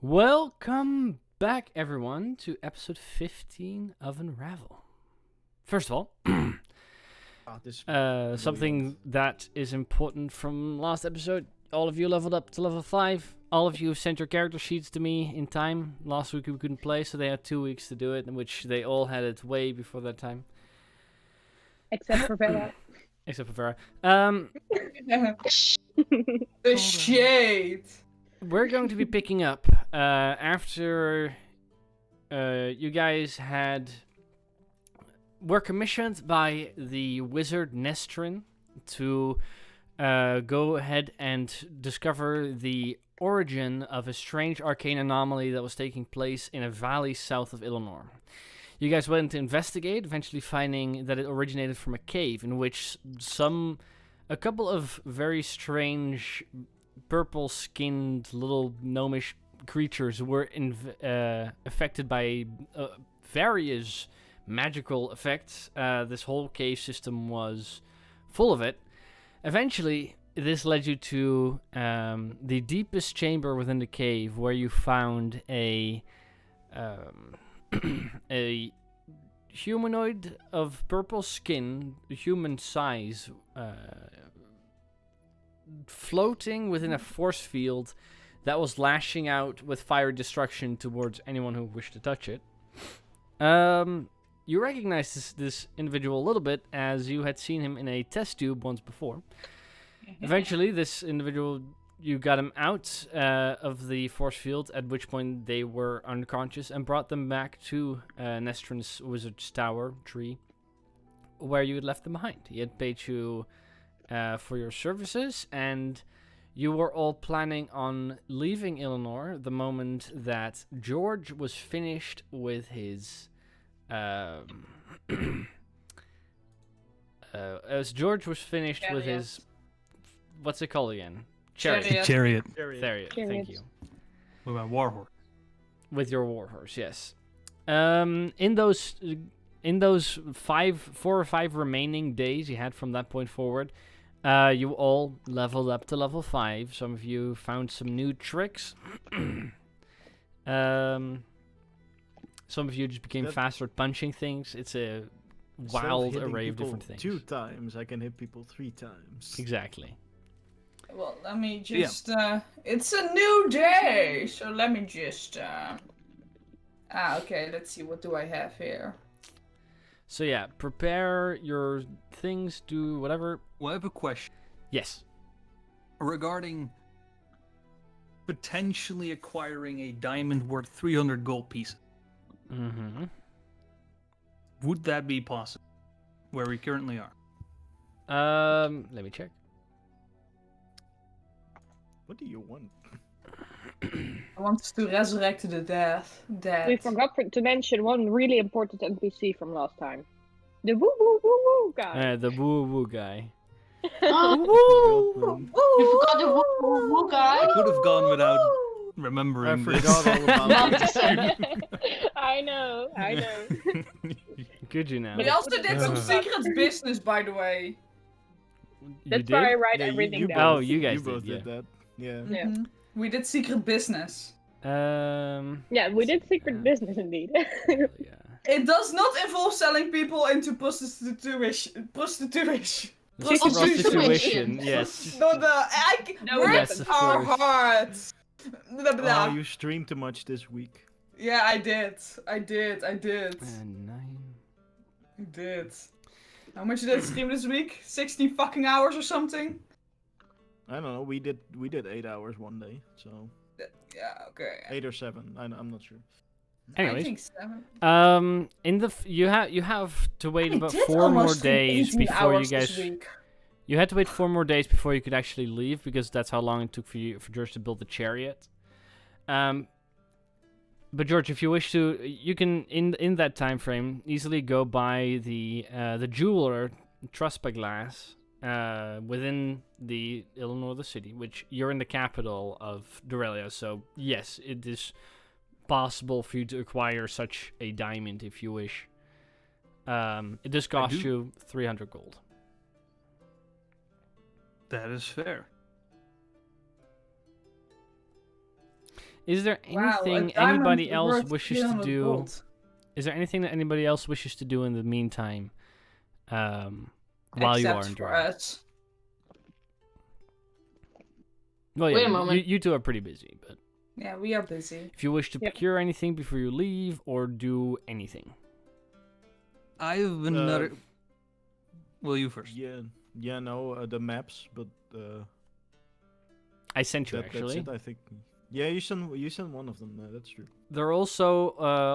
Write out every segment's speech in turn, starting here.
Welcome back, everyone, to episode 15 of Unravel. First of all, something that is important from last episode. All of you leveled up to level 5. All of you sent your character sheets to me in time. Last week we couldn't play, so they had 2 weeks to do it, in which they all had it way before that time. Except for Vera. Except for Vera. The shade! We're going to be picking up after you guys were commissioned by the wizard Nestrin to go ahead and discover the origin of a strange arcane anomaly that was taking place in a valley south of Illinois. You guys went to investigate, eventually finding that it originated from a cave in which a couple of very strange purple-skinned little gnomish creatures were affected by various magical effects. This whole cave system was full of it. Eventually, this led you to the deepest chamber within the cave, where you found a humanoid of purple skin, human size, floating within a force field that was lashing out with fire destruction towards anyone who wished to touch it. You recognize this individual a little bit, as you had seen him in a test tube once before. Eventually, this individual, you got him out of the force field, at which point they were unconscious, and brought them back to Nestrin's Wizard's Tower tree, where you had left them behind. He had paid you for your services, and you were all planning on leaving Illinois the moment that George was finished with his what's it called again? Chariot. Thank you. With my warhorse. With your warhorse, yes. In those 4 or 5 remaining days you had from that point forward, you all leveled up to level 5. Some of you found some new tricks. Some of you just became faster at punching things. It's a wild array of different things. 2 times, I can hit people 3 times. Exactly. Well, let me just, it's a new day, so let me just, okay, let's see, what do I have here? So yeah, prepare your things, do whatever. Well, I have a question. Yes. Regarding potentially acquiring a diamond worth 300 gold pieces. Mm-hmm. Would that be possible? Where we currently are? Let me check. What do you want? I want to resurrect the dead. We forgot to mention one really important NPC from last time. The woo woo woo woo guy. The woo woo guy. Woo! You forgot the woo woo woo guy? I could have gone without remembering I forgot all about it. I know. Could you now? We also did some secret business, by the way. That's why I write everything down. Oh, you guys both did that. Yeah. Yeah. Mhm. We did secret business. Yeah, we did secret business indeed. Yeah. It does not involve selling people into prostitution. Prostitution, yes. No, No, yes, words of are course. hard. Blah, blah. Oh, you streamed too much this week. Yeah, I did. I did. 9. I did. How much did I stream this week? 16 fucking hours or something? I don't know. We did 8 hours one day, so Yeah, okay. 8 or 7. I'm not sure. Anyways, I think 7. you have to wait I about did 4 more almost stream days 18 before you hours this guys. week. You had to wait 4 more days before you could actually leave, because that's how long it took for George to build the chariot. But George, if you wish to, you can in that time frame easily go by the jeweler Truspaglass within the Illinois city, which you're in the capital of Dorelia. So yes, it is possible for you to acquire such a diamond if you wish. It does cost you 300 gold. That is fair. Is there Wow, a anything diamond anybody else worth wishes to 300 do? gold. Is there anything that anybody else wishes to do in the meantime? While you are in Except for Unravel? us. Well, yeah, Wait a moment. you two are pretty busy, but Yeah, we are busy. if you wish to Yep. procure anything before you leave or do anything. I have another. Well, you first. Yeah, no, the maps, but I sent you, that's actually. it, I think. Yeah, you sent one of them. That's true. They're also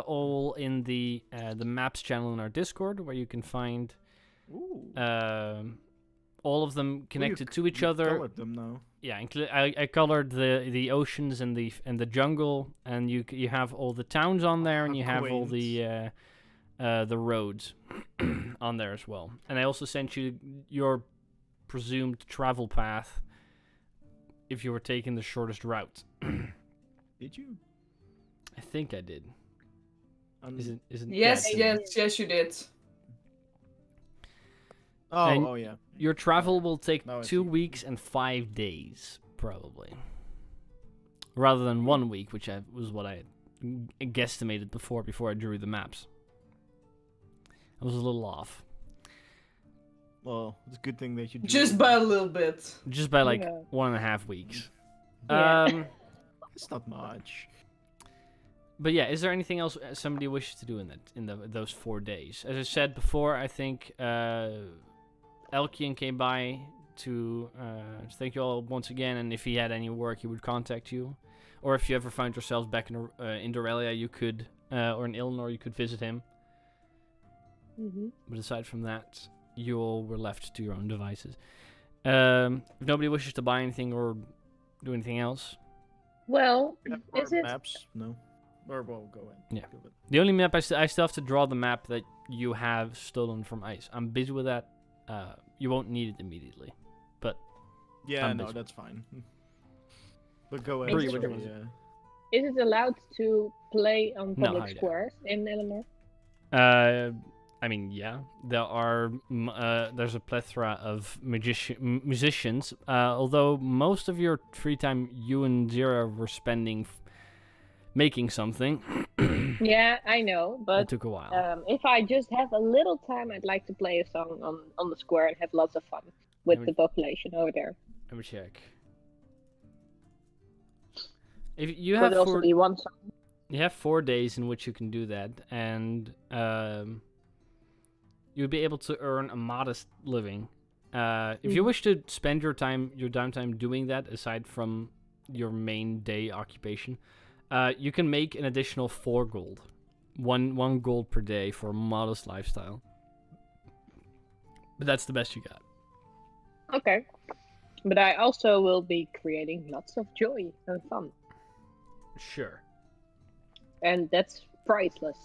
all in the maps channel in our Discord, where you can find Ooh. all of them connected to each you other. colored them now. Yeah, I colored the oceans and the jungle, and you have all the towns on there, and How you have all quaint. the roads on there as well. And I also sent you your presumed travel path if you were taking the shortest route. Did you? I think I did. Isn't Yes, yeah, yes, you did. And Oh yeah. your travel will take Now I 2 see. weeks and 5 days, probably. Rather than 1 week, which was what I guesstimated before I drew the maps. I was a little off. Well, it's a good thing that you. Just by a little bit. Just by like Yeah. 1.5 weeks. Yeah. It's not much. But yeah, is there anything else somebody wishes to do in those 4 days? As I said before, I think Elkian came by to thank you all once again, and if he had any work, he would contact you. Or if you ever found yourselves back in Dorelia, you could, or in Illinois, you could visit him. But aside from that, you all were left to your own devices. If nobody wishes to buy anything or do anything else, Well, Or is it? maps? No. Or well, go ahead. Yeah. Go ahead. the only map I still have to draw the map that you have stolen from Ice. I'm busy with that. You won't need it immediately. Yeah, I'm no, busy. that's fine. But go Agree ahead. with sorry, you. Is it allowed to play on No, public I don't. squares in Illinois? I mean, yeah, there are. There's a plethora of musicians. Although most of your free time, you and Zira were spending making something. Yeah, I know, It but took a while. if I just have a little time, I'd like to play a song on the square and have lots of fun with Let me- the population over there. Let me check. If you Could have also four, be one song. you have 4 days in which you can do that, and you'll be able to earn a modest living. If you wish to spend your downtime doing that, aside from your main day occupation, you can make an additional 4 gold, one gold per day for a modest lifestyle. But that's the best you got. Okay. But I also will be creating lots of joy and fun. Sure. And that's priceless.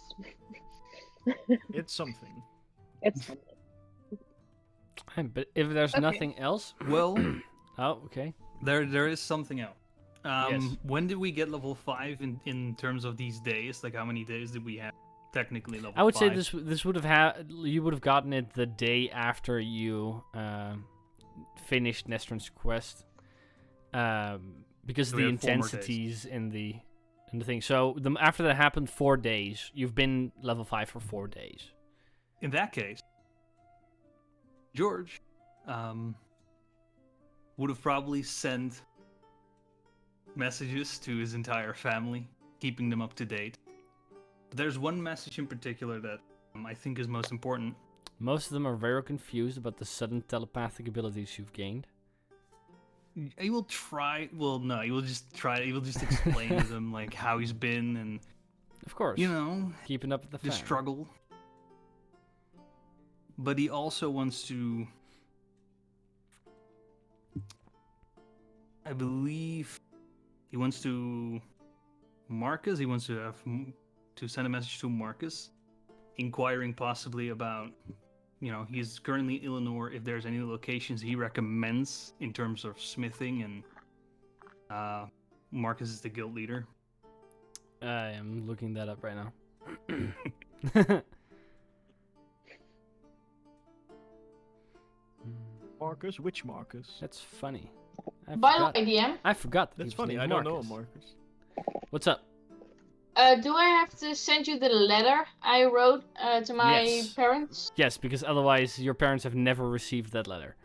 It's something. It's But if there's Okay. nothing else, Well, oh, okay. there is something else. Yes. When did we get level 5 in terms of these days? Like, how many days did we have technically level 5? I would say this would have you would have gotten it the day after you finished Nestron's quest, because So of the we had 4 more days. intensities in the thing. So after that happened, 4 days. You've been level 5 for 4 days. In that case, George would have probably sent messages to his entire family, keeping them up to date. But there's one message in particular that I think is most important. Most of them are very confused about the sudden telepathic abilities you've gained. He will try. Well, no, he will just try. He will just explain to them like how he's been and Of course, keeping up with the the fam. struggle. But he also wants to, I believe, he wants to Marcus. He wants to have to send a message to Marcus, inquiring possibly about, he's currently in Illinois. If there's any locations he recommends in terms of smithing, and Marcus is the guild leader. I am looking that up right now. Marcus? Which Marcus? That's funny. By the way, DM, I forgot. That That's he was funny. named I don't know Marcus. Marcus. What's up? Do I have to send you the letter I wrote to my Yes. parents? Yes, because otherwise your parents have never received that letter.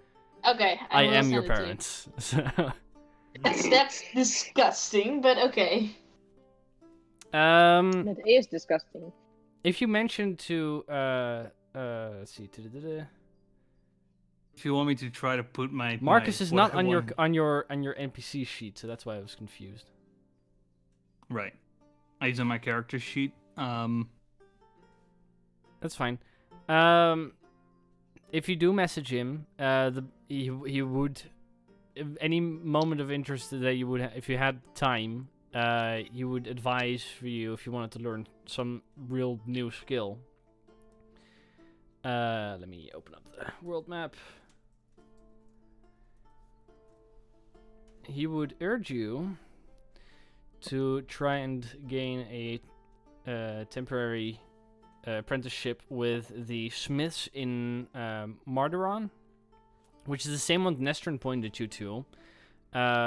Okay, I will am send your it to you. parents. So, That's disgusting, but okay. um, That is disgusting. if you mention to let's see, If you want me to try to put Marcus is not what I on your want- NPC sheet, so that's why I was confused. Right. I use on my character sheet. That's fine. If you do message him, he would, if any moment of interest that you would, if you had time, he would advise for you if you wanted to learn some real new skill. Let me open up the world map. He would urge you to try and gain a temporary apprenticeship with the smiths in Marderon, which is the same one Nestrin pointed you to,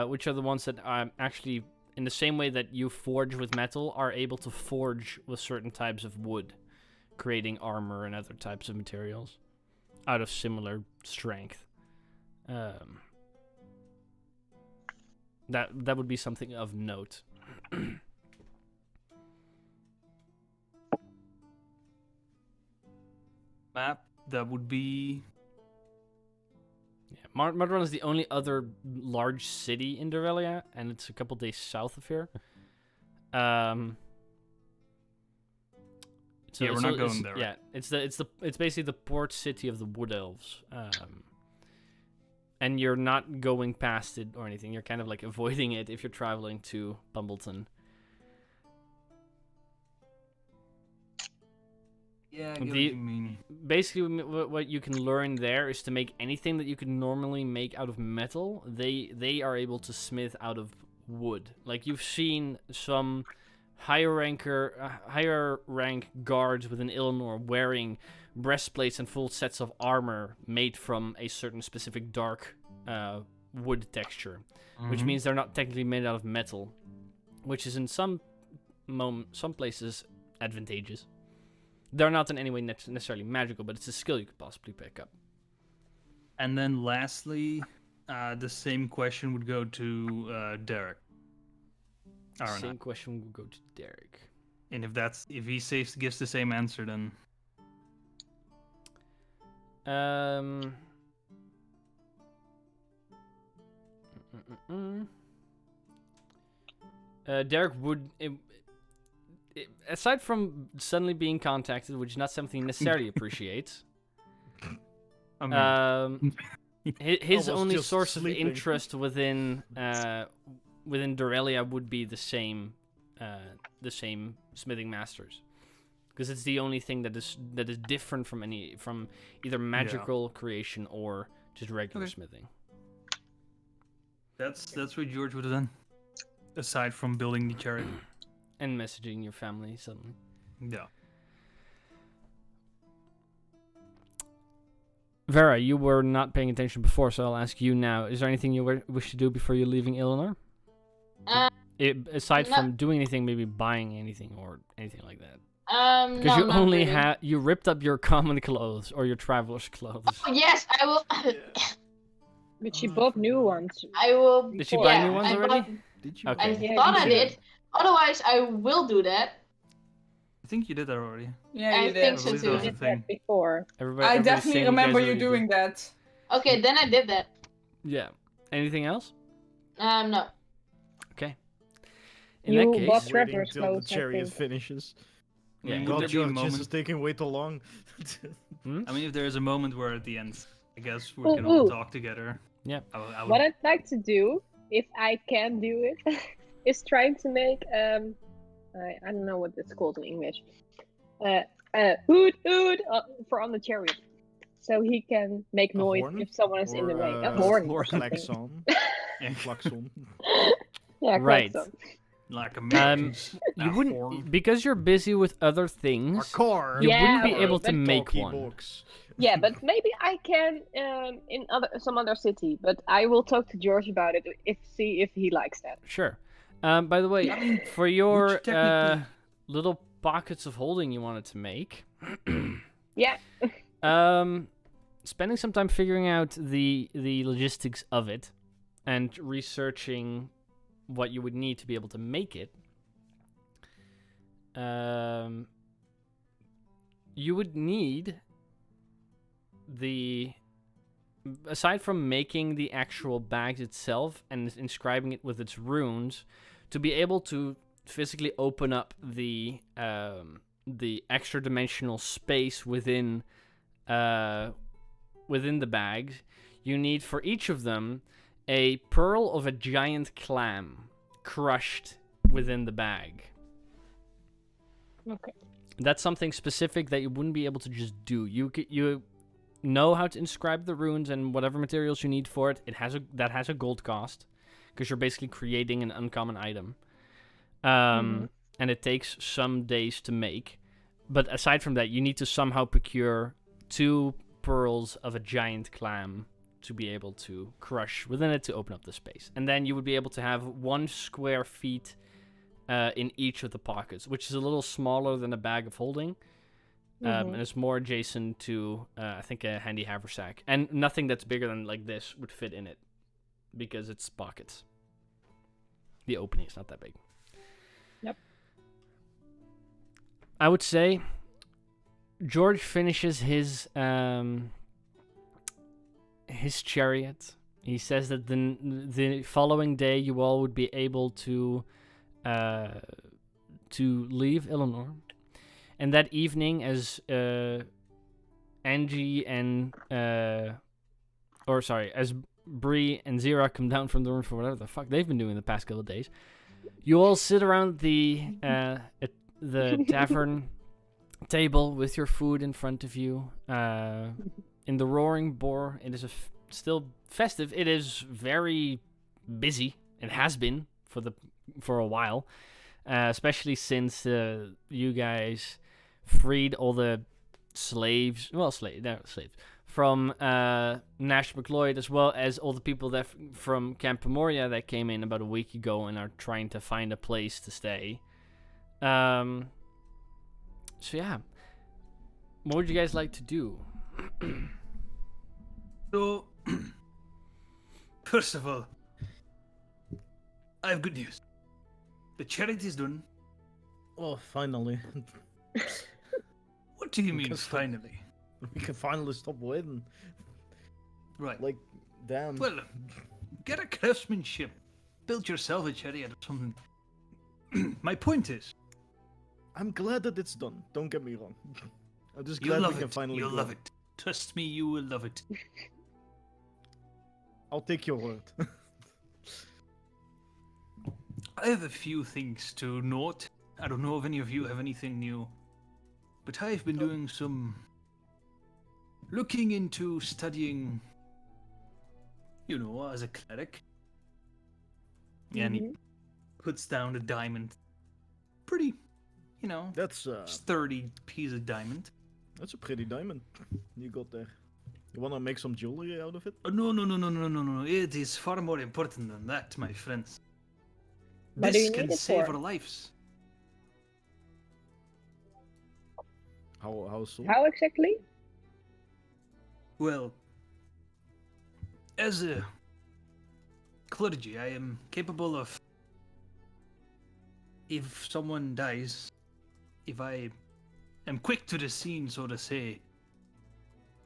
which are the ones that are actually, in the same way that you forge with metal, are able to forge with certain types of wood, creating armor and other types of materials out of similar strength. That would be something of note. Map, that would be... Yeah, Marderon is the only other large city in Dorelia, and it's a couple days south of here. So Yeah, we're not going there, Yeah, right? it's basically the port city of the Wood Elves. And you're not going past it or anything. You're kind of like avoiding it if you're traveling to Bumbleton. Yeah, I get what you mean. Basically, what you can learn there is to make anything that you could normally make out of metal. They are able to smith out of wood. Like you've seen some higher rank guards within Illinois wearing breastplates and full sets of armor made from a certain specific dark wood texture, which means they're not technically made out of metal, which is in some places advantageous. They're not in any way necessarily magical, but it's a skill you could possibly pick up. And then lastly, the same question would go to Derek. Same question will go to Derek. And if he gives the same answer, then Derek would, aside from suddenly being contacted, which is not something he necessarily appreciates, I mean, his I was only just source sleeping. of interest within Dorelia would be the same smithing masters, because it's the only thing that is different from either magical creation or just regular smithing. that's what George would have done, aside from building the chariot. And messaging your family suddenly. Yeah. Vera, you were not paying attention before, so I'll ask you now. Is there anything you wish to do before you're leaving Illinois? Aside from doing anything, maybe buying anything or anything like that. Because No, you not only really. you ripped up your common clothes or your traveler's clothes. Oh, yes, I will. But she bought new ones. I will. Did she buy yeah, new ones I already? bought- Did you? Okay. I Yeah, thought you I did. did. Otherwise, I will do that. I think you did that already. Yeah, I you think did. so believe too. that was Did a that thing. before. Everybody, I everybody's definitely saying remember guys you already doing did. that. Okay, then I did that. Yeah. Anything else? No. Okay. In You that case, bought Waiting traveler's until the clothes, I chariot think. finishes. Yeah, Would God, there be a George, this moment? is taking way too long. hmm? I mean, if there is a moment where at the end, I guess we Ooh, can all ooh. talk together. Yeah. I would... What I'd like to do, if I can do it, is trying to make I don't know what it's called in English. Hoot hoot for on the chariot, so he can make A noise horn? if someone is in the Or, way. A uh, horn horn. or something. Klaxon. Yeah, Klaxon. Yeah, Right. klaxon. like Americans. You a wouldn't, horn. because you're busy with other Our things. car. You Yeah, wouldn't be okay, able to but make Talkie one. box. Yeah, but maybe I can in some other city. But I will talk to George about it see if he likes that. Sure. By the way, I mean, for your which technically- little pockets of holding you wanted to make, Yeah. spending some time figuring out the logistics of it and researching what you would need to be able to make it. You would need aside from making the actual bags itself and inscribing it with its runes, to be able to physically open up the extra dimensional space within the bags, you need for each of them a pearl of a giant clam crushed within the bag. Okay. That's something specific that you wouldn't be able to just do. You know how to inscribe the runes and whatever materials you need for it. That has a gold cost because you're basically creating an uncommon item. And it takes some days to make. But aside from that, you need to somehow procure 2 pearls of a giant clam to be able to crush within it to open up the space. And then you would be able to have 1 square feet in each of the pockets, which is a little smaller than a bag of holding. And it's more adjacent to, I think, a handy haversack. And nothing that's bigger than like this would fit in it because it's pockets. The opening is not that big. Yep. I would say George finishes his chariot. He says that the following day you all would be able to leave Eleanor. And that evening, as Angie and as Bree and Zira come down from the room for whatever the fuck they've been doing the past couple of days, you all sit around the tavern table with your food in front of you. In the Roaring Boar, it is still festive. It is very busy. It has been for a while, especially since you guys freed all the slaves. Well, slaves from Nash McLeod, as well as all the people that from Camp Pomoria that came in about a week ago and are trying to find a place to stay. So yeah, what would you guys like to do? So, first of all, I have good news. The charity is done. Oh, finally. What do you We mean, can stop. finally? We can finally stop waiting. Right. Like, damn. Well, get a craftsmanship. Build yourself a chariot or something. My point is, I'm glad that it's done. Don't get me wrong. I'm just you'll glad we love can it. finally You'll go. love it. Trust me, you will love it. I'll take your word. I have a few things to note. I don't know if any of you have anything new, but I've been doing some looking into studying, as a cleric. Yeah, and he puts down a diamond. Pretty, That's sturdy piece of diamond. that's a pretty diamond you got there. You wanna make some jewelry out of it? Oh, no. It is far more important than that, my friends. What do This you can need it save for? our lives. How so? How exactly? Well, as a clergy, I am capable of, if someone dies, if I am quick to the scene, so to say,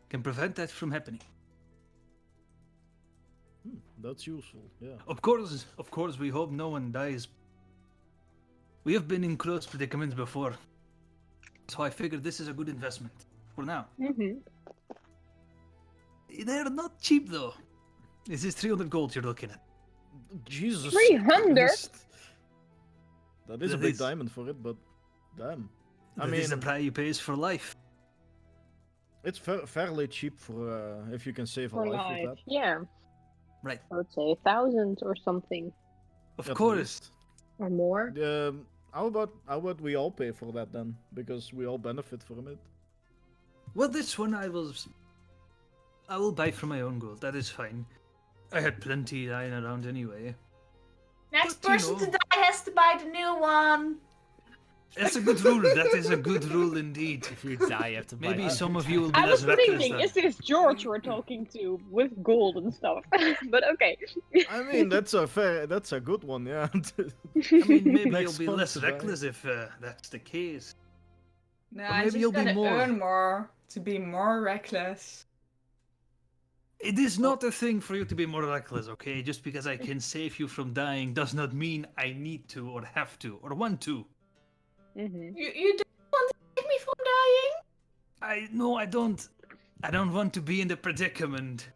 can prevent that from happening. That's useful, yeah. Of course, we hope no one dies. We have been in close predicaments before, so I figured this is a good investment for now. They're not cheap, though. This is 300 gold you're looking at. Jesus 300? Christ. That is a That big is- diamond for it, but damn. That is the price you pay for life. It's fairly cheap for if you can save a For life life. with that. Yeah. Right. I would say 1,000 or something. Of At course. least. Or more. How about we all pay for that then? Because we all benefit from it. Well, this one I will buy from my own gold. That is fine. I had plenty lying around anyway. Next But, you person to know- die has to buy the new one. That's a good rule. That is a good rule indeed. If you die, you have to buy Maybe it. some of you will be I less was reckless thinking, then. is this George we're talking to with gold and stuff? But okay. I mean, that's a good one, yeah. I mean, maybe Next you'll be one less to die. reckless if that's the case. No, Or I'm maybe just you'll be gonna more. earn more to be more reckless. It is not a thing for you to be more reckless, okay? Just because I can save you from dying does not mean I need to or have to or want to. Mm-hmm. You don't want to save me from dying? I don't. I don't want to be in the predicament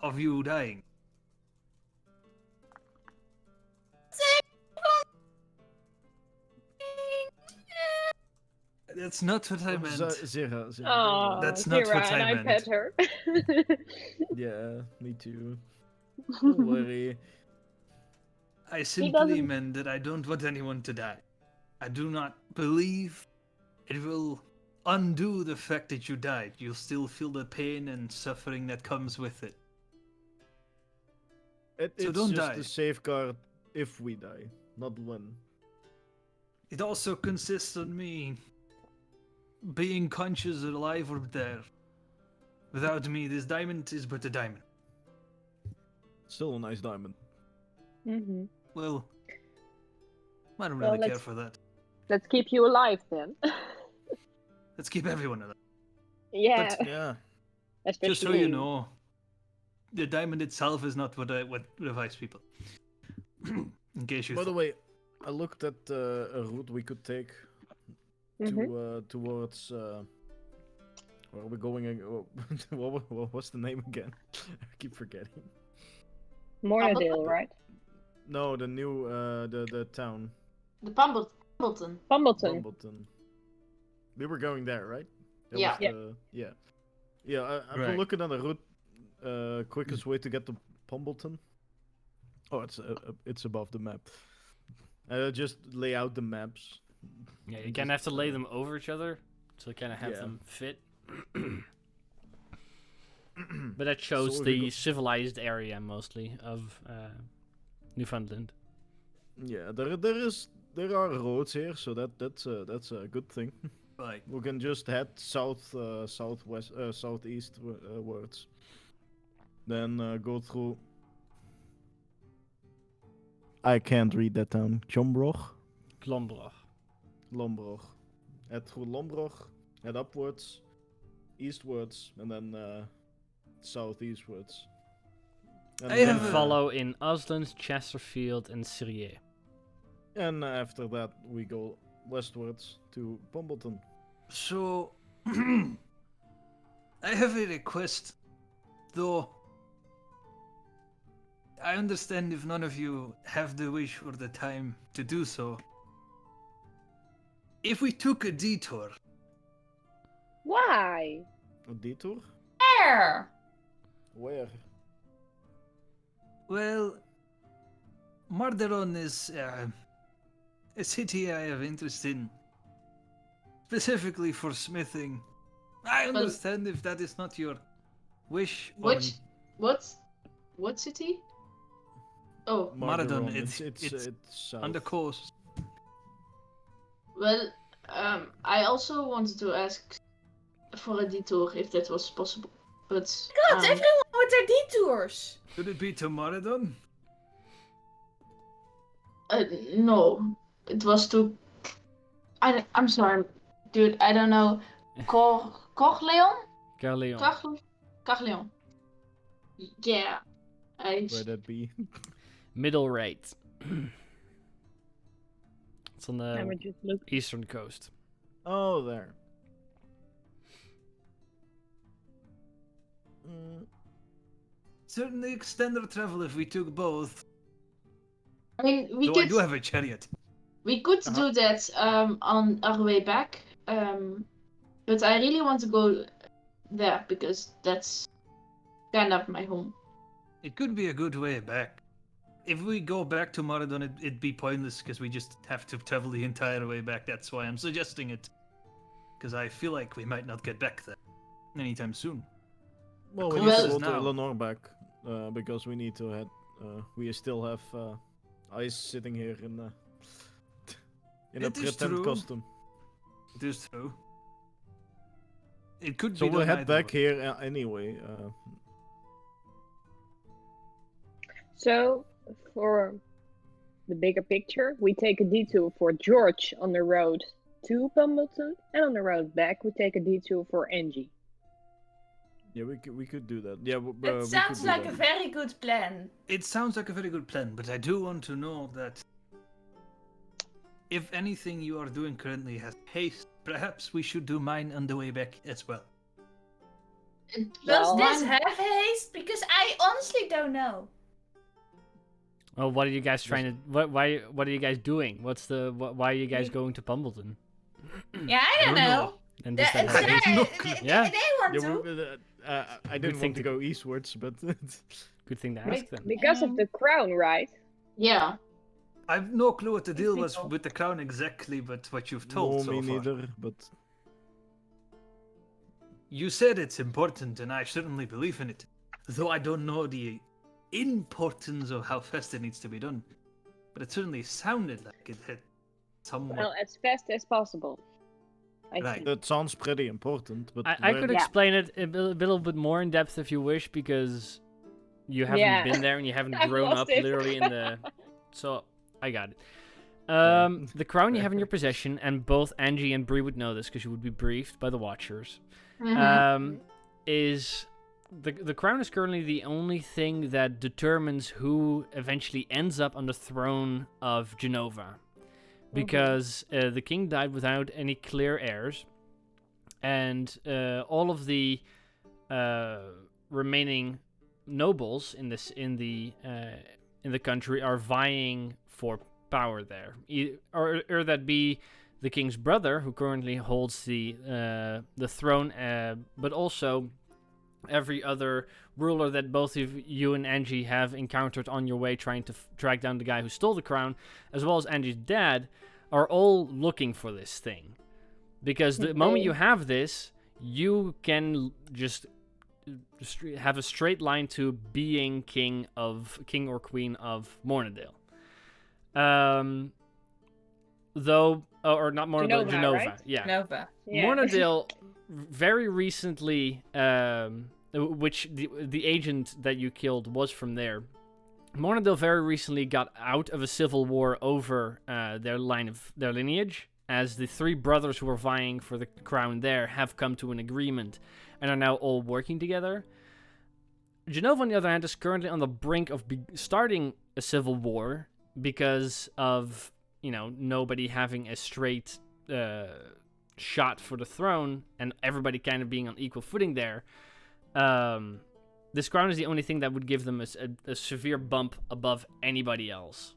of you dying. That's not what I meant. Zira. Oh, That's not what and I I meant. pet her. Yeah, me too. Don't worry. I simply meant that I don't want anyone to die. I do not believe it will undo the fact that you died. You'll still feel the pain and suffering that comes with it. So It's don't just die. a safeguard if we die, not when. It also consists on me being conscious, alive, or there. Without me, this diamond is but a diamond. Still a nice diamond. Mm-hmm. Well, I don't Well, really care let's- for that. Let's keep you alive then. Let's keep everyone alive. Yeah, Yeah. especially Just so you know, the diamond itself is not what revives people. In case you By the thought. way, I looked at a route we could take Mhm. towards. Where are we going? What was the name again? I keep forgetting. Mornadale, right? No, the new the town, The Pumbleton. Pumbleton. Bumbleton. We were going there, right? That Yeah. was yeah. I'm Right. looking at the route. Quickest way to get to Pumbleton. Oh, it's above the map. Just lay out the maps. Yeah, you and kind of have just, to lay them over each other to kind of have Yeah. them fit. But that shows So if the you go- civilized area mostly of Newfoundland. Yeah, there are roads here, so that's a good thing. Right. We can just head southwest, southeast wards. Then go through. I can't read that town. Chombrog, Glombrog. Lombrog. Head through Lombrog, head upwards, eastwards, and then southeastwards. And I Then have a- follow in Osland, Chesterfield, and Syrier. And after that, we go westwards to Pumbleton. So, I have a request, though. I understand if none of you have the wish or the time to do so. If we took a detour, Why? A detour? Where? Where? well, Marderon is a city I have interest in, specifically for smithing. I But- understand if that is not your wish. What city? Oh, Maradon, It's it's south. on the coast. well, I also wanted to ask for a detour if that was possible. But God, everyone with their detours. Could it be to Maradon? no, it was too. I'm sorry, dude. I don't know. Corleone? Carleon. Corleone. Yeah. Where that be? Middle right. It's on I the would just look. eastern coast. Oh, there. Mm, Certainly extend our travel if we took both. I mean, we Though could I do have a chariot. we could Uh-huh. do that on our way back. But I really want to go there because that's kind of my home. It could be a good way back. If we go back to Maradon, it'd be pointless because we just have to travel the entire way back. That's why I'm suggesting it. Because I feel like we might not get back there anytime soon. well, we course need to is go to now. Eleanor back because we need to head. We still have Ice sitting here in a It is pretend true. costume. It is true. It could So be we'll done head either back way. here anyway. So, for the bigger picture, we take a detour for George on the road to Pumbleton, and on the road back, we take a detour for Angie. Yeah, we could do that. Yeah, It we sounds could do like that. a very good plan. It sounds like a very good plan, but I do want to know that if anything you are doing currently has haste, perhaps we should do mine on the way back as well. Does Well, this one- have haste? Because I honestly don't know. Well, what are you guys trying to? What are you guys doing? Why are you guys going to Pumbleton? Yeah, I don't know. And They, does that have haste? no they, clue. they, Yeah. they want Yeah, to. I didn't thing want to to- go eastwards, but Good thing to ask them. Because of the crown, right? Yeah. I've no clue what the deal was Difficult. with the crown exactly, but what you've told no, so me far. neither. But You said it's important, and I certainly believe in it. Though I don't know the importance of how fast it needs to be done. But it certainly sounded like it had somewhat... Well, as fast as possible. I Right. think. that sounds pretty important. But I could Yeah. explain it a little bit more in depth if you wish, because you haven't Yeah. been there and you haven't I've grown lost up it. literally in the. So I got it. The crown you have in your possession, and both Angie and Bree would know this because you would be briefed by the Watchers. Mhm. Is the crown is currently the only thing that determines who eventually ends up on the throne of Genova, because the king died without any clear heirs, and all of the remaining nobles in the country are vying for power there, or that be the king's brother, who currently holds the throne, but also every other ruler that both of you and Angie have encountered on your way trying to track down the guy who stole the crown, as well as Angie's dad, are all looking for this thing. Because the moment you have this, you can just have a straight line to being king or queen of Mornadale. Though, or not Mornadale, Genova, Genova. right? Yeah. Nova. Yeah. Mornadale very recently, which the agent that you killed was from there. Mornadale very recently got out of a civil war over their lineage, as the three brothers who were vying for the crown there have come to an agreement and are now all working together. Genova, on the other hand, is currently on the brink of starting a civil war because of, nobody having a straight shot for the throne and everybody kind of being on equal footing there. This crown is the only thing that would give them a severe bump above anybody else.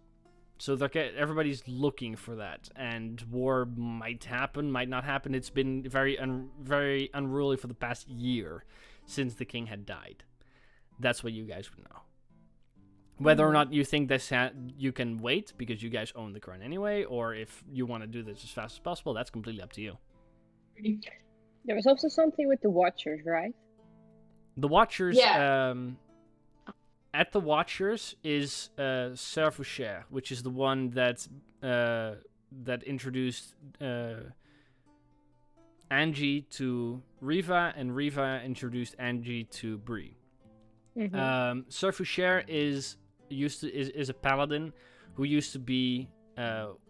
So everybody's looking for that, and war might happen, might not happen. It's been very unruly for the past year since the king had died. That's what you guys would know. Whether or not you think this you can wait because you guys own the crown anyway, or if you want to do this as fast as possible, that's completely up to you. There was also something with the Watchers, right? The Watchers, Yeah. at the Watchers is Serfoucher, which is the one that introduced Angie to Riva, and Riva introduced Angie to Bree. Serfoucher is a paladin who used to be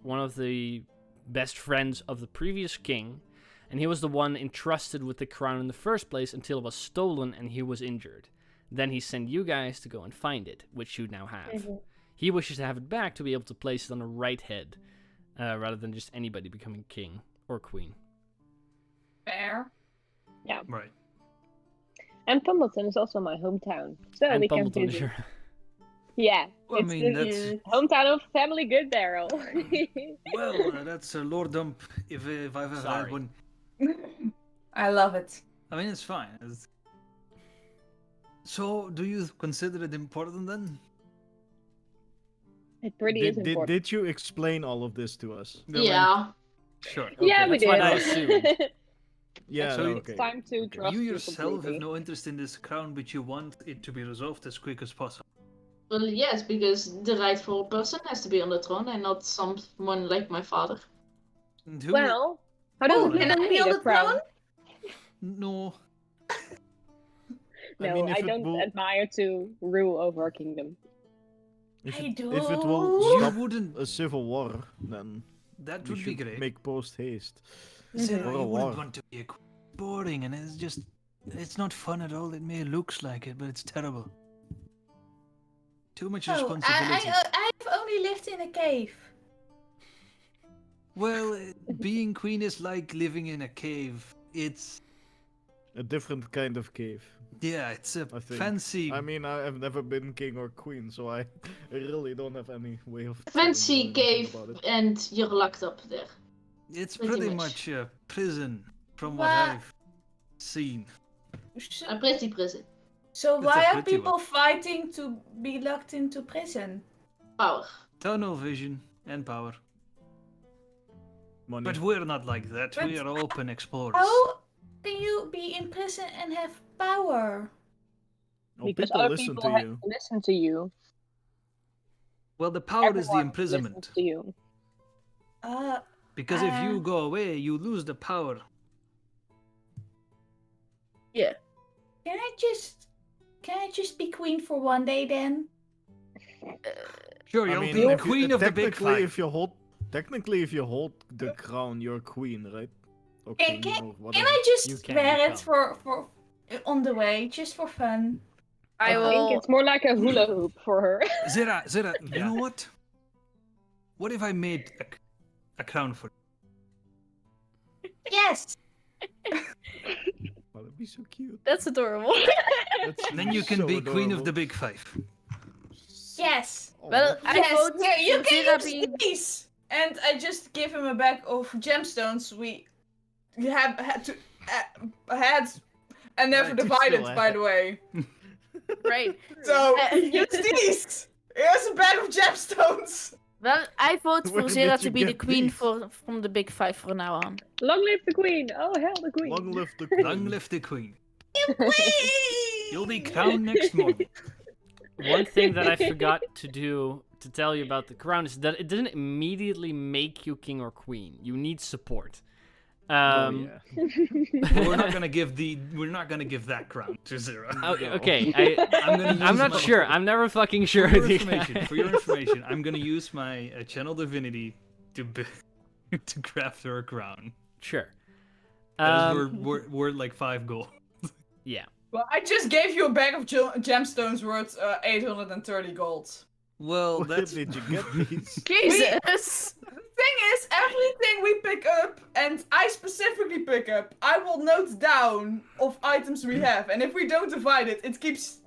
one of the best friends of the previous king, and he was the one entrusted with the crown in the first place until it was stolen and he was injured. Then he sent you guys to go and find it, which you now have. He wishes to have it back to be able to place it on the right head, rather than just anybody becoming king or queen. Fair. Right. And Pumbleton is also my hometown, so And we can Pumbleton visit. is your... Yeah, Well, I it's mean, the that's... hometown of Family Good Barrel. Well, that's a lore dump if I've ever Sorry. had one. I love it. I mean, it's fine. So, do you consider it important then? It pretty is did important. did you explain all of this to us? Yeah. Sure. Yeah, Okay, we that's what I did. assumed. Yeah, So okay. It's time to Okay. trust You you yourself have completely. no interest in this crown, but you want it to be resolved as quick as possible. Well, yes, because the rightful person has to be on the throne and not someone like my father. And who- Well, how does Oh, it can I be need on a the crown? throne? No. No, I mean, if I it don't will, admire to rule over a kingdom. if I it, do. if it will You stop wouldn't. a civil war, then That we would be should great. make post haste. Sarah, Or a you wouldn't war. want to be a queen. Boring, and it's just. It's not fun at all. It may looks like it, but it's terrible. Too much Oh, responsibility. I've only lived in a cave. Well, being queen is like living in a cave. It's A different kind of cave. yeah, it's a I think. fancy. I mean, I have never been king or queen, so I really don't have any way of Fancy telling you anything cave, about it. and you're locked up there. It's pretty pretty much. much a prison from what Wha- I've seen. So, A pretty prison. so That's why a are pretty people one. fighting to be locked into prison? Power. Tunnel vision and power. Money. But we're not like that. But- We are open explorers. How can you be in prison and have power? Oh, Because people other listen people to have you. to listen to you. Well, the power is the Everyone imprisonment. listens to you. Because if you go away, you lose the power. Can I just be queen for one day then? Sure, I you'll mean, be the if you- queen of the big technically, five. if you hold the crown, you're queen, right? Or Can- king, can- or Can whatever. I just You can wear it become. for on the way, just for fun? I think it's more like a hula hoop for her. Zera, you Yeah. know what? What if I made a crown for you? Yes. Oh, that'd be so cute. That's adorable. That's Then you can so be queen of adorable. the big five. Yes. Oh, Well, I Yes. vote Here, you for can Zira use being... these. And I just give him a bag of gemstones we had and never Right, you divided, still by had. the way. Right. So use these. Here's a bag of gemstones. Well, I vote for Where Zira did to you be the get queen these? from the big five from now on. Long live the queen! Oh, hell the queen! Long live the queen. Long live the queen. Whee! You'll be crowned next morning. One thing that I forgot to tell you about the crown is that it doesn't immediately make you king or queen. You need support. Oh, yeah. We're not gonna give that crown to Zera. Oh, okay, I'm I'm not sure. I'm never fucking sure. For your with you information, guys. for your information, I'm gonna use my channel divinity to craft her a crown. Sure. That is worth like 5 gold. Yeah. Well, I just gave you a bag of gemstones worth 830 gold. Well, Where that's did you get these? Jesus! The thing is, everything we pick up, and I specifically pick up, I will note down of items we have. And if we don't divide it, it keeps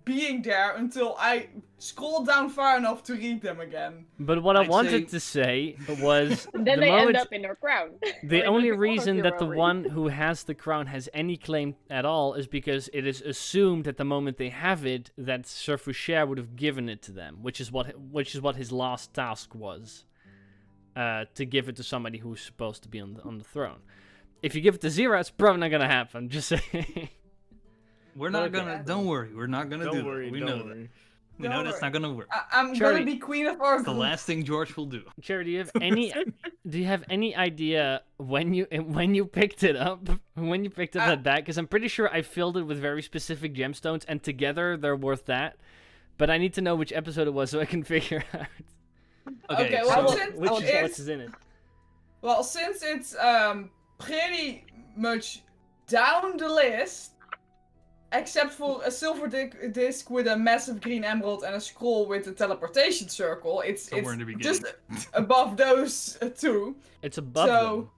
being there until I scroll down far enough to read them again. But what I I'd wanted say- to say was And then the they moment end up in her crown. the Or only in all of reason your that the robberies. one who has the crown has any claim at all is because it is assumed at the moment they have it that Sir Foucher would have given it to them, which is what his last task was, to give it to somebody who's supposed to be on the throne. If you give it to Zira, it's probably not gonna happen. Just saying. we're not Okay. gonna. Don't worry, we're not gonna do Don't that. worry, We don't know that. worry. We know Don't that's worry. not gonna work. I'm Charlie, gonna be queen of our It's the group. last thing George will do. Cherry, do you have any idea when you picked it up? When you picked up that bag? Because I'm pretty sure I filled it with very specific gemstones, and together they're worth that. But I need to know which episode it was so I can figure out Okay, well, so- since which it's is in it. Well, since it's pretty much down the list, except for a silver disc with a massive green emerald and a scroll with a teleportation circle, it's Somewhere in the just beginning. above those two. It's above them.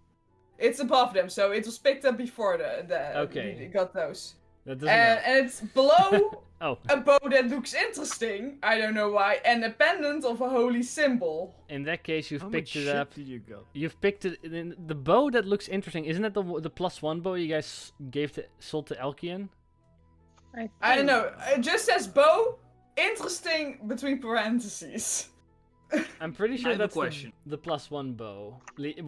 It's above them, so it was picked up before the Okay. we got those. That doesn't help. And it's below Oh, a bow that looks interesting, I don't know why, and a pendant of a holy symbol. in that case, you've How picked much it shit up. did you got? You've picked it. The bow that looks interesting, isn't that the +1 bow you guys sold to Elkian? I don't know, it just says bow, interesting between parentheses. I'm pretty I sure have a that's question. the +1 bow.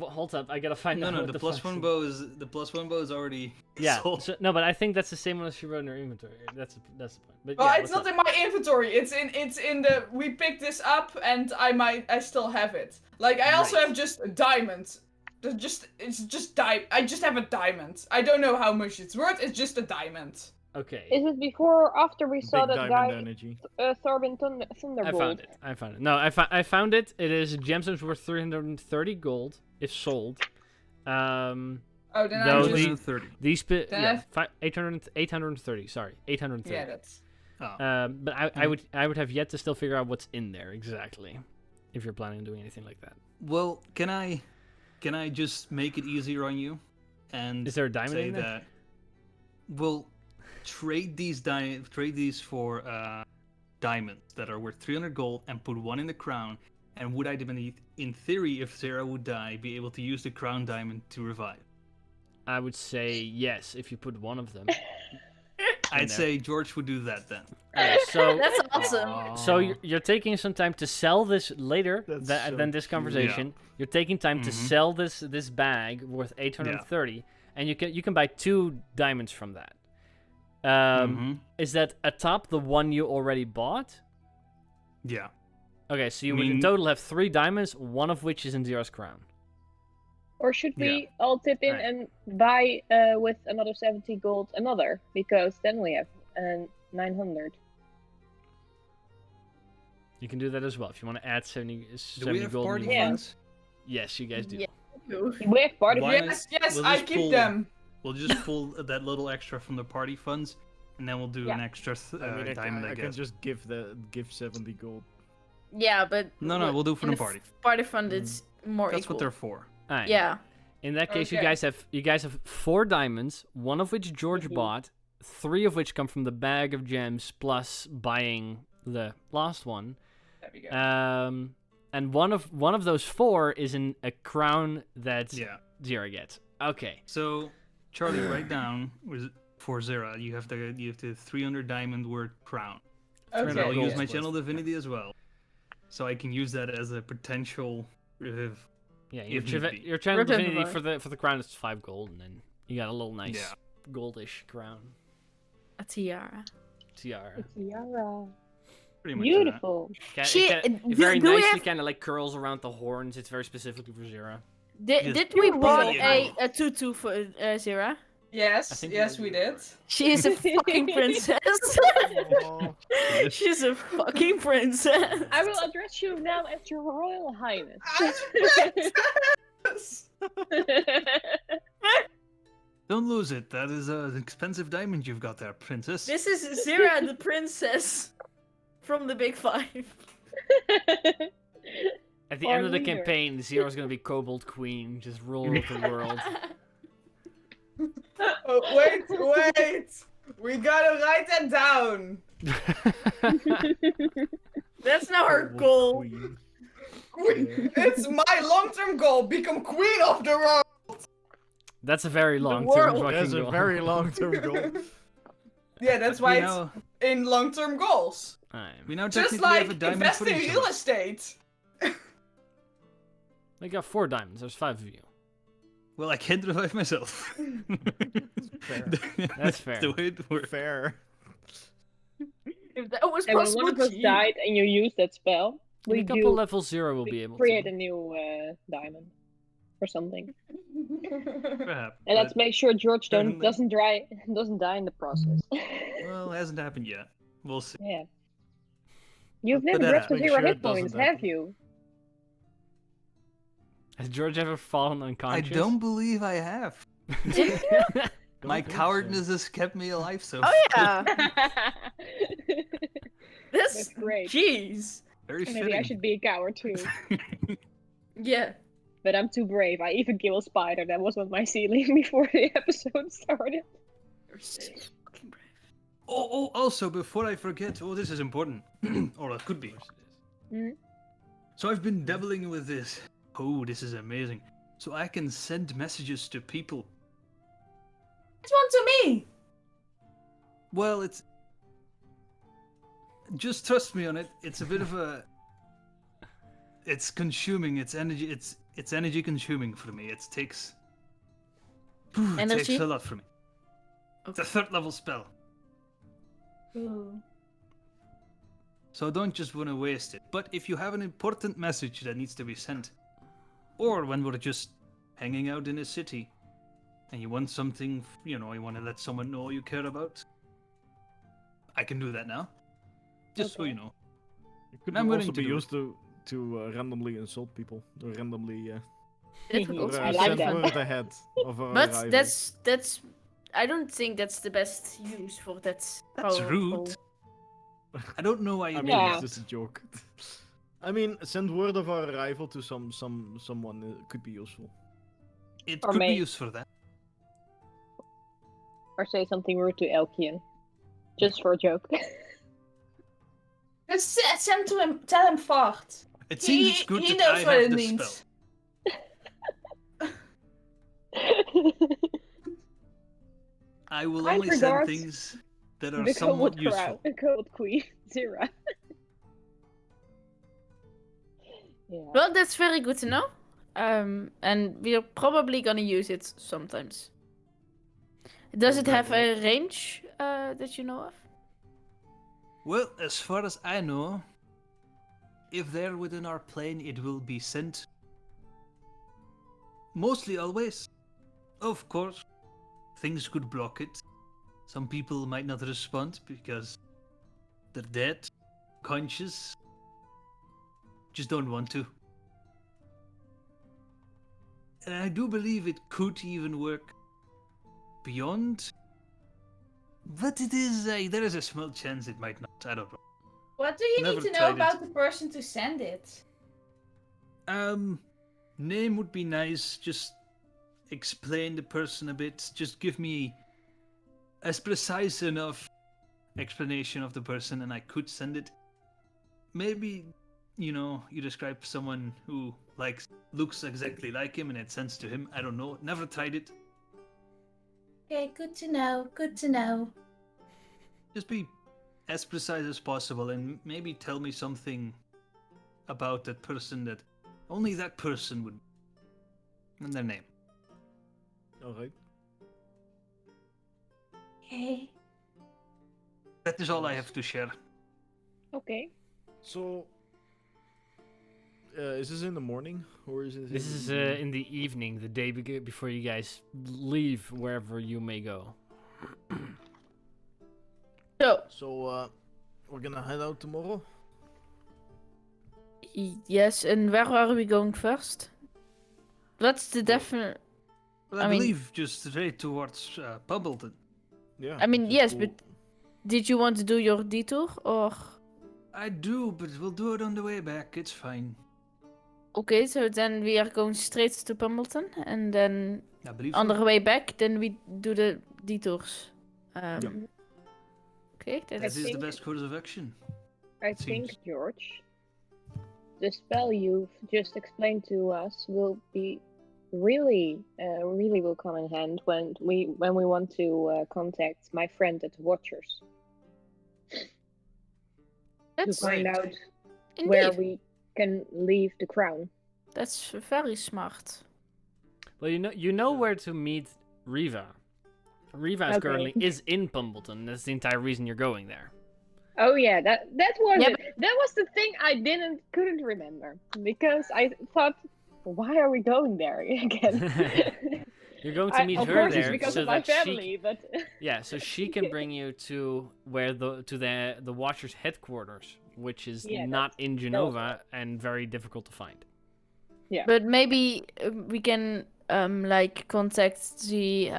Hold up, I gotta find No, out. no, what the +1 +1 bow is already Yeah. sold. So, no, but I think that's the same one as she wrote in her inventory. That's the point. But Well, yeah, it's what's not up? in my inventory. It's in the. We picked this up, and I still have it. Like I also Right. have just a diamond. I just have a diamond. I don't know how much it's worth. It's just a diamond. Okay. Is it before or after we saw Big that diamond guy, energy. Thorben Thunderbolt? I found it. No, I found it. It is gemstones worth 330 gold if sold. Oh, then No, I'm the- just. 130. These Then yeah, 830. Sorry, 830. Yeah, that's. Oh. But I would have yet to still figure out what's in there exactly, if you're planning on doing anything like that. Well, can I just make it easier on you, and Is there a diamond say in there? that we'll trade these for diamonds that are worth 300 gold and put one in the crown. And would I, in theory, if Sarah would die, be able to use the crown diamond to revive? I would say yes if you put one of them. I'd there. say George would do that then. So That's awesome. So you're taking some time to sell this later That's so than this cute. conversation. You're taking time to Mhm. sell this bag worth 830, and you can buy 2 diamonds from that. Mhm. Is that atop the one you already bought? Yeah. Okay, so you I would in mean- total have 3 diamonds, one of which is in Zera's crown. Or should we Yeah. all tip in Right. and buy with another 70 gold another? Because then we have 900. You can do that as well if you want to add 70 Do we have gold. party in your Yeah. funds? Yes, you guys do. Yeah. We have part of Why it. not? Yes, We'll I just keep pull- them. We'll just pull that little extra from the party funds, and then we'll do Yeah. an extra diamond, I I can guess. just give 70 gold. Yeah, but No, we'll do it for in the party. Party fund, it's more That's equal. what they're for. Alright. Yeah. In that case, you Okay. guys have 4 diamonds, one of which George Mhm. bought, 3 of which come from the bag of gems plus buying the last one. There we go. And one of those 4 is in a crown that Yeah. Zera gets. Okay. So, Charlie, write down for Zera. You have the 300 diamond word crown. And Okay. I'll use gold. my channel divinity as well, so I can use that as a potential. Yeah, If need be. your channel divinity Remember. for the crown is 5 gold, and then you got a little nice Yeah. goldish crown A tiara. tiara. Tiara. Pretty much Beautiful. It very do we nicely have- kind of like curls around the horns. It's very specifically for Zera. Yes. Did we buy Yeah. a tutu for Zera? I Yes, think yes, we we did. did. She is a fucking princess. Oh, She's a fucking princess. I will address you now as your Royal Highness. Don't lose it. That is an expensive diamond you've got there, princess. This is Zera the princess from the Big Five. At the Or end of the leader. campaign, Zera's gonna be Kobold Queen, just ruler of the world. Oh, wait! We gotta write that down. That's now her Kobold goal. queen. It's my long-term goal. Become queen of the world. That's a very long world. term That's a very long-term goal. Yeah, that's we why it's now, in long-term goals. we now Just technically have like a diamond invest for in each real of us. estate. They got 4 diamonds. There's 5 of you. Well, I can't revive myself. Fair. That's fair. The way it works. Fair. If that was And when possible, one of us gee. died and you use that spell, In a we couple do levels, Zera will be able create to. a new diamond or something. Perhaps. And let's but- make sure George Definitely. doesn't die in the process. Well, it hasn't happened yet. We'll see. Yeah. You've But never that dropped to make 0 sure hit it doesn't points, have happen. you? Has George ever fallen I unconscious? don't believe I have. Don't My think so. cowardness has kept me alive so Oh yeah, That's that's great. Jeez. Very Maybe fitting. I should be a coward too. Yeah. But I'm too brave. I even kill a spider. That was on my ceiling before the episode started. You're so fucking brave. Oh, also, before I forget, this is important. Or it could be. Mm. So I've been dabbling with this. Oh, this is amazing. So I can send messages to people. It's one to me. Well, it's... Just trust me on it. It's a bit of a... it's consuming. It's energy. It's energy consuming for me. It takes. It takes Energy? a lot for me. It's a 3rd level spell, Ooh. so don't just want to waste it. But if you have an important message that needs to be sent, or when we're just hanging out in a city, and you want something, you want to let someone know you care about, I can do that now. Just so you know. It could I'm willing also to be do used to randomly insult people, or randomly That would also I be like send that. word ahead of our But arrival. that's. I don't think that's the best use for that. That's powerful- rude. I don't know why you I do mean, Yeah. it's just a joke. I mean, send word of our arrival to someone could be useful. It Or could be may- used for that. Or say something rude to Elkian. Just for a joke. Just send to him. Tell him fart. It seems it's good he that knows I what have it the means. spell. I will Kind only send regards, things that are the somewhat cold useful. the cold queen, Zira. Yeah. Well, that's very good to know. And we're probably gonna use it sometimes. Does it have a range that you know of? Well, as far as I know, if they're within our plane, it will be sent. Mostly always. Of course, things could block it. Some people might not respond because they're dead, conscious, just don't want to. And I do believe it could even work beyond. But there is a small chance it might not. I don't know. What do you Never need to know tried it. about the person to send it? Name would be nice. Just explain the person a bit. Just give me as precise enough explanation of the person, and I could send it. Maybe, you describe someone who looks exactly like him, and it sends to him. I don't know. Never tried it. Okay, good to know. Good to know. Just be as precise as possible, and maybe tell me something about that person that only that person would, and their name. Alright. Okay. That is all I have to share. Okay. So, is this in the morning or is it? This is in the evening, the day before you guys leave wherever you may go. So, we're gonna head out tomorrow. Yes, and where are we going first? What's the definite? Well, I I mean- believe just straight towards Pubbleton. Yeah. I mean, just yes, go- but did you want to do your detour or? I do, but we'll do it on the way back. It's fine. Okay, so then we are going straight to Pumbleton, and then I believe on so. the way back, then we do the detours. Okay, That that's is the think- best course of action. I Seems- think, George, the spell you've just explained to us will be really will come in hand when we want to contact my friend at the Watchers that's to find Right. out where indeed. we can leave the crown. That's very smart. Well, you know where to meet Riva. Riva is Okay. currently in Pumbleton. That's the entire reason you're going there. Oh yeah, that was Yeah, it. That was the thing I couldn't remember because I thought, why are we going there again? You're going to meet of her course there it's because so of my that she family, but yeah, so she can bring you to where the Watchers headquarters, which is Yeah, not in Genova and very difficult to find. But maybe we can contact the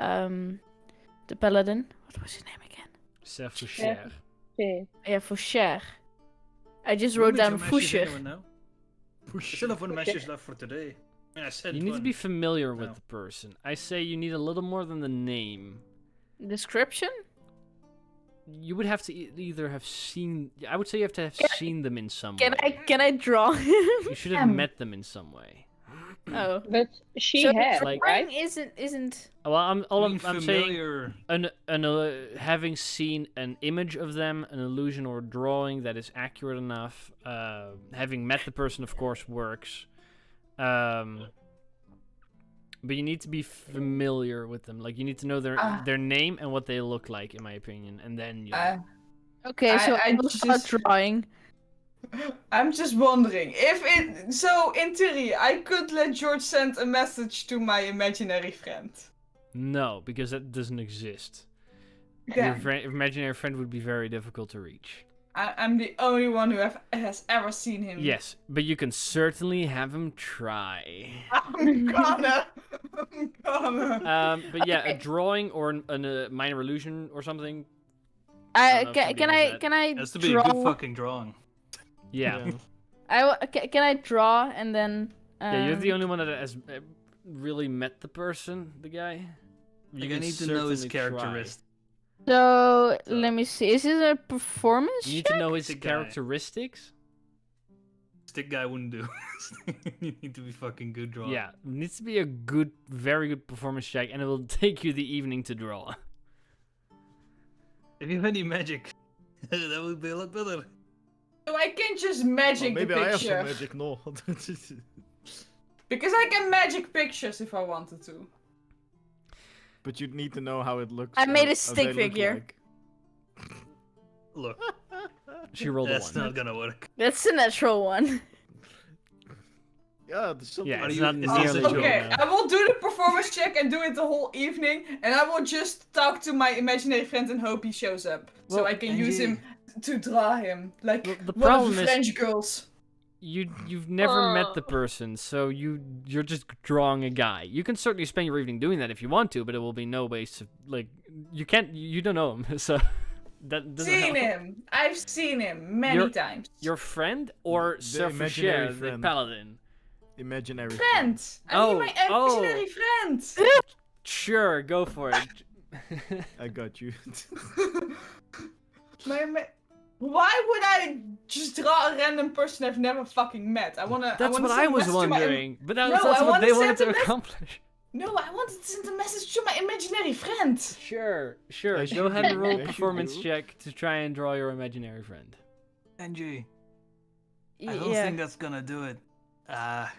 paladin. What was his name again? Foucher. yeah. Yeah, Foucher. I just You wrote want me down to message Foucher. anyone now? I still have one message left for today. I sent You need to one. be familiar with No. the person. I say you need a little more than the name. Description? You would have to either have seen. I would say you have to have seen them in some Can way. I draw him? You should have met them in some way. Oh. But she So had, like- right? drawing isn't. Well, I'm saying familiar. having seen an image of them, an illusion or drawing that is accurate enough. Having met the person, of course, works. But you need to be familiar with them. Like you need to know their name and what they look like, in my opinion, and then you. Okay, so I will start just- drawing. I'm just wondering if it. So in theory, I could let George send a message to my imaginary friend. No, because that doesn't exist. Your Damn. imaginary friend would be very difficult to reach. I'm the only one who has ever seen him. Yes, but you can certainly have him try. I'm gonna. But yeah, a Okay. drawing or a minor illusion or something. I don't know if Can somebody I does can I It has to be a draw? good fucking drawing. Yeah. Can I draw and then? Yeah, you're the only one that has really met the person, the guy. Like, I can need to know his certainly try. characteristics. So let me see. Is this a performance? You need to know his The guy. characteristics. Stick guy wouldn't do. You need to be fucking good drawing. Yeah, it needs to be a good, very good performance check, and it will take you the evening to draw. If you have any magic, that would be a lot better. So I can just magic Maybe the I have picture. some magic. No. Because I can magic pictures if I wanted to. But you'd need to know how it looks. I made a how stick they look figure. like. Look, She rolled a that's one. not gonna work. That's a natural one. Yeah, there's something. Yeah, Are it's you- not is this nearly a good joke? Okay, enough. I will do the performance check and do it the whole evening, and I will just talk to my imaginary friend and hope he shows up, so Well, I can use him to draw him like Well, the one of problem the is- French girls. You've never met the person, so you're just drawing a guy. You can certainly spend your evening doing that if you want to, but it will be no waste of like you don't know him, so that doesn't Seen help. him. I've seen him many You're- times. Your friend or The imaginary Serfricher, the friend. paladin? Imaginary. Friend. I Oh, mean my imaginary friend. Sure, go for it. I got you. Why would I just draw a random person I've never fucking met? That's I wanna what I send a was message to my wondering, but No, that's I what wanna they wanted send to a mess- accomplish. No, I wanted to send a message to my imaginary friend. Sure. As Go you ahead and do, roll as you performance do. check to try and draw your imaginary friend. Angie, I don't Yeah. think that's gonna do it. Have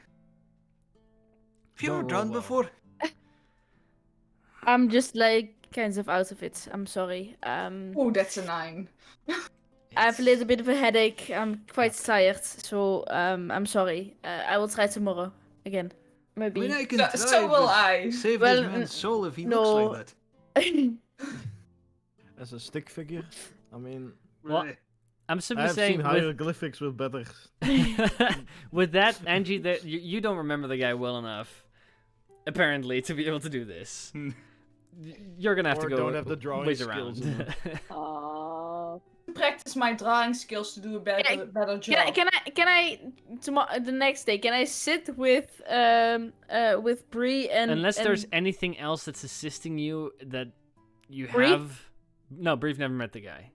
you Don't ever roll drawn well. before? I'm just like kind of out of it. I'm sorry. Oh, that's a 9. I have a little bit of a headache. I'm quite tired, so I'm sorry. I will try tomorrow again. I Maybe. mean, I can No, try, so will but I. save Well, this man's soul if he no. looks like As a stick figure. I mean, that. Well, Right. I'm I simply have saying seen hieroglyphics with better. with that, Angie, that you don't remember the guy well enough, apparently, to be able to do this. You're gonna have to Or go don't have the drawing ways skills around. enough. Aww. Practice my drawing skills to do a better job. Can I tomorrow the next day? Can I sit with Bree and Unless and there's anything else that's assisting you that you Bree? have. No, Bree've never met the guy.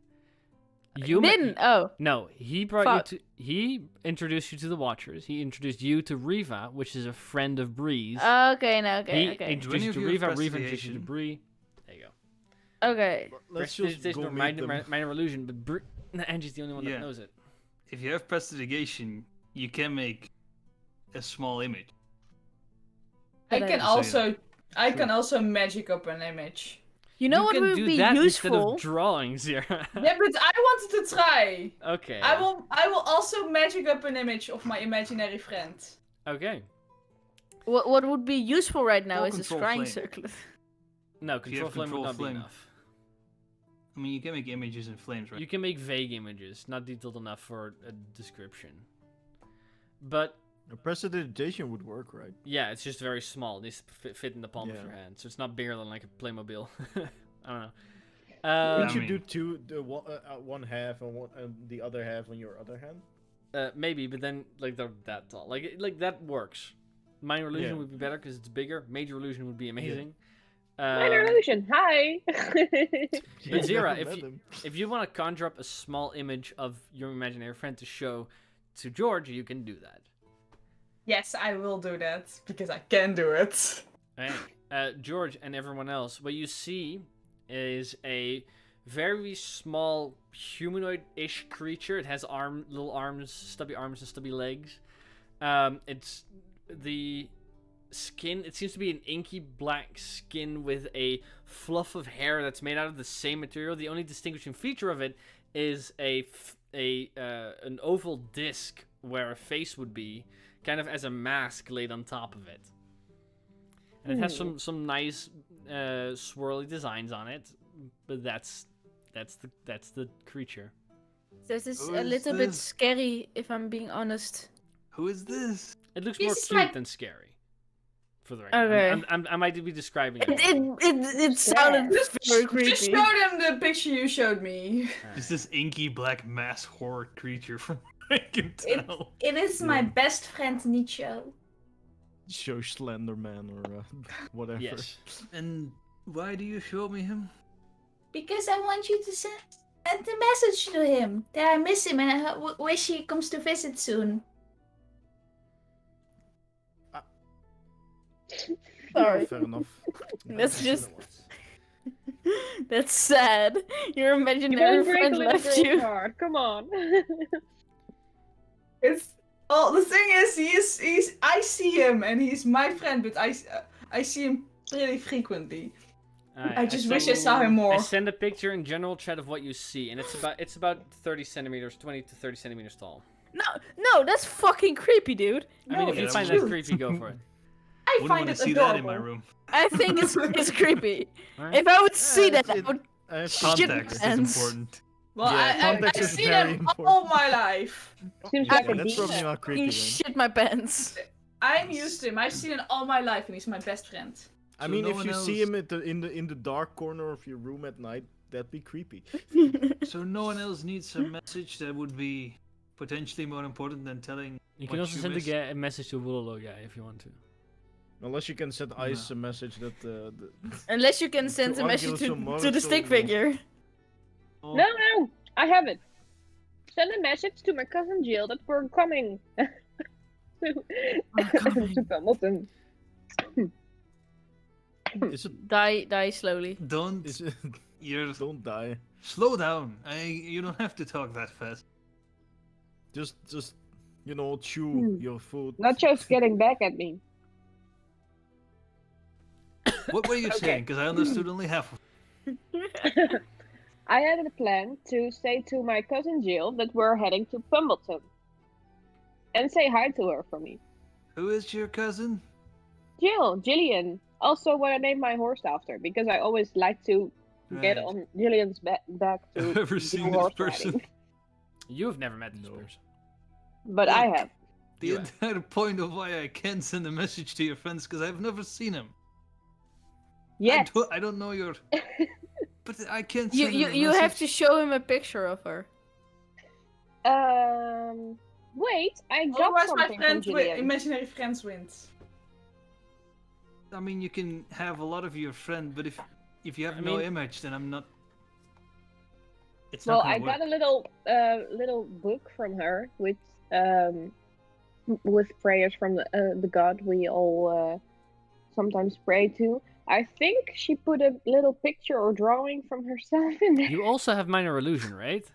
You met- didn't? Oh, No, he brought Fuck. you to. He introduced you to the Watchers. He introduced you to Riva, which is a friend of Bree's. okay, no, he okay, okay, introduced you to Do any of you Riva. have Riva introduced you to prestidigitation? Bree. There you go. okay. Let's just Prestidigitation go or meet them. minor illusion, but Angie's the only one Yeah. that knows it. If you have prestidigitation, you can make a small image. I But can I- also magic up an image. You know what can would do be that instead useful? of drawings here. Yeah, but I wanted to try. Okay. I will also magic up an image of my imaginary friend. Okay. What would be useful right now Or is a control scrying flame. circlet. No, If you control have flame would control not flame. be enough. I mean, you can make images in flames, right? You can make vague images, not detailed enough for a description. But A prestidigitation would work, right? yeah, it's just very small. It needs to fit in the palm of Yeah. your hand, so it's not bigger than like a Playmobil. I don't know. Wouldn't I you mean- do two, one half and the other half on your other hand? Maybe, but then like they're that tall. Like that works. Minor illusion Yeah. would be better because it's bigger. Major illusion would be amazing. Minor illusion. Hi. But Zira, Never if met you- him. If you want to conjure up a small image of your imaginary friend to show to George, you can do that. Yes, I will do that because I can do it. Hey, George and everyone else, what you see is a very small humanoid-ish creature. It has little arms, stubby arms and stubby legs. It's the skin. It seems to be an inky black skin with a fluff of hair that's made out of the same material. The only distinguishing feature of it is an oval disc where a face would be, kind of as a mask laid on top of it. And it has some nice swirly designs on it, but that's the creature. This is Who a is little bit this? scary, if I'm being honest. Who is this? It looks This more is cute like- than scary. For the record, Okay. I might be describing it. It sounded very creepy. Just show them the picture you showed me. wrong. Is this inky black mass horror creature from I can It, tell? it is my Yeah. best friend Nicho. Show Slenderman or whatever. Yes. And why do you show me him? Because I want you to send a message to him that I miss him and I wish he comes to visit soon. Sorry. Fair enough. That's just that's sad. Your You imaginary won't break a friend little left girl's you. heart. Come on. It's well. The thing is, he's. I see him, and he's my friend, but I see him really frequently. I just wish I saw him more. I send a picture in general chat of what you see, and it's about 30 centimeters, 20 to 30 centimeters tall. No, that's fucking creepy, dude. I mean, if Yeah, you that find was that cute. creepy, go for it. I Wouldn't find want it to see adorable. that in my room. I think it's creepy. Alright. If I would see that, I it- would I have Shit Context is pants. important. Well, Yeah, I context is see very them important. all my life. Seems Yeah, like a that's probably demon. not creepy fucking then. shit my pants. I'm used to him. I've seen him all my life, and he's my best friend. I So mean, no if one you see else- him in the dark corner of your room at night, that'd be creepy. So no one else needs a message that would be potentially more important than telling. You can what also you send missed? a message to Woololo guy if you want to. Unless you can send Ice a message that Unless you can send To a message argue some more, to the so- stick figure. Oh, No, I have it. Send a message to my cousin Jill that we're coming. coming. to Hamilton. is it Die slowly. Don't. is it You're don't die. slow down. You don't have to talk that fast. Just chew Hmm. your food. Not just getting back at me. What were you Okay. saying? Because I understood only half. I had a plan to say to my cousin Jill that we're heading to Pumbleton. And say hi to her for me. Who is your cousin? Jillian. Also what I named my horse after, because I always like to get Right. on Jillian's back to I've never do seen this horse person. riding. You've never met this No. person. But I have. The You have. entire point of why I can't send a message to your friends because I've never seen him. Yes. I don't know your. But I can't. You Send him a you have message. to show him a picture of her. Wait, I got Otherwise, my something from friend, Jillian. imaginary friends wins. I mean, you can have a lot of your friend, but if you have I no mean- image, then I'm not. It's Well, not I gonna got work. a little book from her with prayers from the god we all sometimes pray to. I think she put a little picture or drawing from herself in there. You also have minor illusion, right?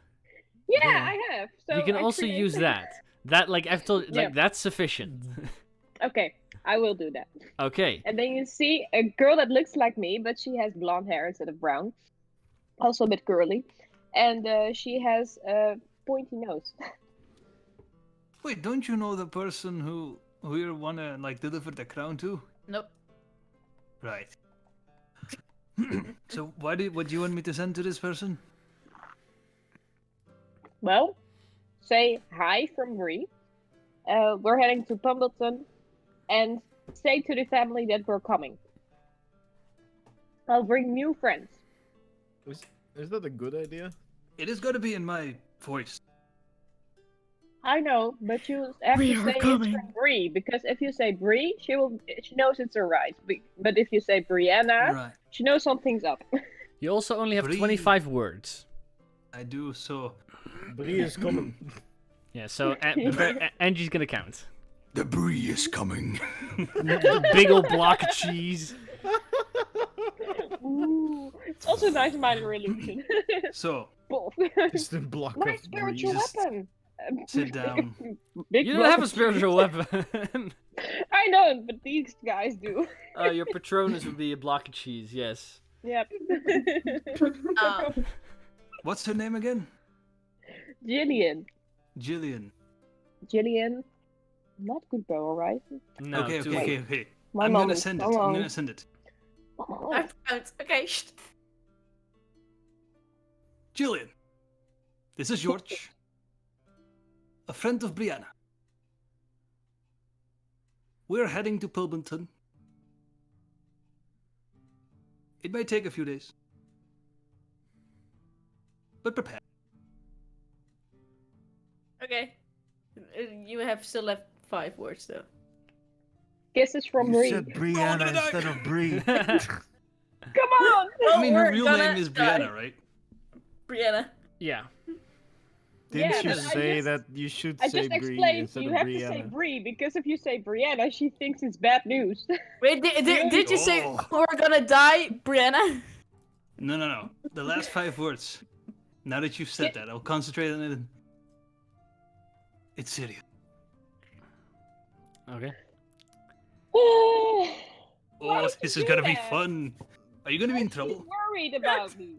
Yeah, Yeah. I have. So you can I also created- use that. That, like I've told, Yeah. like that's sufficient. Okay, I will do that. Okay. And then you see a girl that looks like me, but she has blonde hair instead of brown. Also a bit curly. And she has a pointy nose. Wait, don't you know the person who you wanna like deliver the crown to? Nope. Right. So what do you want me to send to this person? Well, say hi from Bree. We're heading to Pumbleton. And say to the family that we're coming. I'll bring new friends. Is that a good idea? It is gonna be in my voice. I know, but you have We to are say it's coming. from Bree, because if you say Bree, she knows it's alright. But if you say Brianna, Right. she knows something's up. You also only have Breathe. 25 words. I do so. Bree is coming. Yeah. So Angie's gonna count. The brie is coming. The big old block of cheese. Ooh. It's also a nice minor illusion. So, Both. It's the block My of spiritual Just weapon. sit down. Big You don't have a block of spiritual cheese. weapon. I don't, but these guys do. Your Patronus would be a block of cheese, yes. Yep. What's her name again? Jillian. Jillian. Jillian. Not good bow, right? No, Okay. too- My I'm mom gonna is send it. so I'm long. gonna send it. I found. Okay. Shh. Jillian, this is George, a friend of Brianna. We're heading to Pilbington. It may take a few days, but prepare. Okay. You have still left 5 words though. Kisses from You Bree. said Brianna instead of Bree. Come on! I mean, her we're real gonna name is die. Brianna, right? Brianna. Yeah. Didn't Yeah, you but I say just- that you should I say just Bree explained instead you of have to say Brianna? Bree because if you say Brianna, she thinks it's bad news. Wait, did you say Oh. we're gonna die, Brianna? No. The last 5 words. Now that you've said that, I'll concentrate on it. It's serious. Okay. Oh, Why would this you is do gonna be that? fun. Are you gonna be in She's trouble? worried about me.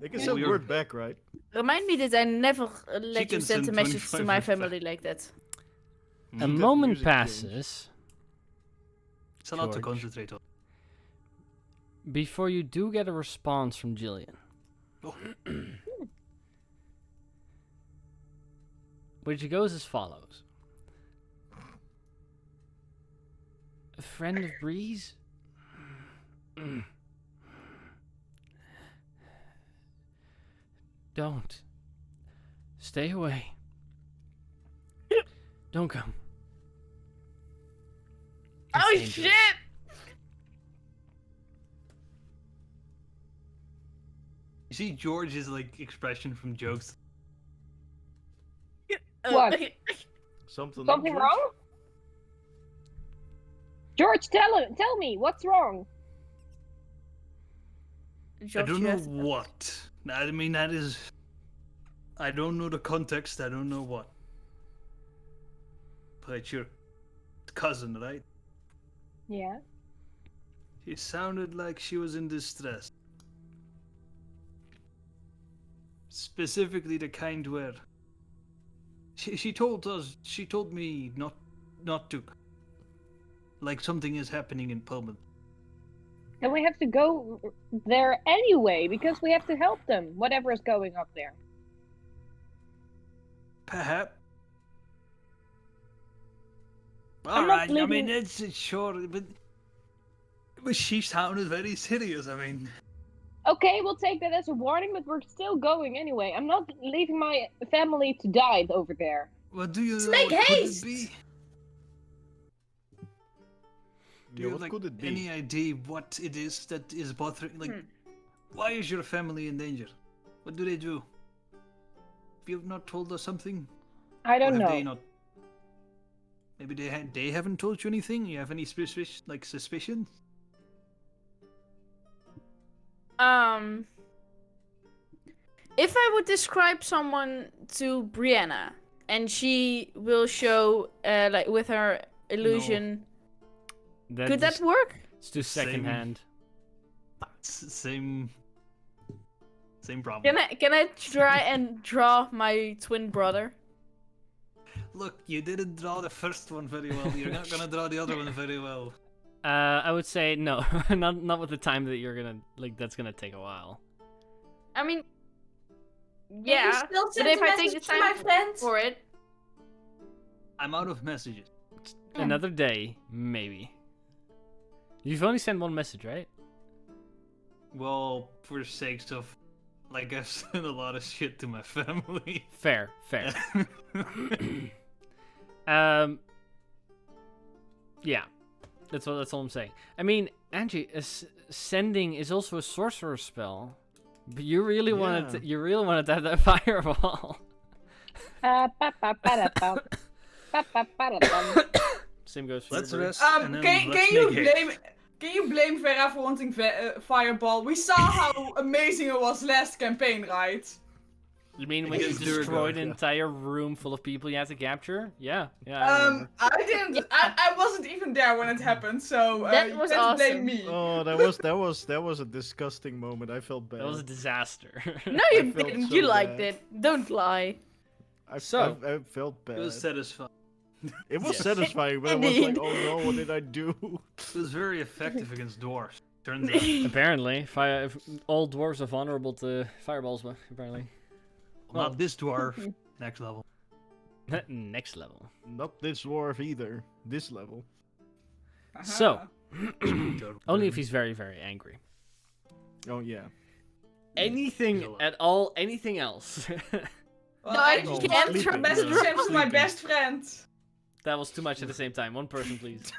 They can Yeah, send we are- word back, right? Remind me that I never let you can send a send message to 25 my words back. family like that. A That moment music change. passes It's a lot to George. concentrate on. before you do get a response from Jillian. Oh. Which goes as follows. A friend of Breeze? Don't. Stay away. Don't come. It's Oh dangerous. shit! You see George's like expression from jokes. What? Something Something George? wrong? George, tell me, what's wrong? I don't know what. I mean, that is. I don't know the context. I don't know what. But it's your cousin, right? Yeah. She sounded like she was in distress. Specifically, the kind where she told me not to. Like something is happening in Pullman. And we have to go there anyway because we have to help them, whatever is going up there. Perhaps. I'm not Alright, I mean, leaving- it's sure, but she sounded very serious. I mean, Okay, we'll take that as a warning, but we're still going anyway. I'm not leaving my family to die over there. what do you know? make What could haste! it be? Do Yeah, you what have could it be? any idea what it is that is bothering? Like, why is your family in danger? What do they do? Have you not told us something? I Or don't have they know. not? Maybe they haven't told you anything. You have any suspicions? If I would describe someone to Brianna and she will show like with her illusion, could that work? It's too Same. secondhand. Same problem. Can I try and draw my twin brother? Look, you didn't draw the first one very well. You're not gonna draw the other one very well. I would say no, not with the time that you're gonna that's gonna take a while. I mean, Can yeah, you still but send if a I take the message to my time friends? for it, I'm out of messages. Another day, maybe. You've only sent one message, right? Well, for the sakes of, like, I've sent a lot of shit to my family. Fair. Yeah, that's all I'm saying. I mean, Angie, sending is also a sorcerer spell, but you really wanted to have that fireball. Pa-pa-pa-da-pa. Same goes for Let's you. rest and then Can let's you make haste. blame? Can you blame Vera for wanting Fireball? We saw how amazing it was last campaign, right? You mean when you Against destroyed Durga. an entire room full of people you had to capture? Yeah, I remember. I didn't. I wasn't even there when it happened, so That you was can't blame awesome. me. Oh, that was a disgusting moment. I felt bad. That was a disaster. No, I you felt didn't. so You liked bad. it. Don't lie. I felt bad. It was satisfying. It was Yes. satisfying, but I was like, Indeed. oh no, what did I do? It was very effective against dwarves. Turns out. Apparently, all dwarves are vulnerable to fireballs, but apparently. Not this dwarf. Next level. Next level. Not this dwarf either. This level. So, Joke. only if he's very, very angry. Oh yeah. Anything He's alive. at all, anything else? Well, No, I just can't want try- to message him to my Sleeping. best friend. That was too much at the same time. One person, please.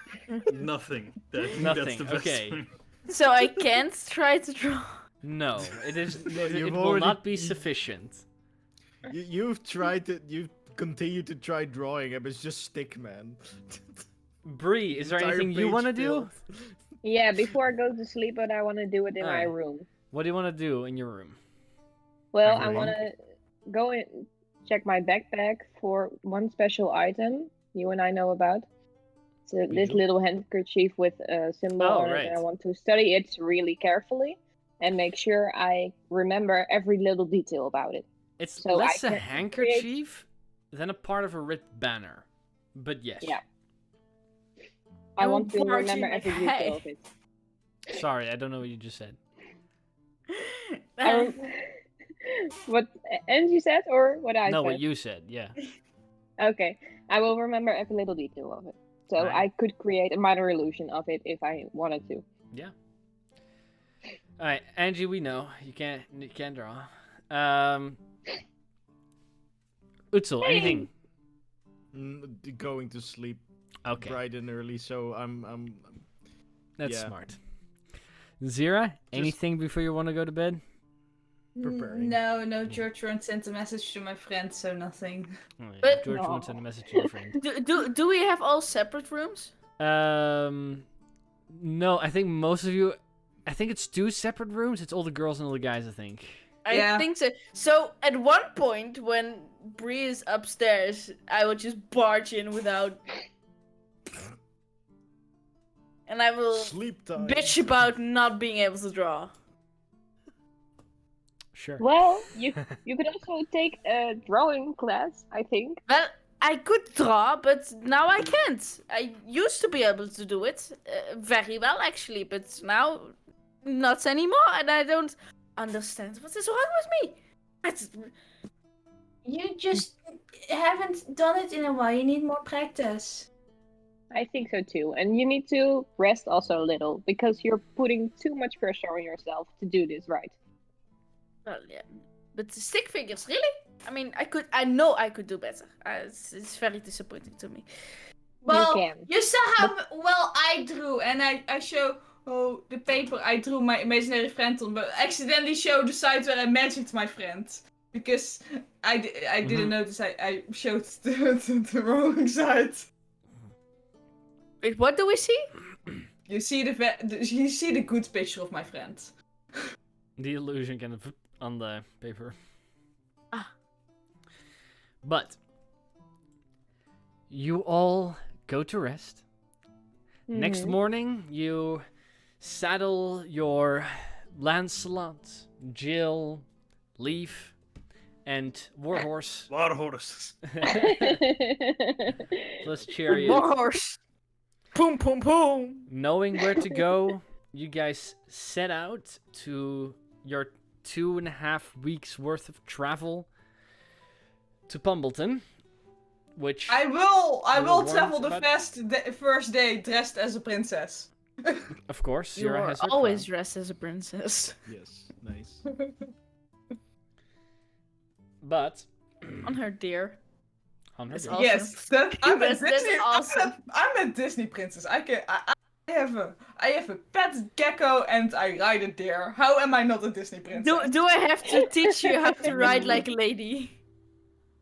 Nothing. That's Nothing, the best okay. thing. So I can't try to draw. No, it is. No, it you've will already- not be sufficient. You've tried to. You've continued to try drawing him. It's just stick, man. Bree, is there Entire anything you page want to do? filled. Yeah, before I go to sleep, but I want to do it in my Alright. room. What do you want to do in your room? Well, Like I your want to go and check my backpack for one special item you and I know about. So this Usual. little handkerchief with a symbol Oh, on it, right. and I want to study it really carefully and make sure I remember every little detail about it. It's So less I a can handkerchief than a part of a ripped banner. But yes. Yeah. I And want to we'll barge remember in every like, detail hey. of it. Sorry, I don't know what you just said. I rem- what Angie said or what I No, said? what you said, yeah. Okay, I will remember every little detail of it. So Right. I could create a minor illusion of it if I wanted to. Yeah. Alright, Angie, we know. You can't draw. Utsul, anything? Going to sleep Okay. bright and early, so I'm. That's Yeah. smart. Zira, anything before you want to go to bed? Preparing. No, George won't send a message to my friend, so nothing. Oh, yeah, But- George No. won't send a message to your friend. Do we have all separate rooms? No, I think most of you. I think it's 2 separate rooms. It's all the girls and all the guys, I think. I Yeah. think so. So at one point, when Bree is upstairs, I will just barge in without, and I will Sleep time. bitch about not being able to draw. Sure. Well, you could also take a drawing class, I think. Well, I could draw, but now I can't. I used to be able to do it very well, actually, but now not anymore, and I don't understand what is wrong with me. You just haven't done it in a while. You need more practice. I think so too. And you need to rest also a little because you're putting too much pressure on yourself to do this right. Well, yeah, but the stick figures, really? I mean, I know I could do better. It's very disappointing to me. Well, can. you saw how well I drew, and I show the paper I drew my imaginary friend on, but accidentally showed the side where I mentioned my friend. Because I didn't notice I showed the wrong side. Wait, what do we see? You see the good picture of my friend. The illusion kind of on the paper. Ah. But you all go to rest. Next Mhm. morning, you saddle your Lancelot, Jill, Leaf, and Warhorse War horses. plus Chariot. Horse. Boom, boom, boom. Knowing where to go, you guys set out to your 2.5 weeks worth of travel to Pumbleton, which I will warned travel the about- first day dressed as a princess. of course You Zira are has her always crown. dressed as a princess. Yes, nice. But On her deer. on her It's dress. awesome. Yes, I'm a That's Disney. awesome. I'm a Disney princess. I have a pet gecko and I ride a deer. How am I not a Disney princess? Do I have to teach you how to ride like a lady?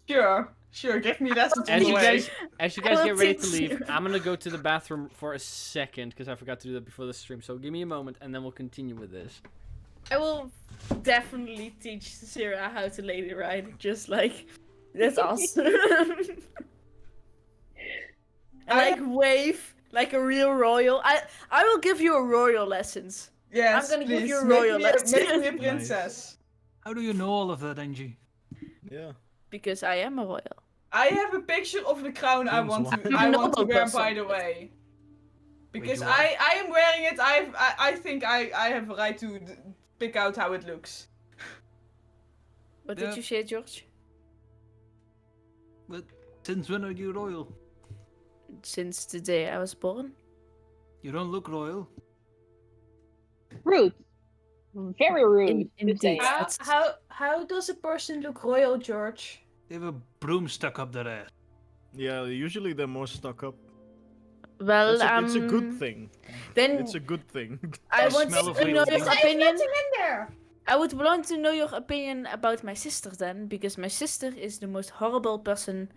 Sure. Sure, give me lessons on As the you way. guys I will get ready to teach leave, you. I'm gonna go to the bathroom for a second because I forgot to do that before the stream. So give me a moment, and then we'll continue with this. I will definitely teach Sarah how to lady ride. Just like that's awesome. And like wave like a real royal. I will give you a royal lessons. Yes, I'm gonna give please. you a Make royal me a- lesson. Make me a princess. How do you know all of that, Angie? Yeah. Because I am a royal. I have a picture of the crown I Prince want to Wine. I want to Noble wear, person. by the way. Because you are? I am wearing it. I think I have a right to pick out how it looks. What Yeah. did you say, George? But since when are you royal? Since the day I was born. You don't look royal. Rude. Very rude. to Indeed. say. That's- How does a person look royal, George? They have a broom stuck up their ass. Yeah, usually they're more stuck up. Well, It's a good thing. Then It's a good thing. I The want smell of to know real your things. opinion. in there. I would want to know your opinion about my sister then, because my sister is the most horrible person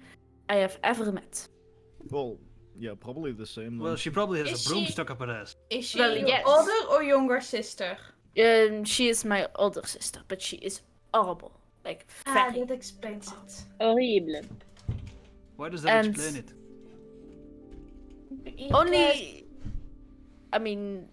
I have ever met. Well, yeah, probably the same. Well, then. she probably has Is a broom she- stuck up her ass. Is she Well, your yes. older or younger sister? She is my older sister, but she is horrible. Like, very. that explains it. Horrible. Why does that And- explain it? Only. I mean.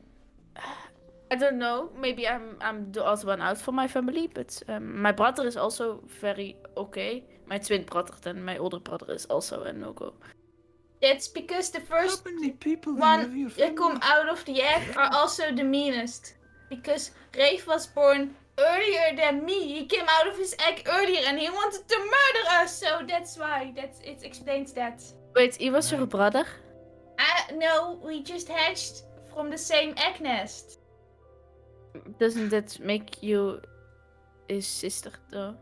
I don't know. Maybe I'm the odd one out for my family, but my brother is also very okay. My twin brother, then my older brother is also a no-go. That's because the first How many people do you one have in your that come family? out of the egg are also the meanest. Because Rafe was born earlier than me. He came out of his egg earlier and he wanted to murder us. So that's why. It explains that. Wait, he was your brother? No, we just hatched from the same egg nest. Doesn't that make you his sister, though?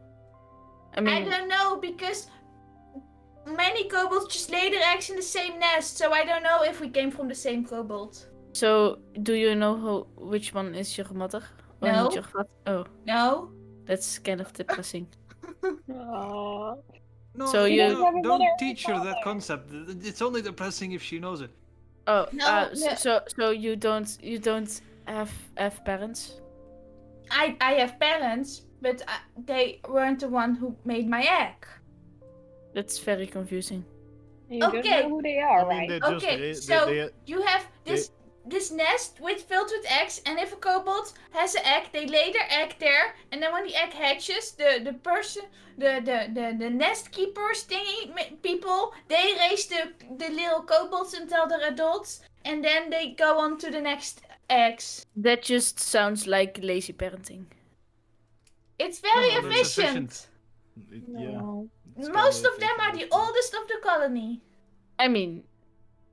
I I mean, don't know because many kobolds just lay their eggs in the same nest. So I don't know if we came from the same kobold. so do you know which one is your mother? Or No. not your father? Oh, No. that's kind of depressing. Aww. No, So you- doesn't have a don't mother or teach her that father. concept. It's only depressing if she knows it. Oh, No, no. so you don't have parents? I have parents, but they weren't the one who made my egg. That's very confusing. You don't Okay. know who they are, I mean, right? they just Okay, so they, you have this nest filled with eggs, and if a kobold has an egg, they lay their egg there, and then when the egg hatches, the person, the nest keepers people, they raise the little kobolds until they're adults, and then they go on to the next eggs. That just sounds like lazy parenting. It's very No, that's efficient. yeah. No. it's Most kinda of them are the efficient. oldest of the colony. I mean,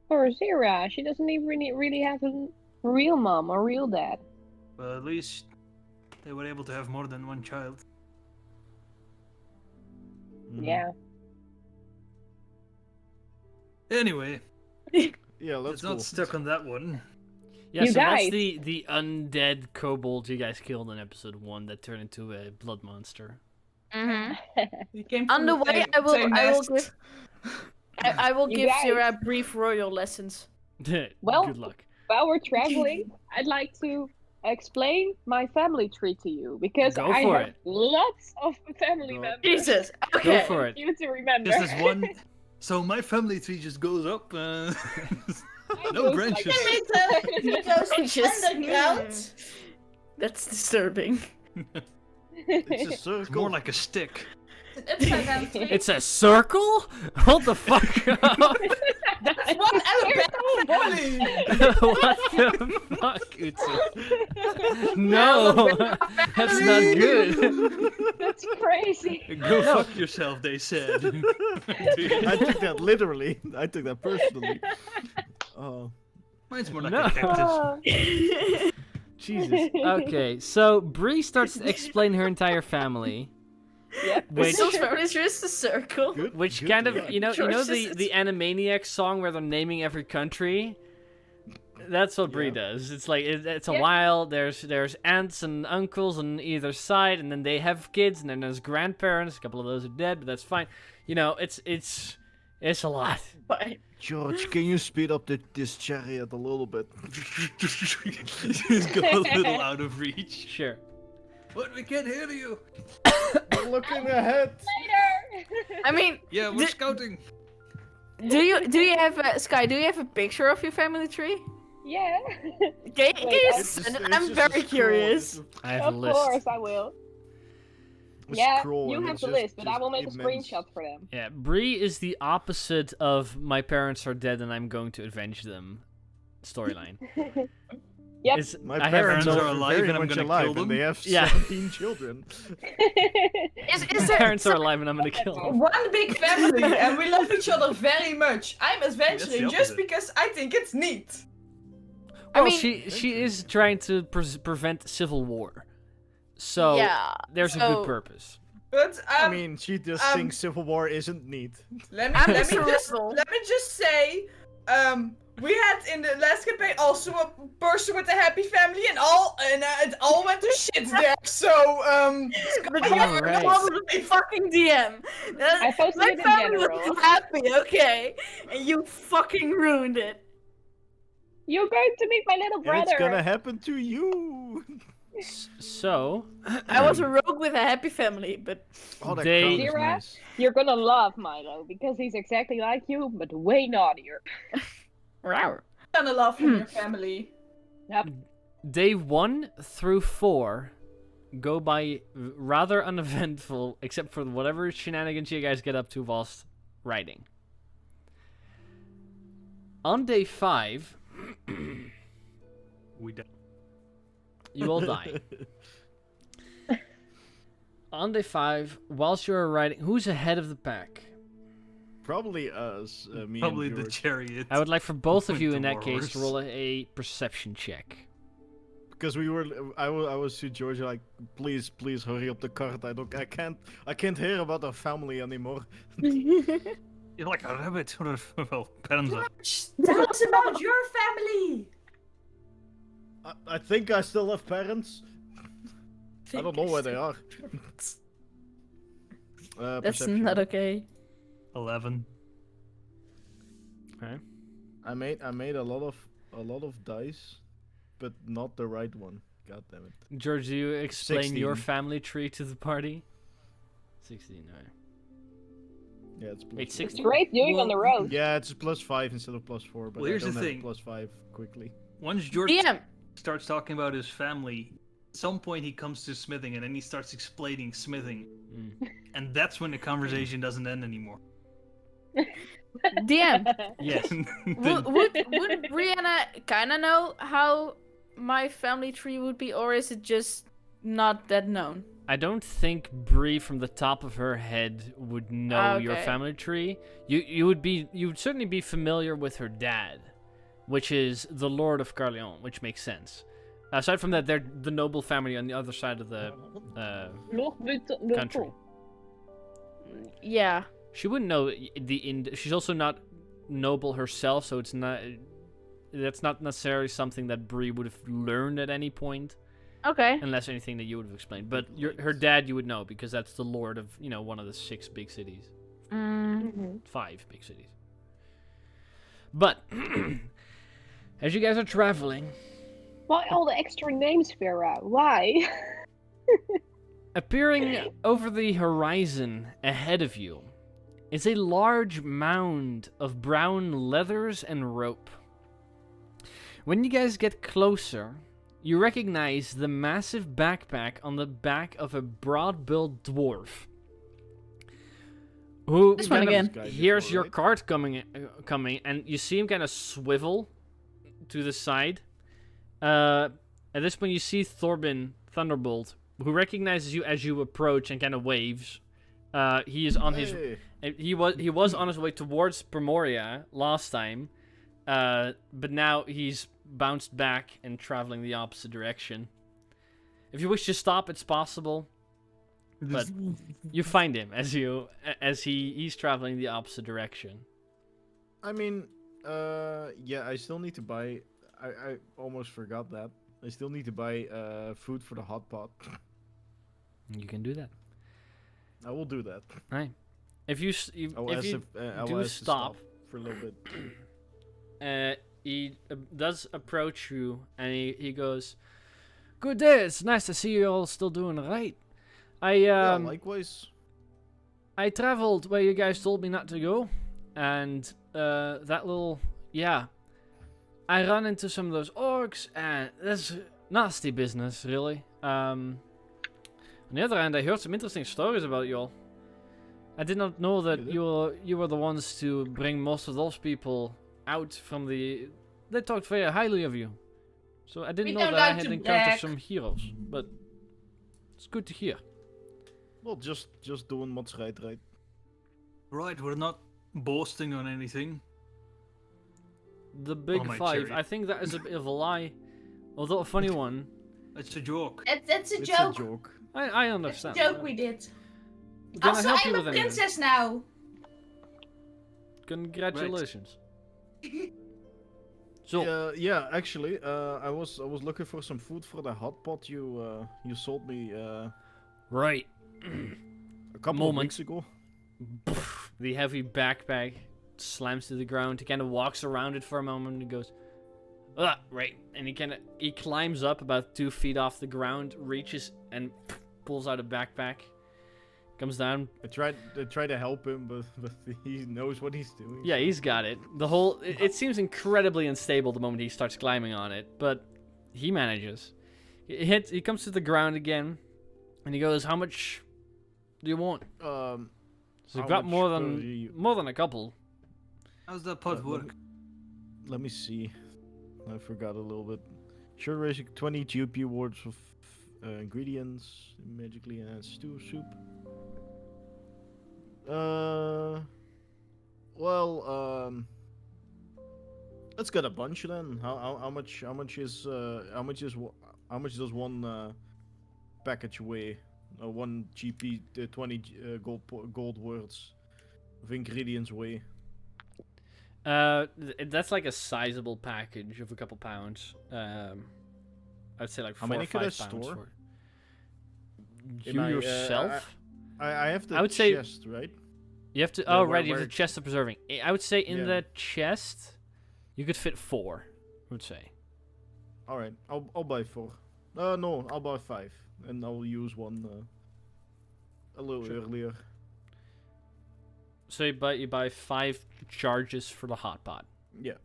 For Zira, she doesn't even really have a real mom or real dad. Well, at least they were able to have more than one child. Mhm. Yeah. Anyway, Yeah, let's it's not stuck on that one. Yeah, You so that's guys. the undead kobold you guys killed in episode 1 that turned into a blood monster. We came on the way, same- I will same nest. give I will You give guys. Sarah brief royal lessons. Well- Good luck. While we're traveling, I'd like to explain my family tree to you because Go I for have it. lots of family Go. members. Jesus. Go Okay. for it. You to remember. Just as one. So my family tree just goes up. Mine no goes branches. this. It goes Just- underground. That's disturbing. It's a It's circle. more like a stick. It's an upside down tree. It's a circle? Hold the fuck up. That's one Alabama bully. What the fuck, Utsu? No, that's not good. That's crazy. Go fuck yourself, they said. I took that literally. I took that personally. Oh. Mine's more like No. a cactus. Jesus. Okay, so Bree starts to explain her entire family, Yep. which Those families are just a circle. Good. which good kind to of learn. you know George the is- the Animaniacs song where they're naming every country. That's what Bree Yeah. does. It's like it's a Yeah. while. There's aunts and uncles on either side, and then they have kids, and then there's grandparents. A couple of those are dead, but that's fine. you know, it's a lot. Fine. George, can you speed up this chariot a little bit? Just go a little out of reach. Sure. But we can't hear you. We're looking ahead. Later. I mean, Yeah, we're scouting. do you have Sky? Do you have a picture of your family tree? Yeah. Can Wait, you I- send it? I'm very curious. I have a Of list. course I will. Yeah, you have the list, but I will make a screenshot for them. Yeah, Bree is the opposite of my parents are dead and I'm going to avenge them storyline. Yep. It's- My I have parents no- are alive very and I'm much gonna alive, kill them. and they have Yeah. 17 children. Is My there parents are alive and I'm gonna kill them. One big family, and we love each other very much. I'm adventuring just opposite. because I think it's neat. Well, mean- she is trying to prevent civil war. So yeah. there's a so- good purpose. But I mean, she just um, thinks civil war isn't neat. let I'm me miserable. just say, we had in the last campaign also a person with a happy family and it all went to shit there. So But Yeah, you're right. probably fucking DM. I posted My it in family general. was happy, okay, and you fucking ruined it. You're going to meet my little And brother. it's gonna happen to you. So I was a rogue with a happy family, but Oh, that They- crown is Zira? nice. You're gonna love Milo because he's exactly like you, but way naughtier. rawr. gonna love from your family. day 1 through 4 go by rather uneventful, except for whatever shenanigans you guys get up to whilst riding. On day 5, We die. you all die. On day 5, whilst you're riding, who's ahead of the pack? Probably us. Me Probably and the George. chariot. I would like for both of With you the in that case to warhorse. roll a perception check. Because we were, I was to George like, please hurry up the cart. I can't hear about our family anymore. You're like a rabbit. Well, Penza. Tell us about your family. I think I still have parents. I don't know where they are. That's Perception. not okay. 11. Okay. I made a lot of dice, but not the right one. God damn it. George, do you explain your 16. family tree to the party? 16, alright. Yeah, it's plus Wait, It's 16? great doing on the road. Yeah, it's +5 instead of +4. But Well, here's I don't the have thing. +5 quickly. Once George DM. starts talking about his family, at some point he comes to smithing and then he starts explaining smithing. Mm. And that's when the conversation doesn't end anymore. DM. Yes. would Brianna kind of know how my family tree would be, or is it just not that known? I don't think Bree from the top of her head would know your Okay. family tree. You would certainly be familiar with her dad, which is the Lord of Carleon, which makes sense. Aside from that, they're the noble family on the other side of the country. Yeah. She wouldn't know she's also not noble herself, so it's not. That's not necessarily something that Bree would have learned at any point, Okay. unless anything that you would have explained. But her dad, you would know because that's the lord of one of the 6 big cities, Mm, 5 big cities. But as you guys are traveling, Why all the extra names, Vera? Why? appearing over the horizon ahead of you is a large mound of brown leathers and rope. When you guys get closer, you recognize the massive backpack on the back of a broad-billed dwarf who This one kind of again. Guy hears before, your right? cart coming, and you see him kind of swivel to the side. At this point, you see Thorbin Thunderbolt, who recognizes you as you approach and kind of waves. He is on his Hey. he was on his way towards Primoria last time, but now he's bounced back and traveling the opposite direction. If you wish to stop, it's possible. But you find him as he's traveling the opposite direction. I mean, yeah, I still need to buy. I almost forgot that. I still need to buy food for the hot pot. You can do that. I will do that. Right. If you s- you- I will if ask you I will do ask to stop, for a little bit. he does approach you, and he goes, "Good day. It's nice to see you all still doing right. Yeah, likewise. I traveled where you guys told me not to go, and that little I ran into some of those orcs, and that's nasty business, really. On the other hand, I heard some interesting stories about you all. I did not know that you were the ones to bring most of those people out from the. They talked very highly of you, so I didn't We know don't that I like had to encountered brag. some heroes. But it's good to hear. Well, just doing what's right. Right, we're not boasting on anything. The Big my Five. chariot. I think that is a bit of a lie, although a funny one. It's a joke. That's a It's joke. a joke. I It's a understand. joke we did. Can Also, I help you I'm a with anything? princess now. Congratulations. So, Yeah, actually, I was looking for some food for the hot pot you sold me right. a couple of weeks ago. The heavy backpack slams to the ground. He kind of walks around it for a moment and goes, right. And he climbs up about 2 feet off the ground, reaches and pulls out a backpack. Comes down. I tried to help him, but he knows what he's doing. Yeah, he's got it. It seems incredibly unstable the moment he starts climbing on it, but he manages. He comes to the ground again, and he goes, "How much do you want?" So How you've got much more per than a couple. How's that pot work? Let me see. I forgot a little bit. Sure, raising 20 GP words of ingredients magically and stew soup. Let's get a bunch then. How much does one package weigh? 1 GP 20 gold words of ingredients weigh. That's like a sizable package of a couple pounds. I'd say like 4 How many or could I 5 pounds store? for Can you I, yourself. I have the I would say- chest, right? You have to. Yeah, Oh, where- right. You have where- the chest of preserving. I would say in Yeah. the chest, you could fit 4. I would say. All right, I'll buy 4. No, I'll buy 5, and I'll use one a little Sure. earlier. So you buy 5 charges for the hot pot. Yeah,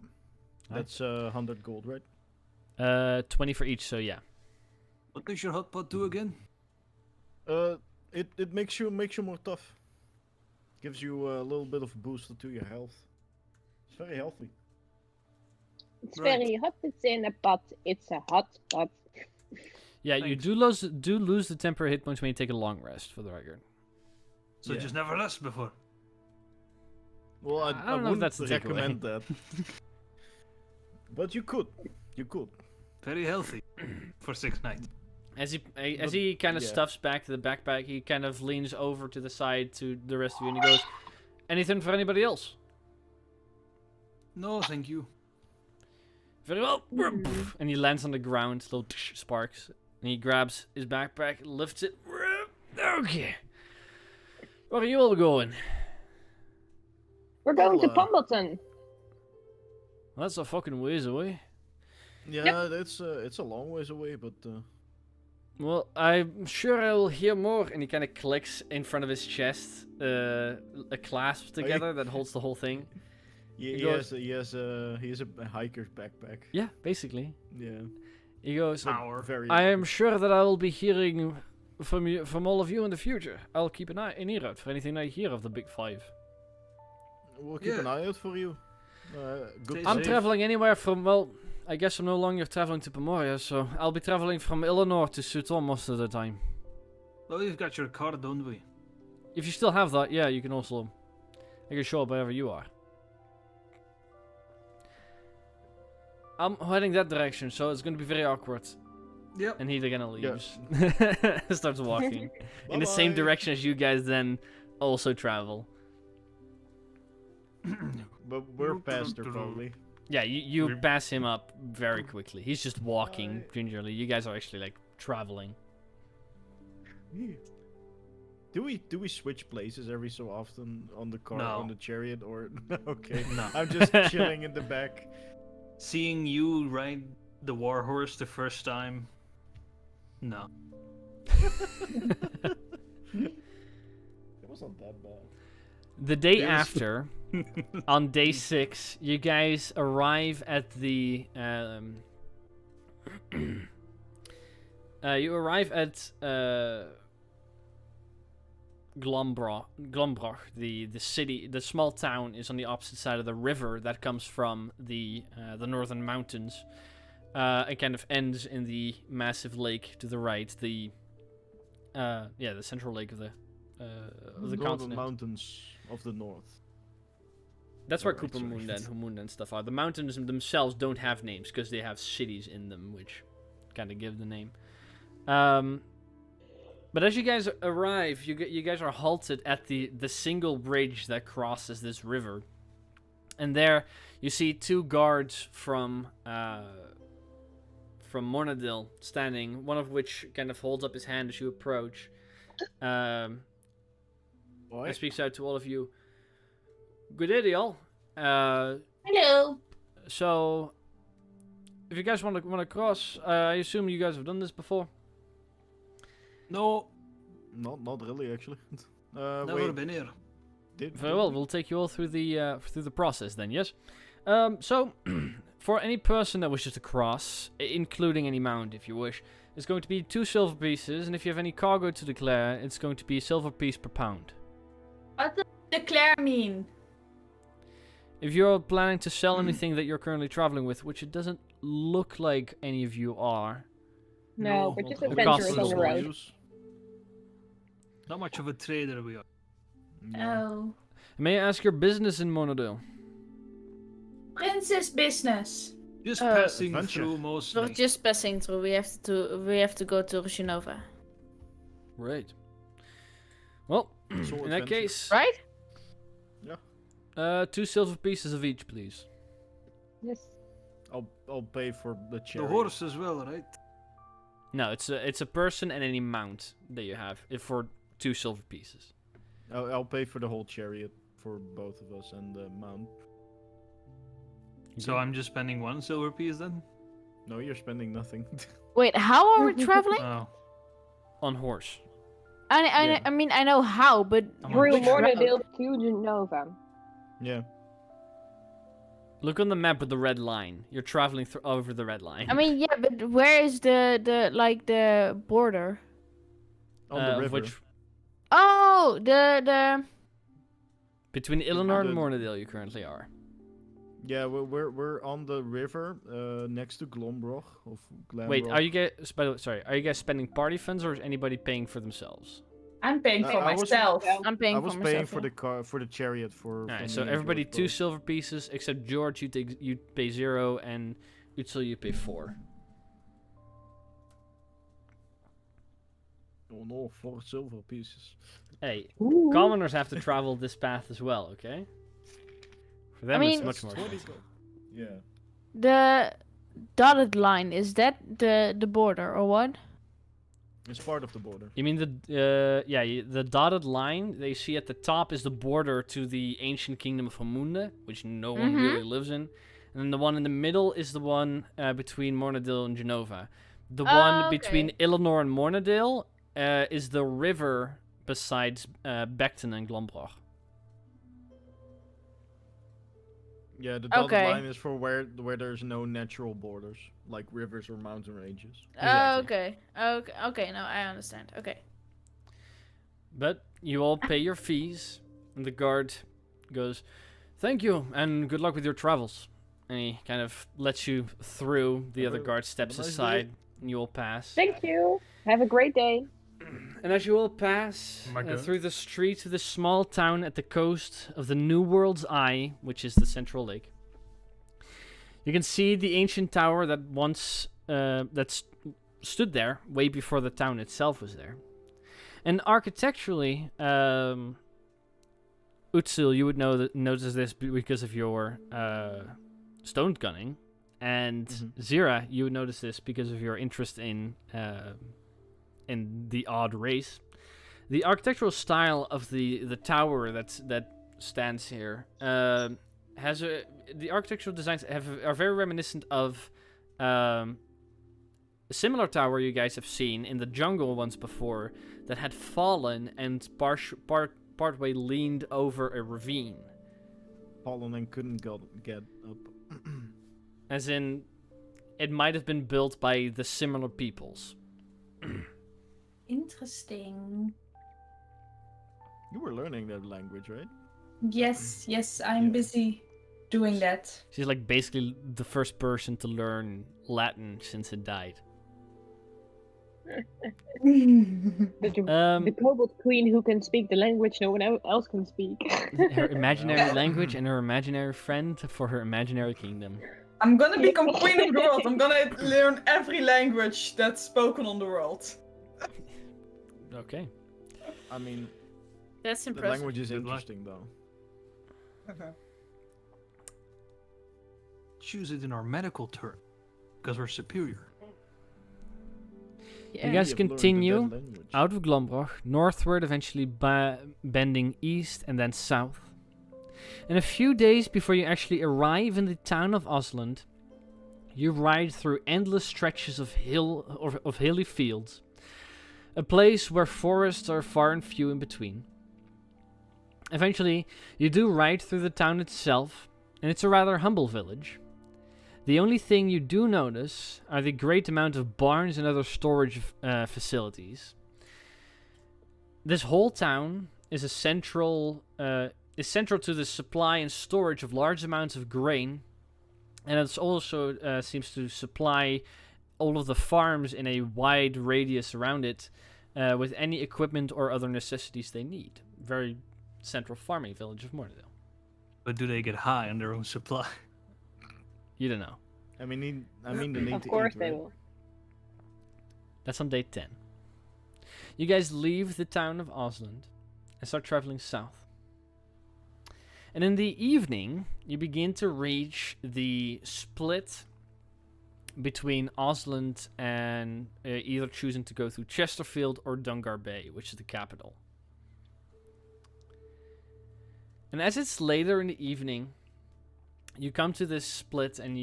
that's 100 gold, right? 20 for each. So yeah. What does your hot pot do again? It makes you more tough. Gives you a little bit of a boost to your health. It's very healthy. It's Right. very hot. It's in a pot. It's a hot pot. Yeah, you Thanks. do lose the temporary hit points when you take a long rest. For the record. So Yeah. just never lost before. Well, I I don't know if wouldn't that's the takeaway. recommend that. But you could. Very healthy for 6 nights. As But- he kind of yeah. stuffs back the backpack, he kind of leans over to the side to the rest of you, and he goes, "Anything for anybody else?" No, thank you. Very well. And he lands on the ground, little sparks. And he grabs his backpack, lifts it. Okay. Where are you all going? We're going to Well, Pumbleton. That's a fucking ways away. Yeah, it's a long ways away, but Well, I'm sure I will hear more. And he kind of clicks in front of his chest, a clasp together that holds the whole thing. he goes- has a hiker's backpack. Yeah, basically. Yeah, He goes, Power. very. I am sure that I will be hearing from all of you in the future. I'll keep an ear out for anything I hear of the Big Five. We'll keep an Yeah. eye out for you. Good. Stay I'm safe. traveling anywhere from, well, I guess I'm no longer traveling to Pomoria, so I'll be traveling from Illinois to Sutton most of the time. Oh, you've got your car, don't we? If you still have that, yeah, you can also, I can show up wherever you are. I'm heading that direction, so it's going to be very awkward. Yep. And he again leaves. Starts walking. Bye In the same bye. direction as you guys then also travel. But we're faster, probably. Yeah, you pass him up very quickly. He's just walking gingerly. You guys are actually like traveling. Do we switch places every so often on the car, No. on the chariot, or okay? No. I'm just chilling in the back. Seeing you ride the war horse the first time, no. It wasn't that bad. The day It was- after, on day 6, you guys arrive at the you arrive at Glombroch, the city. The small town is on the opposite side of the river that comes from the northern mountains. It kind of ends in the massive lake to the right, the central lake of the Northern continent. mountains of the north. That's where Alright, Coopermund sorry. and Humunda and stuff are. The mountains themselves don't have names because they have cities in them, which kind of give the name. But as you guys arrive, you guys are halted at the single bridge that crosses this river, and there you see 2 guards from Mornadil standing. One of which kind of holds up his hand as you approach. Boy. He speaks out to all of you. Good day, y'all. Hello. So, if you guys want to cross, I assume you guys have done this before. No, Not really, actually. never Wait, been here. Very well. We'll take you all through the process then. Yes. So, for any person that wishes to cross, including any mount, if you wish, it's going to be 2 silver pieces, and if you have any cargo to declare, it's going to be a silver piece per pound. What does declare mean? If you're planning to sell anything that you're currently traveling with, which it doesn't look like any of you are, No, we're not just really. adventurers Cost on the is road. Use. Not much of a trader we are. Yeah. Oh. may I ask your business in Monodale? Princess business. Just Oh. passing Adventure. through We're mostly. just passing through. We have to go to Genova. Right. Well, So in that adventure. case, Right? 2 silver pieces of each, please. Yes. I'll pay for the The chariot. horse as well, right? No, it's a person and any mount that you have for 2 silver pieces. I'll pay for the whole chariot for both of us and the mount. So I'm just spending 1 silver piece then? No, you're spending nothing. Wait, how are we traveling? Oh. On horse. Yeah. I mean, I know how, but I'm Through not sure. Mornadale to Genova. Yeah. Look on the map with the red line. You're traveling over the red line. I mean, yeah, but where is the border? On the of river. which Oh, the between Illinois and the- Mornadale you currently are. Yeah, we're on the river next to Glombroch of Glambroch. Wait, are you guys? By the way, sorry, are you guys spending party funds or is anybody paying for themselves? I'm paying for I was- myself. I'm paying I was for paying myself. for the car for the chariot for. Alright, for so me and everybody George 2 both. silver pieces except George. You pay 0 and Utsil you pay 4. Oh no, 4 silver pieces. Hey, Ooh. commoners have to travel this path as well. Okay. For them, it's mean- much more That's expensive. Yeah. The dotted line, is that the border or what? It's part of the border. You mean the dotted line they see at the top is the border to the ancient kingdom of Homunda, which no one Mhm. really lives in, and then the one in the middle is the one between Mornadale and Genova. The Oh, one between okay. Illinois and Mornadale is the river besides Beckton and Glombroch. Yeah, the dotted Okay. line is for where there's no natural borders, like rivers or mountain ranges. Oh, Exactly. okay. No, I understand. Okay. But you all pay your fees, and the guard goes, "Thank you, and good luck with your travels." And he kind of lets you through. The other Have a- guard steps have a nice aside, and you all pass. Thank you. Have a great day. And as you all pass Oh my God. through the streets of this small town at the coast of the New World's Eye, which is the central lake, you can see the ancient tower that once stood there way before the town itself was there. And architecturally, Utsil, you would notice this because of your stone gunning, and Mhm. Zira, you would notice this because of your interest in the odd race. The architectural style of the tower that stands here the architectural designs are very reminiscent of a similar tower you guys have seen in the jungle once before that had fallen and partway leaned over a ravine. Fallen and couldn't get up. As in, it might have been built by the similar peoples. Interesting. You were learning that language, right? Yes, I'm busy doing that. She's like basically the first person to learn Latin since it died. The kobold queen who can speak the language no one else can speak. Her imaginary language and her imaginary friend for her imaginary kingdom. I'm gonna become queen of the world. I'm gonna learn every language that's spoken on the world. Okay. I mean, That's the impressive. language is Good luck. interesting, though. Choose it in our medical turn, because we're superior. You Yeah. guys We have learned the continue dead language. out of Glombrach, northward, eventually bending east and then south. And a few days before you actually arrive in the town of Osland, you ride through endless stretches of hilly fields, a place where forests are far and few in between. Eventually, you do ride through the town itself, and it's a rather humble village. The only thing you do notice are the great amount of barns and other storage facilities. This whole town is central to the supply and storage of large amounts of grain, and it also seems to supply all of the farms in a wide radius around it with any equipment or other necessities they need. Very central farming village of Mornidale. But do they get high on their own supply? You don't know. I mean, they need Of to course eat, they right? will. That's on day 10. You guys leave the town of Osland and start traveling south. And in the evening, you begin to reach the split between Osland and either choosing to go through Chesterfield or Dungar Bay, which is the capital. And as it's later in the evening, you come to this split and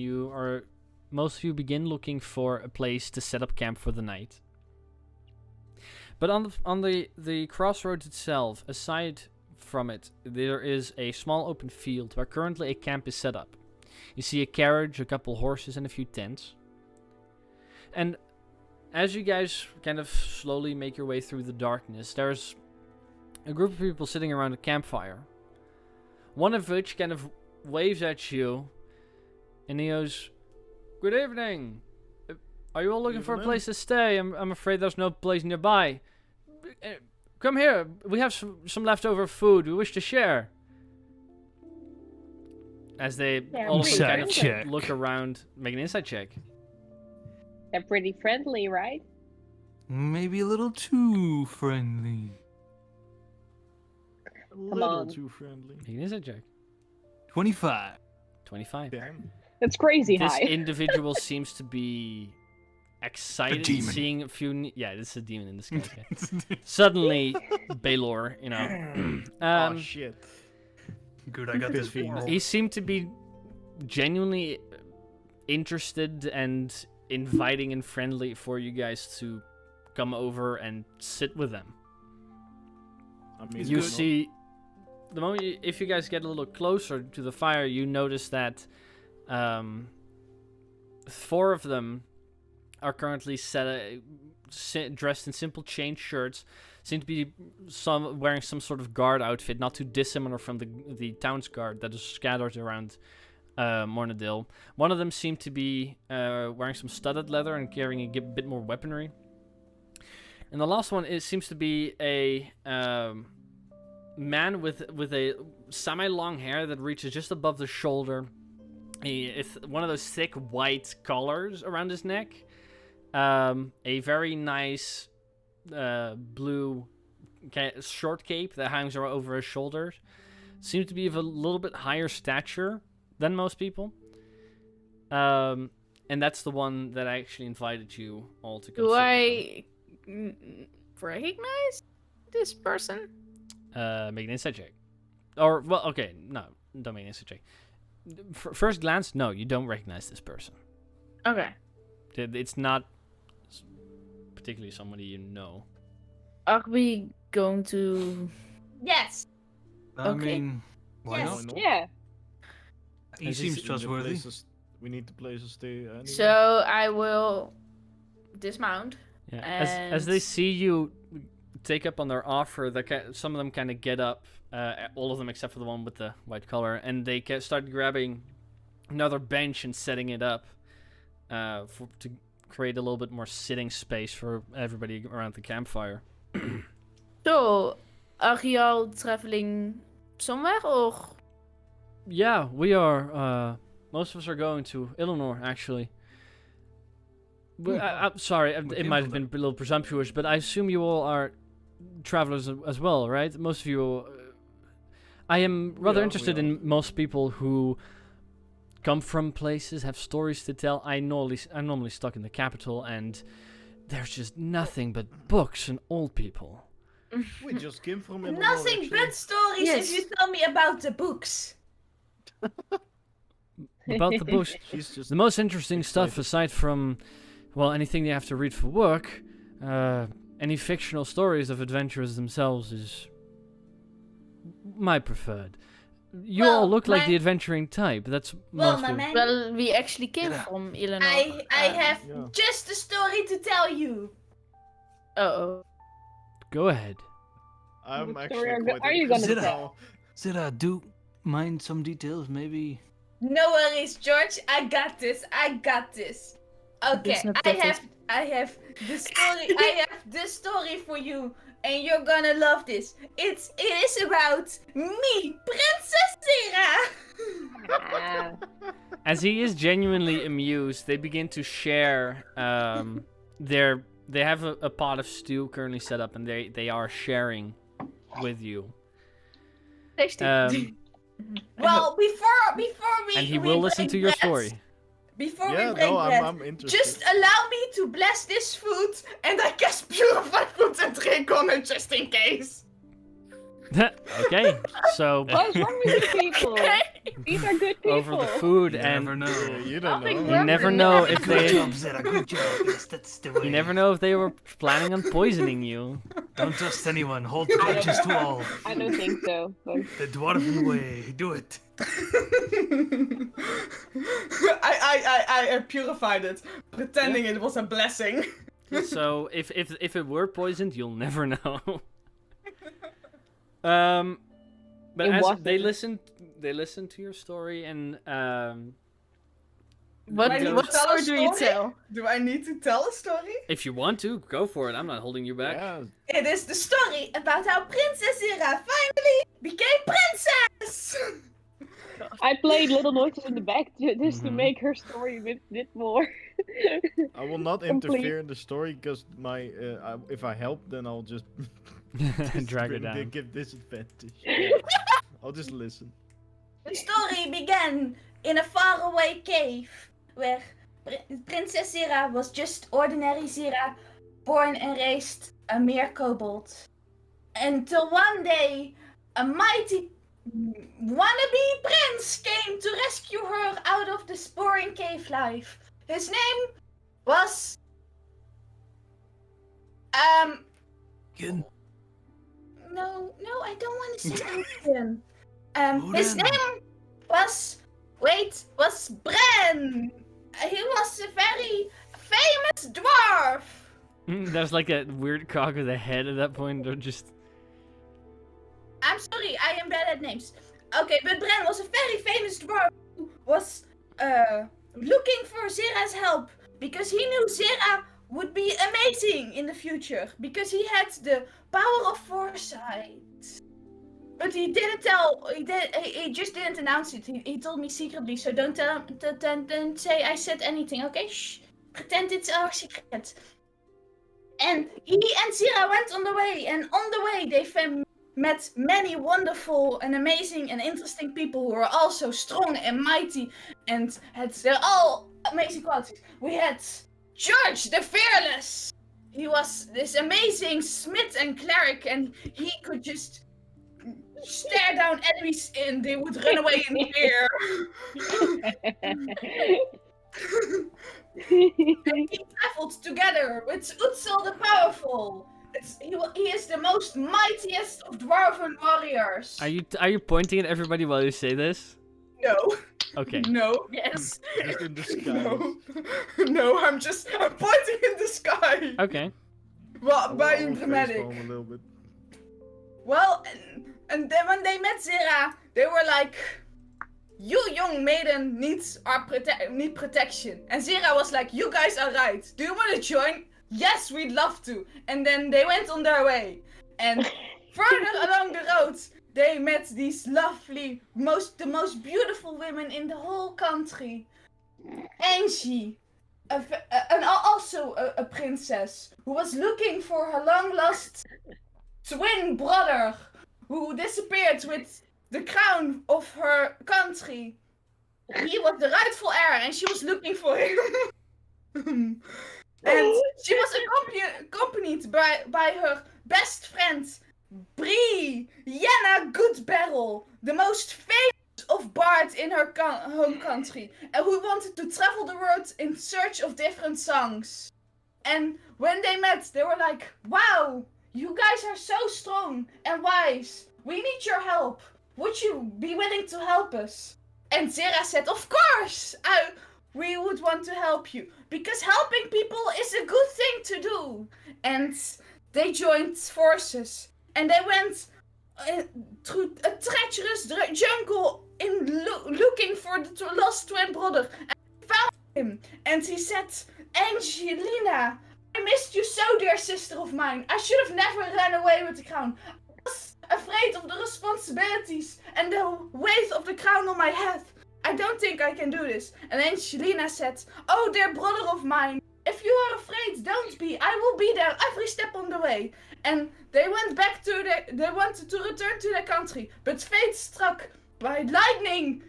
most of you begin looking for a place to set up camp for the night. But on the crossroads itself, aside from it, there is a small open field where currently a camp is set up. You see a carriage, a couple horses, and a few tents. And as you guys kind of slowly make your way through the darkness, there's a group of people sitting around a campfire. One of which kind of waves at you, and he goes, "Good evening. Are you all looking for a place to stay? I'm afraid there's no place nearby. Come here. We have some leftover food we wish to share." As they all of them Insight kind of check. look around, make an insight check. They're pretty friendly, right? Maybe a little too friendly. A little on. too friendly. Make an insight check. 25. 25. Damn. That's crazy This high. individual seems to be excited demon. seeing a few. Yeah, this is a demon in this game. Okay. Suddenly, Baylor, Oh shit. Good, I got this Fiend. world. he seemed to be genuinely interested and inviting and friendly for you guys to come over and sit with them. I mean, You good. see, the moment if you guys get a little closer to the fire, you notice that 4 of them are currently dressed in simple chain shirts. Seem to be wearing some sort of guard outfit, not too dissimilar from the town's guard that is scattered around Mornidale. One of them seemed to be wearing some studded leather and carrying a bit more weaponry. And the last one seems to be a man with a semi-long hair that reaches just above the shoulder. It's one of those thick white collars around his neck. A very nice blue short cape that hangs over his shoulders. Seems to be of a little bit higher stature than most people. And that's the one that I actually invited you all to come Do sit with I recognize this person? Make an insight check. Or, well, okay, no, don't make an insight check. First glance, no, you don't recognize this person. Okay. It's not particularly somebody you know. Are we going to... Yes. I Okay. mean, why Yes. not? Yeah. He As seems in the trustworthy. places- we need the places stay anyway. So I will dismount. Yeah. As they And- see you take up on their offer, some of them kind of get up, all of them except for the one with the white collar, and they start grabbing another bench and setting it up to create a little bit more sitting space for everybody around the campfire. So, are y'all traveling somewhere or? Yeah, we are. Most of us are going to Illinois, actually. But I'm sorry, With it might have been a little presumptuous, but I assume you all are travelers as well, right? Most of you. I am rather are, interested we are. in most people who come from places, have stories to tell. I'm normally stuck in the capital, and there's just nothing but books and old people. We just came from Illinois, Nothing actually. but stories Yes. if you tell me about the books. About the books, She's just the most interesting stuff, excited. aside from, well, anything you have to read for work, any fictional stories of adventurers themselves is my preferred. You all Well, look like the my- adventuring type. That's Well, most my of... man, Well, we actually came Get out. from Illinois. I have Yeah. just a story to tell you. Oh. Go ahead. I'm What actually story quite are you gonna interested tell? now. Zira, do mind some details, maybe? No worries, George. I got this. I got this. Okay, It's not I got it. have the story. I have this story for you, and you're gonna love this. It is about me, Princess Zira. Ah, As he is genuinely amused, they begin to share they have a pot of stew currently set up, and they are sharing with you. Tasty. Well, before we And he we will listen break to your bread, story. Before Yeah, we break no, bread, I'm interested. just allow me to bless this food, and I cast purify food and drink on it just in case. Okay, so what's wrong with you people? These are good people. over the food, You and never know. Yeah, you don't Nothing know. you never know if Good they job, Zira, good job. Yes, that's the way. you never know if they were planning on poisoning you. Don't trust anyone. Hold grudges to all. I don't think so. But The dwarven way. Do it. I purified it, pretending it was a blessing. So if it were poisoned, you'll never know. But It as wasn't. they listen to your story, and What, I need what to tell a story do you story? tell? Do I need to tell a story? if you want to, go for it. I'm not holding you back. Yeah, It is the story about how Princess Zira finally became princess. I played little noises in the back just to Mhm. make her story a bit more. I will not Complete. interfere in the story because if I help, then I'll just Drag it down. give disadvantage. I'll just listen. The story began in a faraway cave where Princess Zira was just ordinary Zira, born and raised a mere kobold. Until one day, a mighty wannabe prince came to rescue her out of this boring cave life. His name was Again. No, I don't want to say anything. Who His then? name was Bren. He was a very famous dwarf. There's like a weird cog of the head at that point. They're just I'm sorry, I am bad at names. Okay, but Bren was a very famous dwarf who was looking for Zira's help because he knew Zira would be amazing in the future because he had the power of foresight. But he didn't tell. He just didn't announce it. He told me secretly. So don't tell him. Don't say I said anything. Okay? Shh. Pretend it's our secret. And he and Zira went on the way. And on the way they met many wonderful and amazing and interesting people who were also strong and mighty and had all amazing qualities. We had George the Fearless. he was this amazing smith and cleric, and he could just stare down enemies and they would run away in fear. And he traveled together with Utsil the Powerful. He is the most mightiest of dwarven warriors. Are you pointing at everybody while you say this? No. Okay. No. Yes. Just in the sky. No. No, I'm pointing in the sky. Okay. Well, being I'll dramatic. facepalm a little bit. Well, and then when they met Zera, they were like, "You young maiden needs our need protection." And Zera was like, "You guys are right. Do you want to join?" "Yes, we'd love to." And then they went on their way. And further along the road, they met these lovely, the most beautiful women in the whole country. Angie, also a princess, who was looking for her long-lost twin brother, who disappeared with the crown of her country. He was the rightful heir, and she was looking for him. And she was accompanied by her best friend, Brianna Goodbarrel, the most famous of bards in her home country, and who wanted to travel the world in search of different songs. And when they met, they were like, "Wow, you guys are so strong and wise. We need your help. Would you be willing to help us?" And Zera said, "Of course, we would want to help you, because helping people is a good thing to do." And they joined forces, and they went through a treacherous jungle looking for the lost twin brother, and found him. And he said, "Angelina, I missed you so, dear sister of mine. I should have never ran away with the crown. I was afraid of the responsibilities and the weight of the crown on my head. I don't think I can do this." And Angelina said, "Oh, dear brother of mine, if you are afraid, don't be. I will be there every step on the way." And they went back they wanted to return to their country, but fate struck by lightning,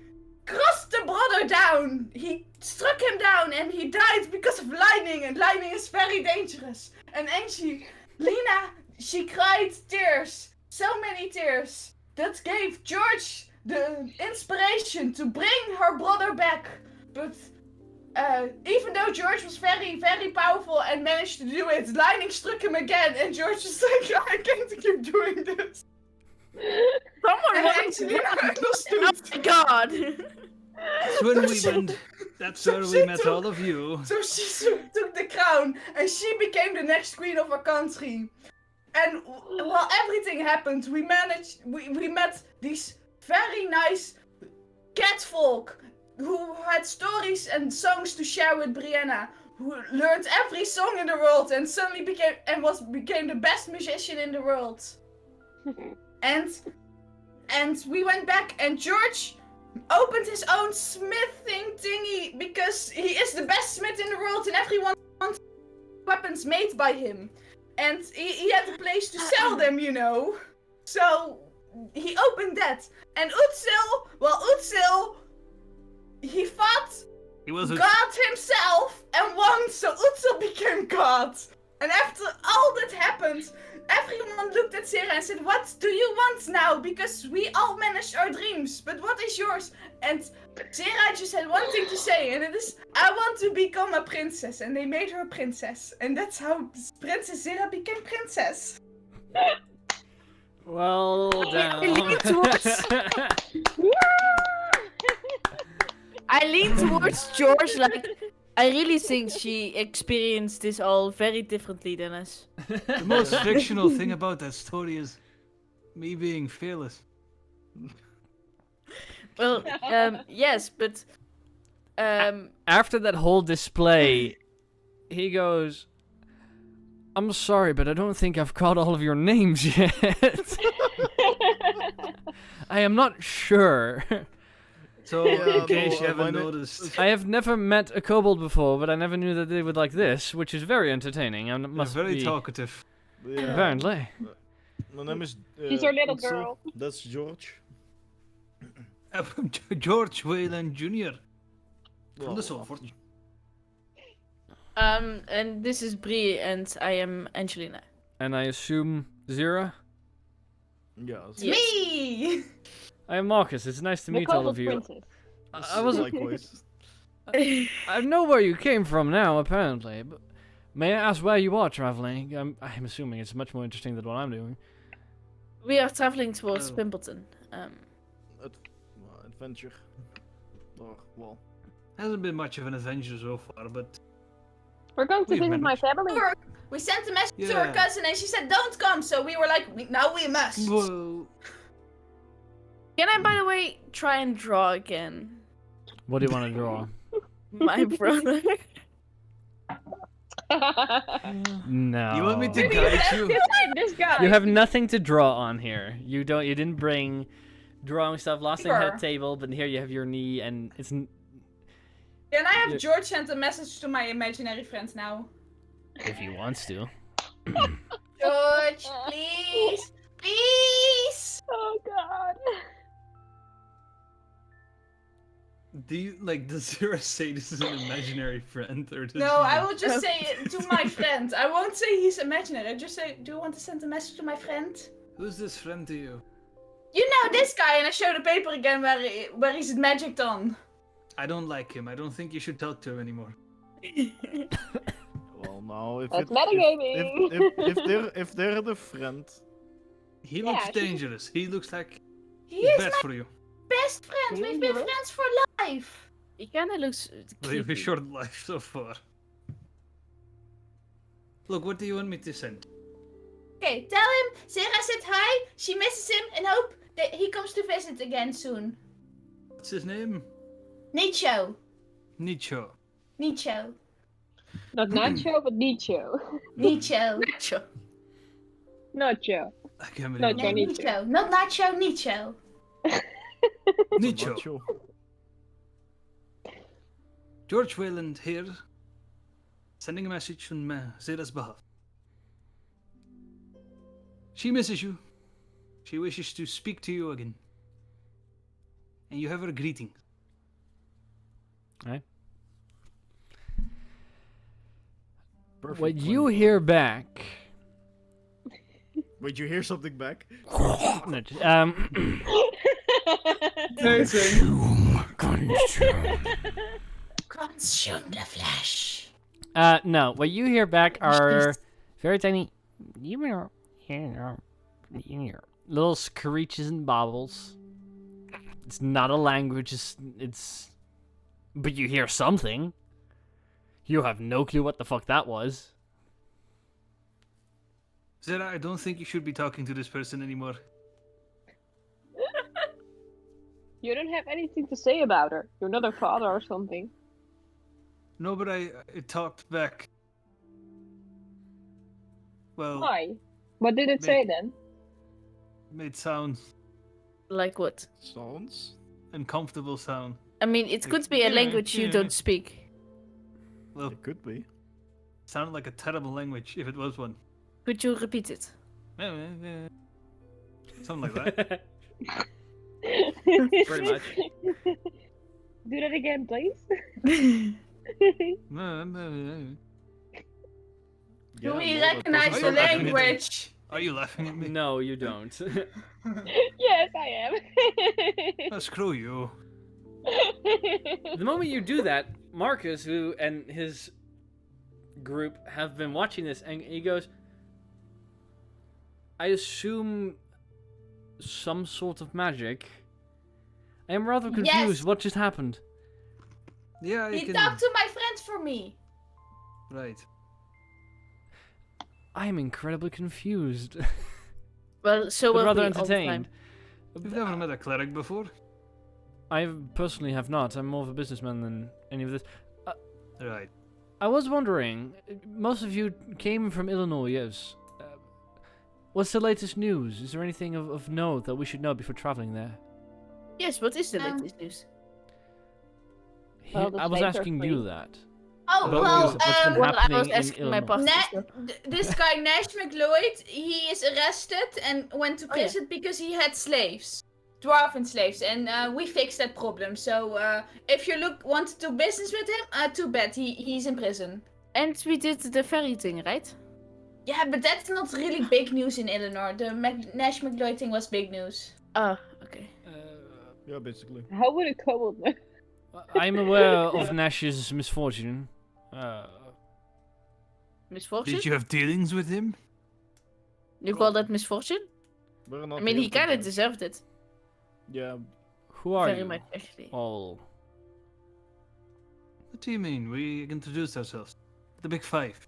crossed the brother down. He struck him down and he died because of lightning, and lightning is very dangerous. And Angelina, she cried tears, so many tears, that gave George the inspiration to bring her brother back. But even though George was very, very powerful and managed to do it, lightning struck him again, and George was like, "I can't keep doing this." Someone And wanted Angelina Oh understood. my god! That's when we went. That's where we met all of you. So she took the crown, and she became the next queen of our country. And while everything happened, we met these very nice catfolk who had stories and songs to share with Brianna, who learned every song in the world and suddenly became the best musician in the world. And we went back, and George opened his own smithing thingy because he is the best smith in the world, and everyone wants weapons made by him. And he had a place to sell them, you know. So he opened that. And Utsil, he fought God himself and won, so Utsil became God. And after all that happened, everyone looked at Zera and said, "What do you want now? Because we all managed our dreams, but what is yours?" And Zera just had one thing to say, and it is, "I want to become a princess." And they made her a princess. And that's how Princess Zera became princess. Well done. I lean towards George, like, I really think she experienced this all very differently than us. The most fictional thing about that story is me being fearless. Well, yes, but After that whole display, he goes, "I'm sorry, but I don't think I've caught all of your names yet. I am not sure. So, in case you haven't noticed, I have never met a kobold before, but I never knew that they would like this, which is very entertaining. And it they're must very be talkative. Yeah. apparently. My name is. She's your little Utsil. girl. That's George. George Wayland Jr. from Oh. the Salford. And this is Brie, and I am Angelina. And I assume Zira? Yes. Yes. Me! I am Marcus. It's nice to meet Nicole all of the you. princess. I was Likewise. I know where you came from now, apparently. But may I ask where you are traveling? I'm assuming it's much more interesting than what I'm doing. We are traveling towards Oh. Pimpleton. Adventure. Or, well. Hasn't been much of an adventure so far, but We're going to We've visit my managed. family. We sent a message to her Yeah. cousin and she said don't come, so we were like, now we must. whoa. Can I, by the way, try and draw again? What do you want to draw? My brother. No. You want me to guide you? This guy. You have nothing to draw on here. You didn't bring drawing stuff. Last time you had Sure. a table, but here you have your knee, and it's. Can I have Yeah. George send a message to my imaginary friends now? If he wants to. George, please, please. Oh god. Do you does Zira say this is an imaginary friend or does No, she I just- will just say it to my friend. I won't say he's imaginary. I just say, do you want to send a message to my friend? Who's this friend to you? You know this guy, and I show the paper again where he's magicked on. I don't like him. I don't think you should talk to him anymore. Well, now if That's it, metagaming. if they're the friend, He Yeah, looks she- dangerous. He looks like He he's is bad my for you. best friend. We've been Dangerous? friends for life. He kinda looks Well, you've a creepy. short life so far. Look, what do you want me to send? Okay, tell him Sarah said hi. She misses him and hope that he comes to visit again soon. What's his name? Nicho. Nicho. Nicho. Not Nacho, but Nicho. Nicho. Sure. Nacho. I can't No, believe Yeah, Nicho. Nicho. Not Nacho, Nicho. Nicho. macho. George Wayland here, sending a message on Zera's behalf. She misses you. She wishes to speak to you again. And you have her greetings. Perfect What plan. you hear back. Wait, you hear something back? No, just- Consume the flesh. No, what you hear back are very tiny, little screeches and bobbles. It's not a language. It's, but you hear something. You have no clue what the fuck that was. Zera, I don't think you should be talking to this person anymore. You don't have anything to say about her. You're not her father or something. No, but I talked back. Well, Why? What did it say then? made sound, Like what? Sounds? uncomfortable sound. I mean, it could be a language you don't speak. Well, It could be. sounded like a terrible language if it was one. Could you repeat it? Something like that. Pretty much. Do that again, please. Yeah, Do we no, that recognize doesn't the Are you laughing at me? language? Are you laughing at me? No, you don't. Yes, I am. Oh, screw you. The moment you do that, Marcus, who and his group have been watching this, and he goes, I assume some sort of magic. I am rather confused. Yes. What just happened? Yeah, you He can. talked to my friend for me. Right. I am incredibly confused. Well, so but are rather we all the time. entertained. You've never met a cleric before? I personally have not. I'm more of a businessman than any of this. Right. I was wondering, most of you came from Illinois, yes. What's the latest news? Is there anything of note that we should know before traveling there? Yes, what is the Um, latest news? Well, the I was slaves are asking free. you that. Oh, But well, what's been Well, I happening was in asking my Illinois? pastor. This guy Nash McLeod, he is arrested and went to Oh, yeah. prison because he had slaves, dwarven slaves, and we fixed that problem. So if you want to do business with him, too bad, he's in prison. And we did the ferry thing, right? Yeah, but that's not really big news in Illinois. The Nash McLeod thing was big news. Oh, okay. Yeah, basically. How would it come with that? I'm aware of Nash's misfortune. Misfortune? Did you have dealings with him? You call that misfortune? We're not I mean, he here to kind of judge. deserved it. Yeah, Who are Very you? much, actually. All. What do you mean? We introduced ourselves. The Big Five.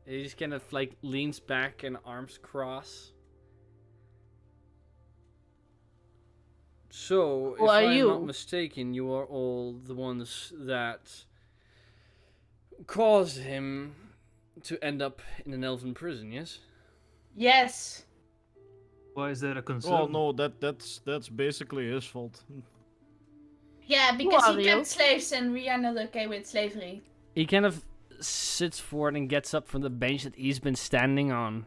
He just kind of like leans back and arms cross. So, Who if are I'm you? not mistaken, you are all the ones that caused him to end up in an elven prison, yes? Yes. Why is that a concern? oh no, that's basically his fault. Yeah, because are he you? kept slaves and we are not okay with slavery. He kind of sits forward and gets up from the bench that he's been standing on.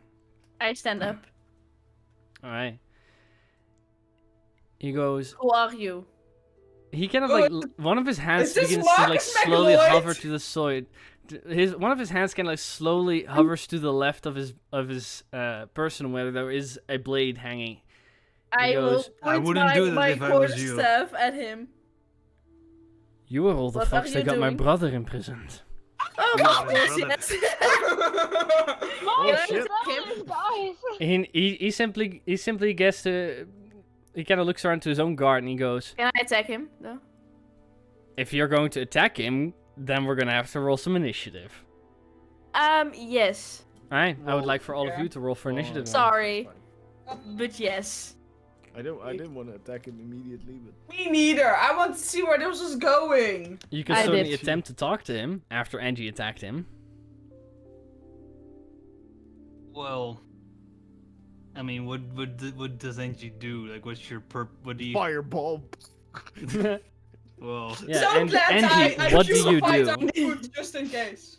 I stand up. Alright. He goes, Who are you? he kind of like, one of his hands Is this begins to like Marcus slowly McLeod? hover to the side. One of his hands kind of like slowly hovers to the left of his person where there is a blade hanging. I will goes, "I point wouldn't do that my if I was you." quarterstaff at him. You were all the What are fucks you that got my doing? brother imprisoned. Oh, Yeah, of course, brother. yes. Oh shit! Guys. He simply gets to. He kind of looks around to his own guard and he goes, Can I attack him, though? "If you're going to attack him, then we're gonna have to roll some initiative." Yes. Alright, I would Roll. like for all of Yeah. you to roll for initiative. Sorry. But yes. I didn't want to attack him immediately, but Me neither. I want to see where this was going. You can I certainly did. attempt to talk to him after Angie attacked him. Well, I mean, what does Angie do? Like, what's your what do you? fireball. Well, Yeah, So glad Angie, I what do choose a you fight do? on foot just in case.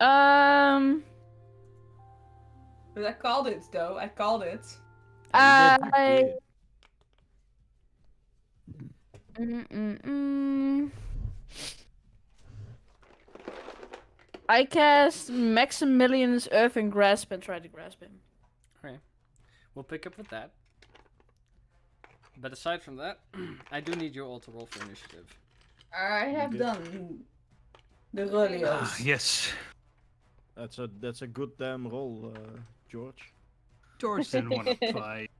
Um. But I called it though. I called it. I. Mm-mm-mm. I cast Maximilian's Earthen Grasp and try to grasp him. We'll pick up with that. But aside from that, I do need you all to roll for initiative. I have good. done the Rollios. yes. That's a good damn roll, George. George didn't want to fight.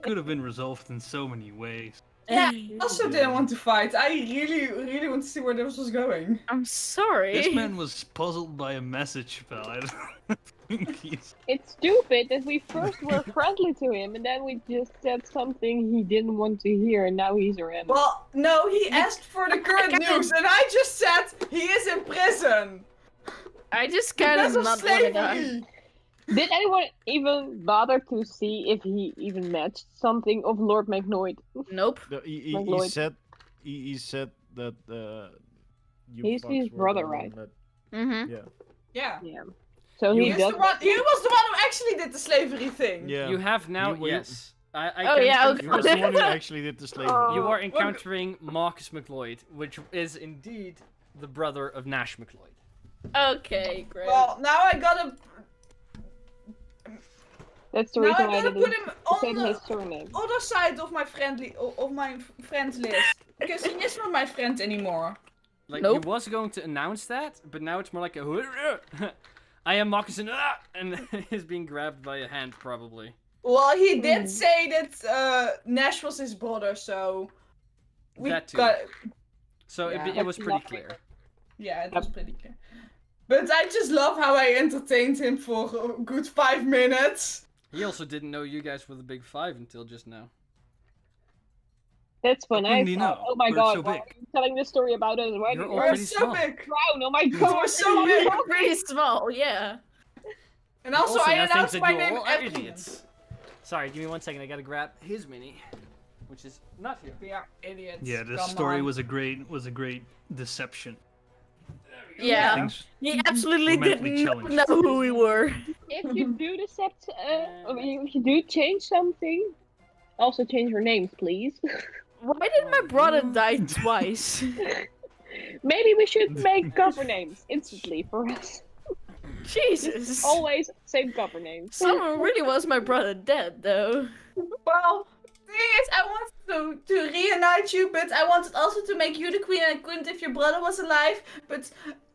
Could have been resolved in so many ways. Yeah, I also didn't want to fight. I really want to see where this was going. I'm sorry. This man was puzzled by a message, pal. I don't think he's. It's stupid that we first were friendly to him and then we just said something he didn't want to hear and now he's our enemy. Well, no, he asked for the current news, and I just said he is in prison I just kind because of of not want to die. slavery. Did anyone even bother to see if he even matched something of Lord McNoid? Nope. He Lloyd. said he said that you He's fucks his were brother, the one right? that- Mm-hmm. Yeah. Yeah. Yeah. So You he He does. was the one who actually did the slavery thing. Yeah. You have now, You- yes. I Oh, can yeah, He was the one who actually did the slavery. Oh. You are encountering Marcus McLeod, which is indeed the brother of Nash McLeod. Okay, great. Well, now I gotta. That's the Now reason I why I gotta didn't put him say on his the surname. other side of my friends list because he is not my friend anymore. Like, Nope. he was going to announce that, but now it's more like a I am Marcus and is being grabbed by a hand, probably. Well, he did say that Nash was his brother, so we That too. got. So Yeah. it was pretty clear. Yeah, it was pretty clear. But I just love how I entertained him for a good 5 minutes. He also didn't know you guys were the Big Five until just now. That's when How I couldn't he thought, know? oh my We're god, so why big. are you telling this story about us? Why You're do all you We're pretty so small. big. crown? Oh my god! We're so big. Pretty small, yeah. And also, I think announced that my you name all are every- idiots. Sorry, give me 1 second. I gotta grab his mini, which is not here. We are idiots. Yeah, this Come story on. was a great deception. Yeah. Things He absolutely We're mentally didn't challenged. know who we were. If you do accept, if you do change something, also change your names, please. Why did my brother die twice? Maybe we should make cover names instantly for us. Jesus. Always same cover names. Someone really wants my brother dead, though. Well, the thing is, I wanted to reunite you, but I wanted also to make you the queen, and I couldn't if your brother was alive. But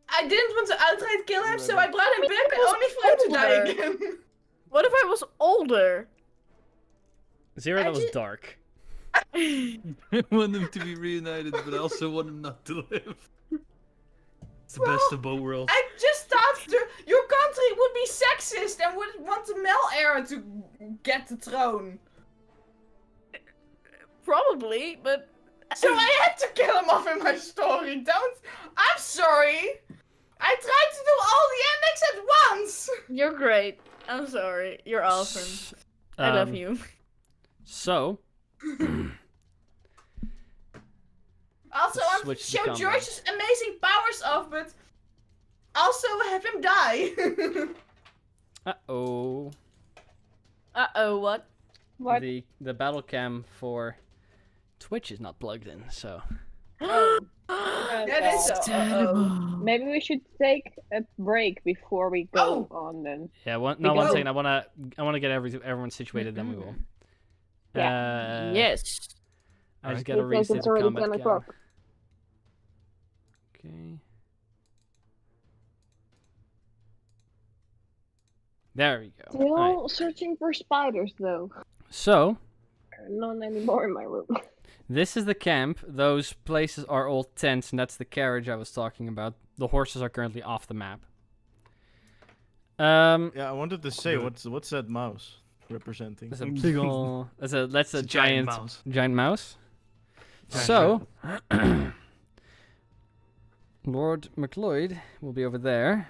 I didn't want to outright kill him, so I brought him back, but only for him to die again. What if I was older? Zero, that was Actually- dark. I want them to be reunited, but I also want them not to live. It's the best of both worlds. I just thought your country would be sexist and would want the male heir to get the throne. Probably, but So I had to kill him off in my story. I'm sorry. I tried to do all the endings at once. you're great. I'm sorry. You're awesome. I love you. So, Also, I want to Switch the show combat. George's amazing powers off, but also have him die. uh-oh. Uh-oh, what? What? The battle cam for Twitch is not plugged in, so... That is terrible. Maybe we should take a break before we go on then. Yeah, one Because- second. I wanna get everyone situated, then we will. Yes. I just gotta Because reset it's the already combat 10 cam. o'clock. Okay. There we go. Still Alright. searching for spiders though. So, None anymore in my room. this is the camp. Those places are all tents, and that's the carriage I was talking about. The horses are currently off the map. Yeah, I wanted to say, Good. what's that mouse representing? That's a big ol' that's a It's a giant mouse. giant mouse. Giant So, Lord McLeod will be over there.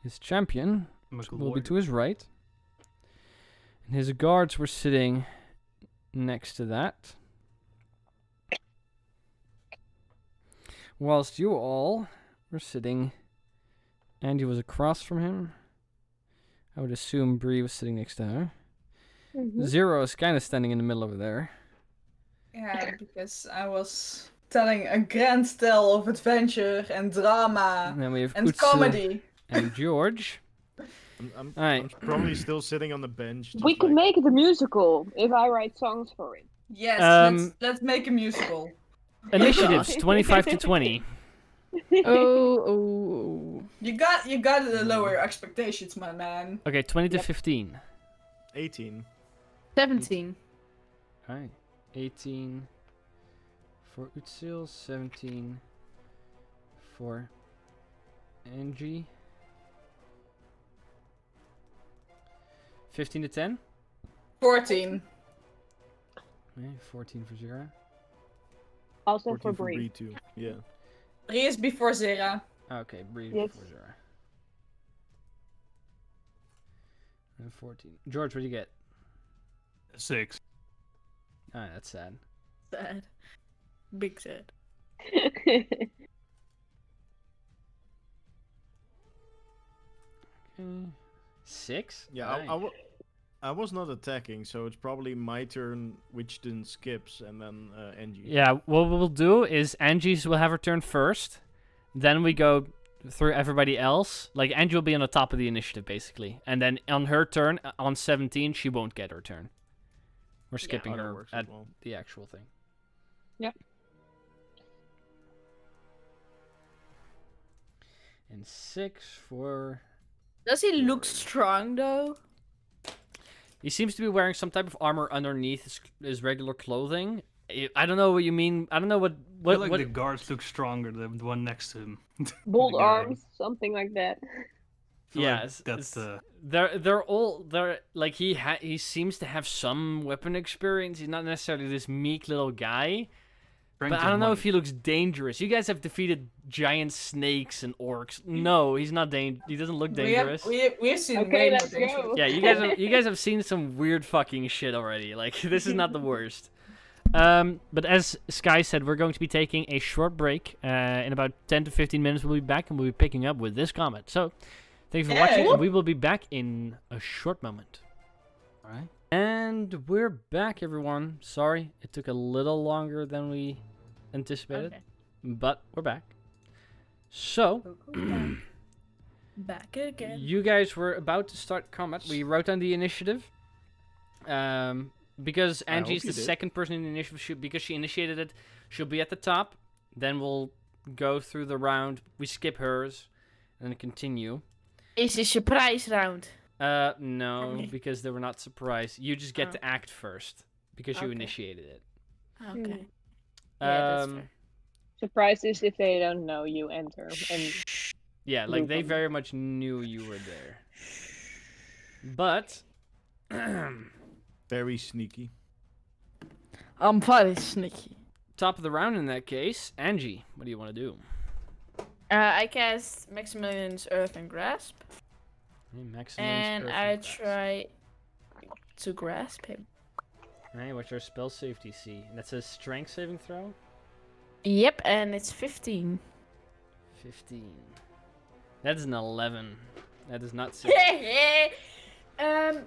His champion will be to his right. And his guards were sitting next to that. Whilst you all were sitting... Andy was across from him. I would assume Bree was sitting next to her. Zero is kind of standing in the middle over there. Yeah, because I was telling a grand tale of adventure and drama And then we have and Utsu comedy. and George. I'm Alright. probably still sitting on the bench. just We could like- make it a musical if I write songs for it. Yes, let's make a musical. Initiatives 25 to 20. Oh. You got to lower your expectations, my man. Okay, 20 to Yep. 15. 18. 17. Alright. 18 for Utsil, 17 for Angie. 15 to 10. 14. Okay, 14 for Zira. Also 14 for for Bree. Bree too. Yeah. 3 is before Zera. Okay, Bree Yes. for Zira. And 14. George, what do you get? 6. Alright, that's sad. Sad. Big sad. Okay. 6? Yeah, Alright. I was not attacking, so it's probably my turn, which then skips, and then Angie. Yeah, what we'll do is Angie's will have her turn first. Then we go through everybody else. Like, Angie will be on the top of the initiative, basically. And then on her turn, on 17, she won't get her turn. We're skipping Oh, that her works at as well. the actual thing. Yep. And 6 for... Does he look strong, though? He seems to be wearing some type of armor underneath his regular clothing. I don't know what you mean. I don't know what... I feel like what the guards look stronger than the one next to him. Bold The guy. arms, something like that. I feel like that's the... They're like he seems to have some weapon experience. He's not necessarily this meek little guy, but I don't know if he looks dangerous. You guys have defeated giant snakes and orcs. No, he's not He doesn't look dangerous. We've seen Okay, way more let's dangerous. go. Yeah, you guys have seen some weird fucking shit already. Like, this is not the worst. But as Sky said, we're going to be taking a short break. In about 10 to 15 minutes, we'll be back and we'll be picking up with this comment. So, thank you for watching, and we will be back in a short moment. Alright. And we're back, everyone. Sorry, it took a little longer than we anticipated. Okay. But we're back. So, Back again. you guys were about to start combat. We wrote down the initiative. Because Angie's hope the you did. second person in the initiative, because she initiated it, she'll be at the top. Then we'll go through the round. We skip hers, and then continue. Is a surprise round. No, because they were not surprised. You just get Oh. to act first, because you Okay. initiated it. Okay. Yeah, that's Um, fair. Surprise is if they don't know you enter. And Yeah, like they Welcome. very much knew you were there. But Very sneaky. I'm very sneaky. top of the round in that case, Angie, what do you want to do? I cast Maximilian's Earth and Grasp, Hey, Maximus and Earth I Grasp. try to grasp him. Hey, what's your spell save DC? That's a strength saving throw? Yep, and it's 15. 15. That's an 11. That is not safe.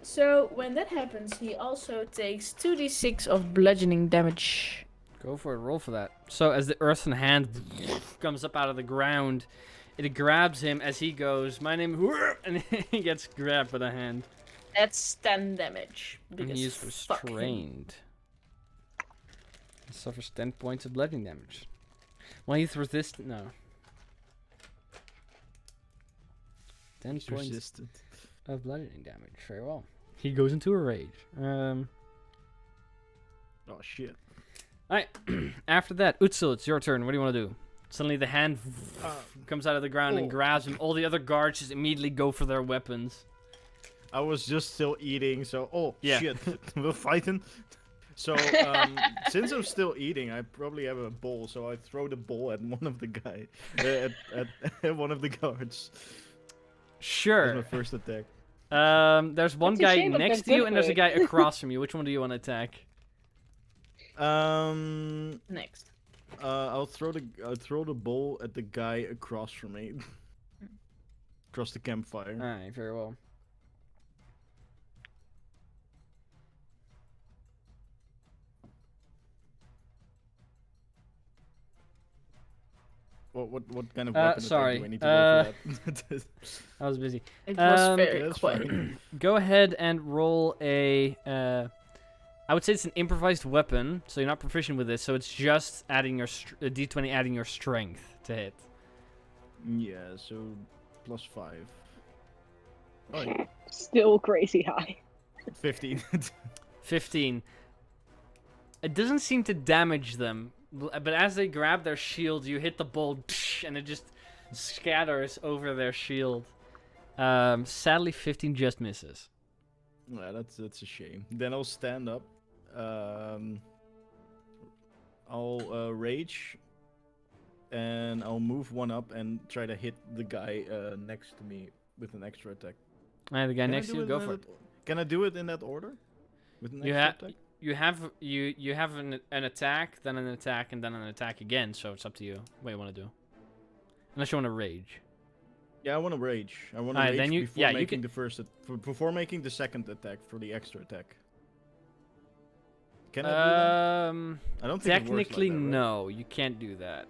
So when that happens, he also takes 2d6 of bludgeoning damage. Go for it, roll for that. So as the earthen hand comes up out of the ground, it grabs him as he goes, my name, and he gets grabbed by the hand. That's 10 damage. And Because he is fuck him. restrained. He suffers 10 points of bludgeoning damage. Well, he's resistant. No. 10 He's points resistant. of bludgeoning damage. Very well. He goes into a rage. Oh shit. Alright. After that, Utsul, it's your turn. What do you want to do? Suddenly the hand comes out of the ground and oh. grabs him. All the other guards just immediately go for their weapons. I was just still eating, so Yeah. shit, we're fighting. So since I'm still eating, I probably have a bowl, so I throw the bowl at one of the guy, at one of the guards. That's Sure. my first attack. There's one It's a guy shame, but next they're to you good and there's for a guy across from you. Which one do you want to attack? Next. I'll throw the bowl at the guy across from me, across the campfire. Alright, very well. What kind of weapon sorry, attack do I need to roll for that? I was busy. It was Um, very that's quick. fine. Go ahead and roll a. I would say it's an improvised weapon, so you're not proficient with this. So it's just adding your a d20, adding your strength to hit. Yeah, so +5. Oh, yeah, still crazy high. 15. 15. It doesn't seem to damage them, but as they grab their shield, you hit the bolt, and it just scatters over their shield. Sadly, 15 just misses. Yeah, that's a shame. Then I'll stand up. I'll rage, and I'll move one up and try to hit the guy next to me with an extra attack. Alright, the guy Can I next to do you, it go in for it. Can I do it in that order? With an You extra attack? You have an attack, then an attack, and then an attack again. So it's up to you what you want to do. Unless you want to rage. Yeah, I want to rage. I want to Alright, rage then you- before yeah, you making can- the first before making the second attack for the extra attack. Can I do that? I don't think Technically, it works like that, right? no, you can't do that.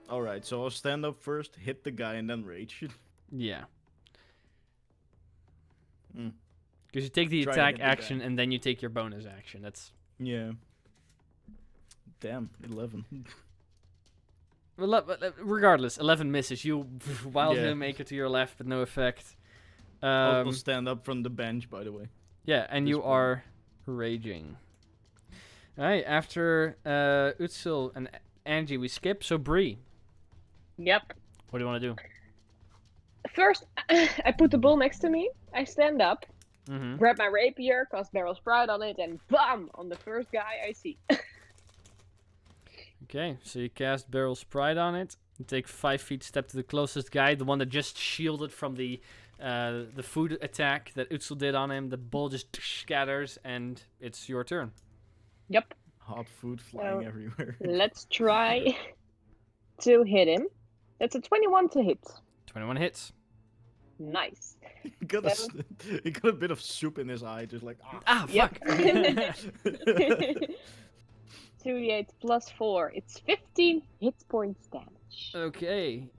All right, so I'll stand up first, hit the guy, and then rage. Yeah. Mm. Because you take the Try to attack hit the guy. action and then you take your bonus action. That's Yeah. Damn, 11. regardless. 11 misses. You wildly Yeah. make it to your left, but no effect. I'll stand up from the bench, by the way. Yeah, and this you point. are raging. Alright, after Utsul and Angie, we skip. So Bree, Yep. what do you want to do? First, I put the bull next to me. I stand up, Mm-hmm. grab my rapier, cast Barrel Sprout on it, and BAM! On the first guy I see. Okay, so you cast Barrel Sprite on it. You take 5 feet step to the closest guy, the one that just shielded from the food attack that Utsul did on him. The ball just scatters, and it's your turn. Yep. Hot food flying Well, everywhere. Let's try to hit him. That's a 21 to hit. 21 hits. Nice. he got he got a bit of soup in his eye, just like Ah, Yep. fuck. 2d8 plus 4. It's 15 hit points damage. Okay.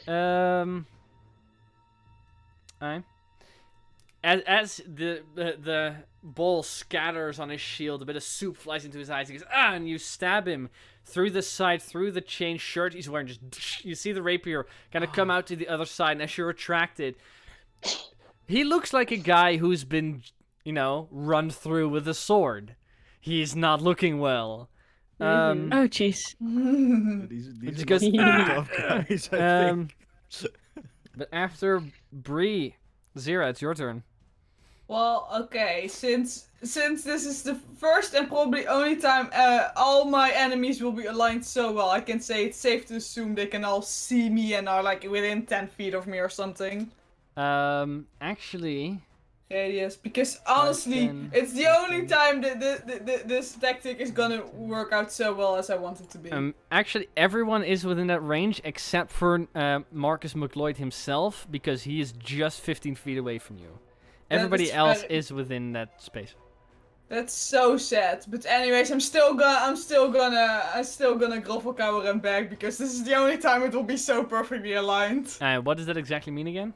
Alright. As the ball scatters on his shield, a bit of soup flies into his eyes. He goes, and you stab him through the side, through the chain shirt he's wearing. Just you see the rapier kind of come out to the other side, and as you retract it, he looks like a guy who's been, run through with a sword. He's not looking well. Oh, jeez. These It are goes, not tough guys, I think. But after Bree, Zira, it's your turn. Well, okay, since this is the first and probably only time all my enemies will be aligned so well, I can say it's safe to assume they can all see me and are like within 10 feet of me or something. Actually... Yes, because honestly, 10, it's the only time that this tactic is gonna work out so well as I want it to be. Actually, everyone is within that range except for Marcus McLeod himself, because he is just 15 feet away from you. Everybody else is within that space. That's so sad. But anyways, I'm still gonna grovel cower and beg because this is the only time it will be so perfectly aligned. What does that exactly mean again?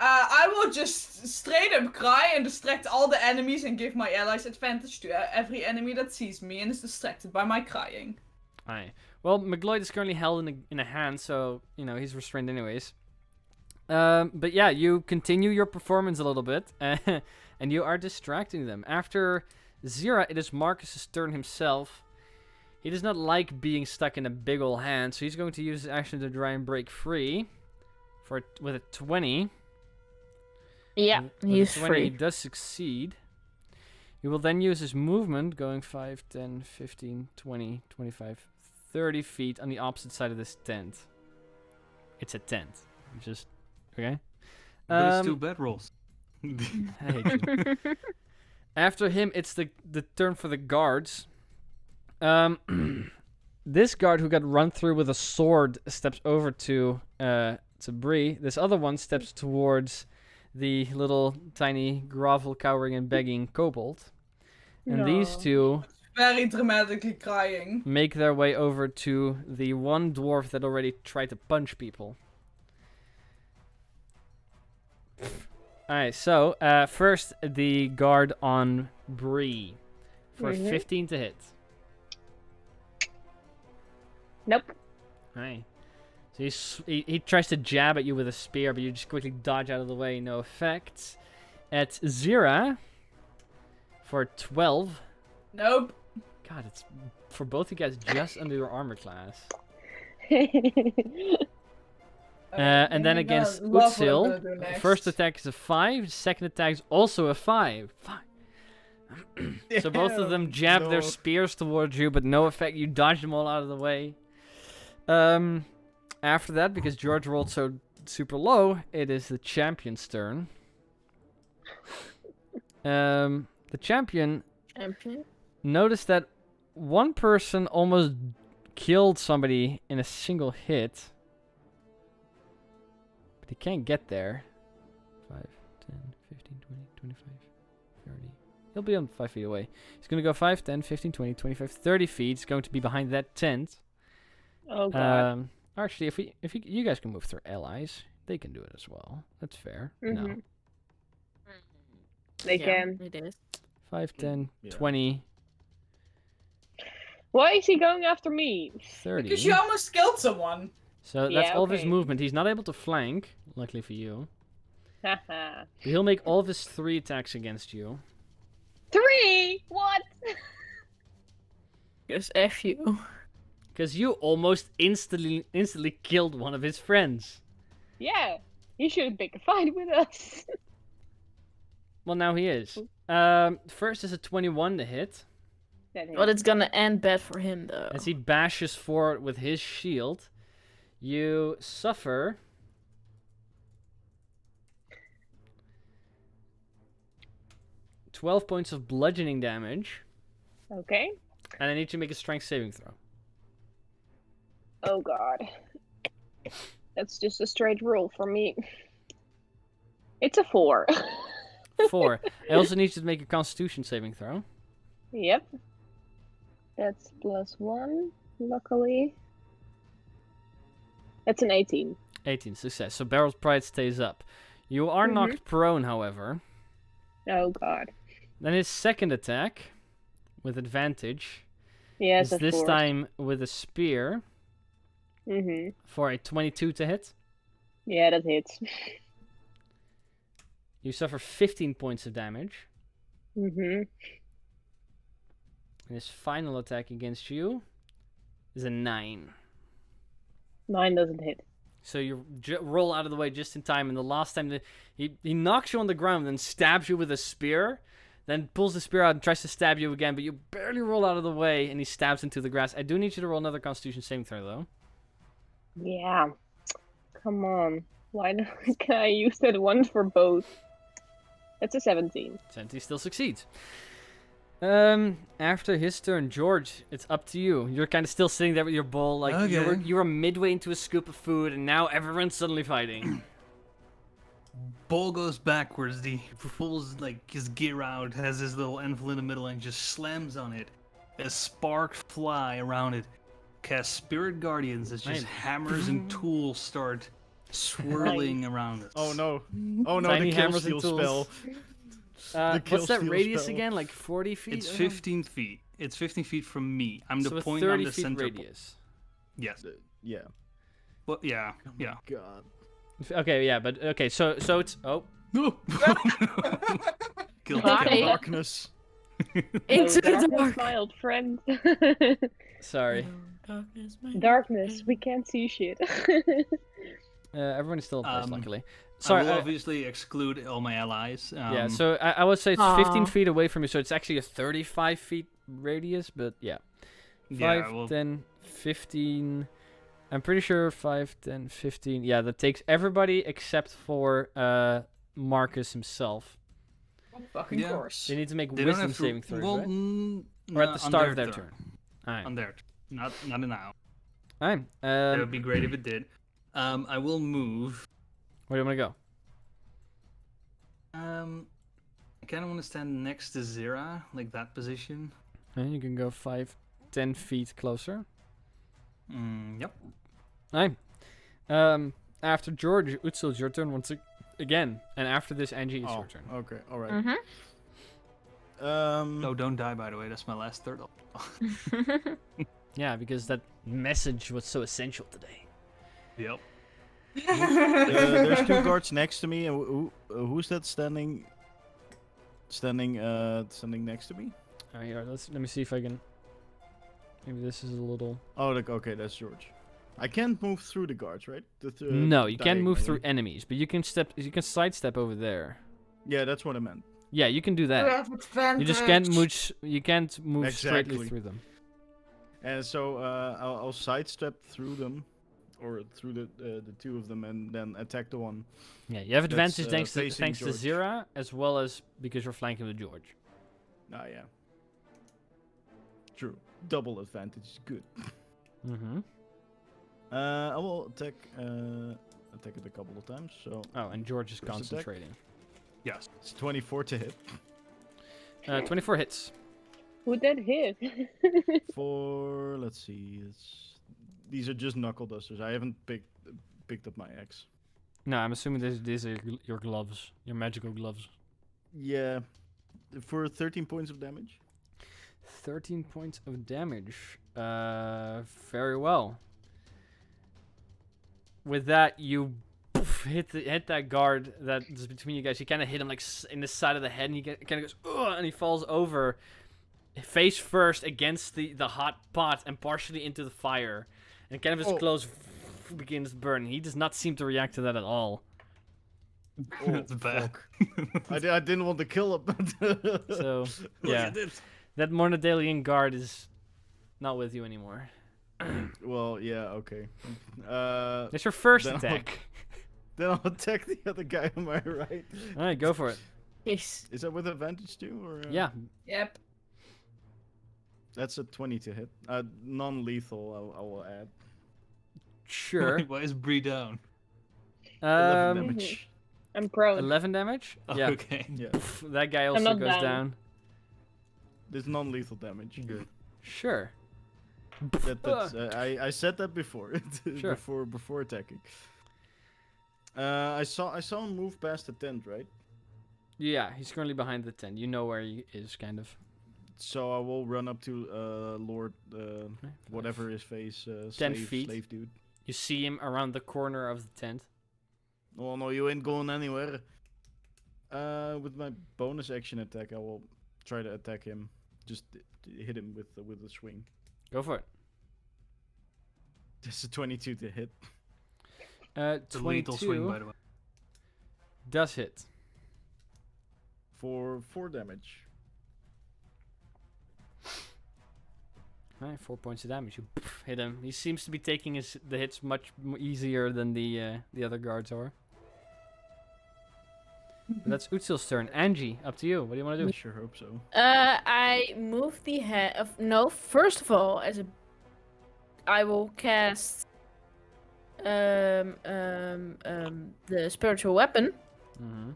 I will just straight up cry and distract all the enemies and give my allies advantage to every enemy that sees me and is distracted by my crying. Aye. Well, McLeod is currently held in a hand, so, he's restrained anyways. But yeah, you continue your performance a little bit, and you are distracting them. After Zira, it is Marcus's turn himself. He does not like being stuck in a big ol' hand, so he's going to use his action to try and break free with a 20. Yeah, he's He free. does succeed. He will then use his movement, going 5, 10, 15, 20, 25, 30 feet on the opposite side of this tent. It's a tent. Just, okay? But it's 2 bedrolls. I hate you. After him, it's the turn for the guards. This guard who got run through with a sword steps over to Bree. This other one steps towards the little tiny grovel cowering and begging kobold. And these two Very dramatically crying. make their way over to the one dwarf that already tried to punch people. Alright, so first the guard on Bree for 15 to hit. Nope. Alright. So he tries to jab at you with a spear, but you just quickly dodge out of the way, no effect. At Zira for 12. Nope. God, it's for both you guys just under your armor class. And then against Utsil, first attack is a 5, second attack is also a 5. So both of them jab their spears towards you, but no effect. You dodge them all out of the way. After that, because George rolled so super low, it is the champion's turn. The champion noticed that one person almost killed somebody in a single hit. But he can't get there. 5, 10, 15, 20, 25, 30. He'll be on 5 feet away. He's going to go 5, 10, 15, 20, 25, 30 feet. He's going to be behind that tent. Oh, God. Actually, if you guys can move through allies, they can do it as well. That's fair. No. They can. It is. 5, 10, 20, Why is he going after me? 30. Because you almost killed someone. So that's all of his movement. He's not able to flank, luckily for you. Haha. He'll make all of his 3 attacks against you. 3? What? Just F you. Because you almost instantly killed one of his friends. Yeah. He should pick a fight with us. Well, now he is. First is a 21 to hit. But it's gonna end bad for him, though. As he bashes forward with his shield, you suffer 12 points of bludgeoning damage. Okay. And I need you to make a strength saving throw. Oh, God. That's just a straight roll for me. It's a 4. 4. I also need you to make a constitution saving throw. Yep. That's +1, luckily. That's an 18. 18, success. So Barrel's Pride stays up. You are knocked prone, however. Oh god. Then his second attack, with advantage, Yes, is of this course. time with a spear for a 22 to hit. Yeah, that hits. You suffer 15 points of damage. And his final attack against you is a 9. 9 doesn't hit. So you roll out of the way just in time, and the last time he knocks you on the ground and stabs you with a spear, then pulls the spear out and tries to stab you again, but you barely roll out of the way, and he stabs into the grass. I do need you to roll another Constitution saving throw, though. Yeah. Come on. Why can I use that one for both? That's a 17. 17 still succeeds. After his turn, George, it's up to you. You're kind of still sitting there with your bowl, like Okay. you were midway into a scoop of food, and now everyone's suddenly fighting. Ball goes backwards. He pulls like his gear out, has his little anvil in the middle, and just slams on it. As sparks fly around it, cast Spirit Guardians as just Nice. hammers and tools start swirling around us. Oh no! Oh no! Tiny The kill hammers and steal tools. spell. What's that kill radius spell. again? Like 40 feet? It's or something? 15 feet. It's 15 feet from me. I'm So the a point. 30 I'm the feet center. radius. Yes. Yeah. Well, yeah. Oh Yeah. God. Okay, yeah, but okay, so it's Kill Bye. Darkness. Into the darkness, dark. my old friend. sorry. Darkness, we can't see shit. Everyone is still in place, Um, luckily. I Sorry. will obviously exclude all my allies. Yeah, so I would say it's Aw. 15 feet away from you, so it's actually a 35 feet radius, but yeah. 5, yeah, well, 10, 15. I'm pretty sure 5, 10, 15. Yeah, that takes everybody except for Marcus himself. Fucking Yeah. course. They need to make they don't wisdom have to. saving throws, Well, right? no, Or at the on start of their turn. Alright. On their, not now. Alright. That would be great if it did. I will move. Where do you want to go? I kind of want to stand next to Zira, like that position. And you can go 5, 10 feet closer. Yep. Alright. After George, Utsil, it's your turn once again. And after this, Angie, it's your turn. Okay. All right. No, don't die, by the way. That's my last third. Yeah, because that message was so essential today. Yep. There's 2 guards next to me, and who's that standing next to me? Alright, here, let me see if I can. Maybe this is a little. Oh, okay, that's George. I can't move through the guards, right? No, you can't move through diagonally. enemies, but you can sidestep over there. Yeah, that's what I meant. Yeah, you can do that. You just can't move. You can't move straightly Exactly. through them. And so I'll sidestep through them, or through the 2 of them, and then attack the one. Yeah, you have That's, advantage thanks facing to George. Zira, as well as because you're flanking with George. Ah, yeah. True. Double advantage is good. Mm-hmm. I will attack it a couple of times. So Oh, and George is First attack. concentrating. Yes. it's 24 to hit. 24 hits. Would that hit? For let's see, these are just knuckle dusters. I haven't picked up my axe. No, I'm assuming these are your gloves, your magical gloves. Yeah, for 13 points of damage. 13 points of damage. Very well. With that, you hit that guard that's between you guys. You kind of hit him like in the side of the head, and he kind of goes, ugh, and he falls over, face first against the hot pot and partially into the fire, and kind of his clothes begins to burn. He does not seem to react to that at all. That's bad. I didn't want to kill him. But So Look yeah, at this. that Mornadalian guard is not with you anymore. Well, yeah, okay. That's your first then I'll- attack. Then I'll attack the other guy on my right. All right, go for it. Yes. Is that with advantage too, or? Yeah. Yep. That's a 20 to hit. Non-lethal. I will add. Sure. Why is Bree down? 11 damage. I'm prone. 11 damage? Oh, Yeah. okay. Yeah, That guy also not goes down. down. this non-lethal damage. Good. Sure. I said that before. Sure. before attacking. I saw him move past the tent, right? Yeah, he's currently behind the tent. You know where he is, kind of. So I will run up to Lord whatever his face 10 feet. slave dude. You see him around the corner of the tent. Oh no, you ain't going anywhere. With my bonus action attack, I will try to attack him. Just hit him with a swing. Go for it. That's a 22 to hit. It's a lethal swing, by the way. Does hit. For 4 damage. Alright, 4 points of damage. You hit him. He seems to be taking the hits much easier than the other guards are. But that's Utsil's turn. Angie, up to you. What do you want to do? I sure hope so. I move the head of no. First of all, I will cast the spiritual weapon, Mm-hmm.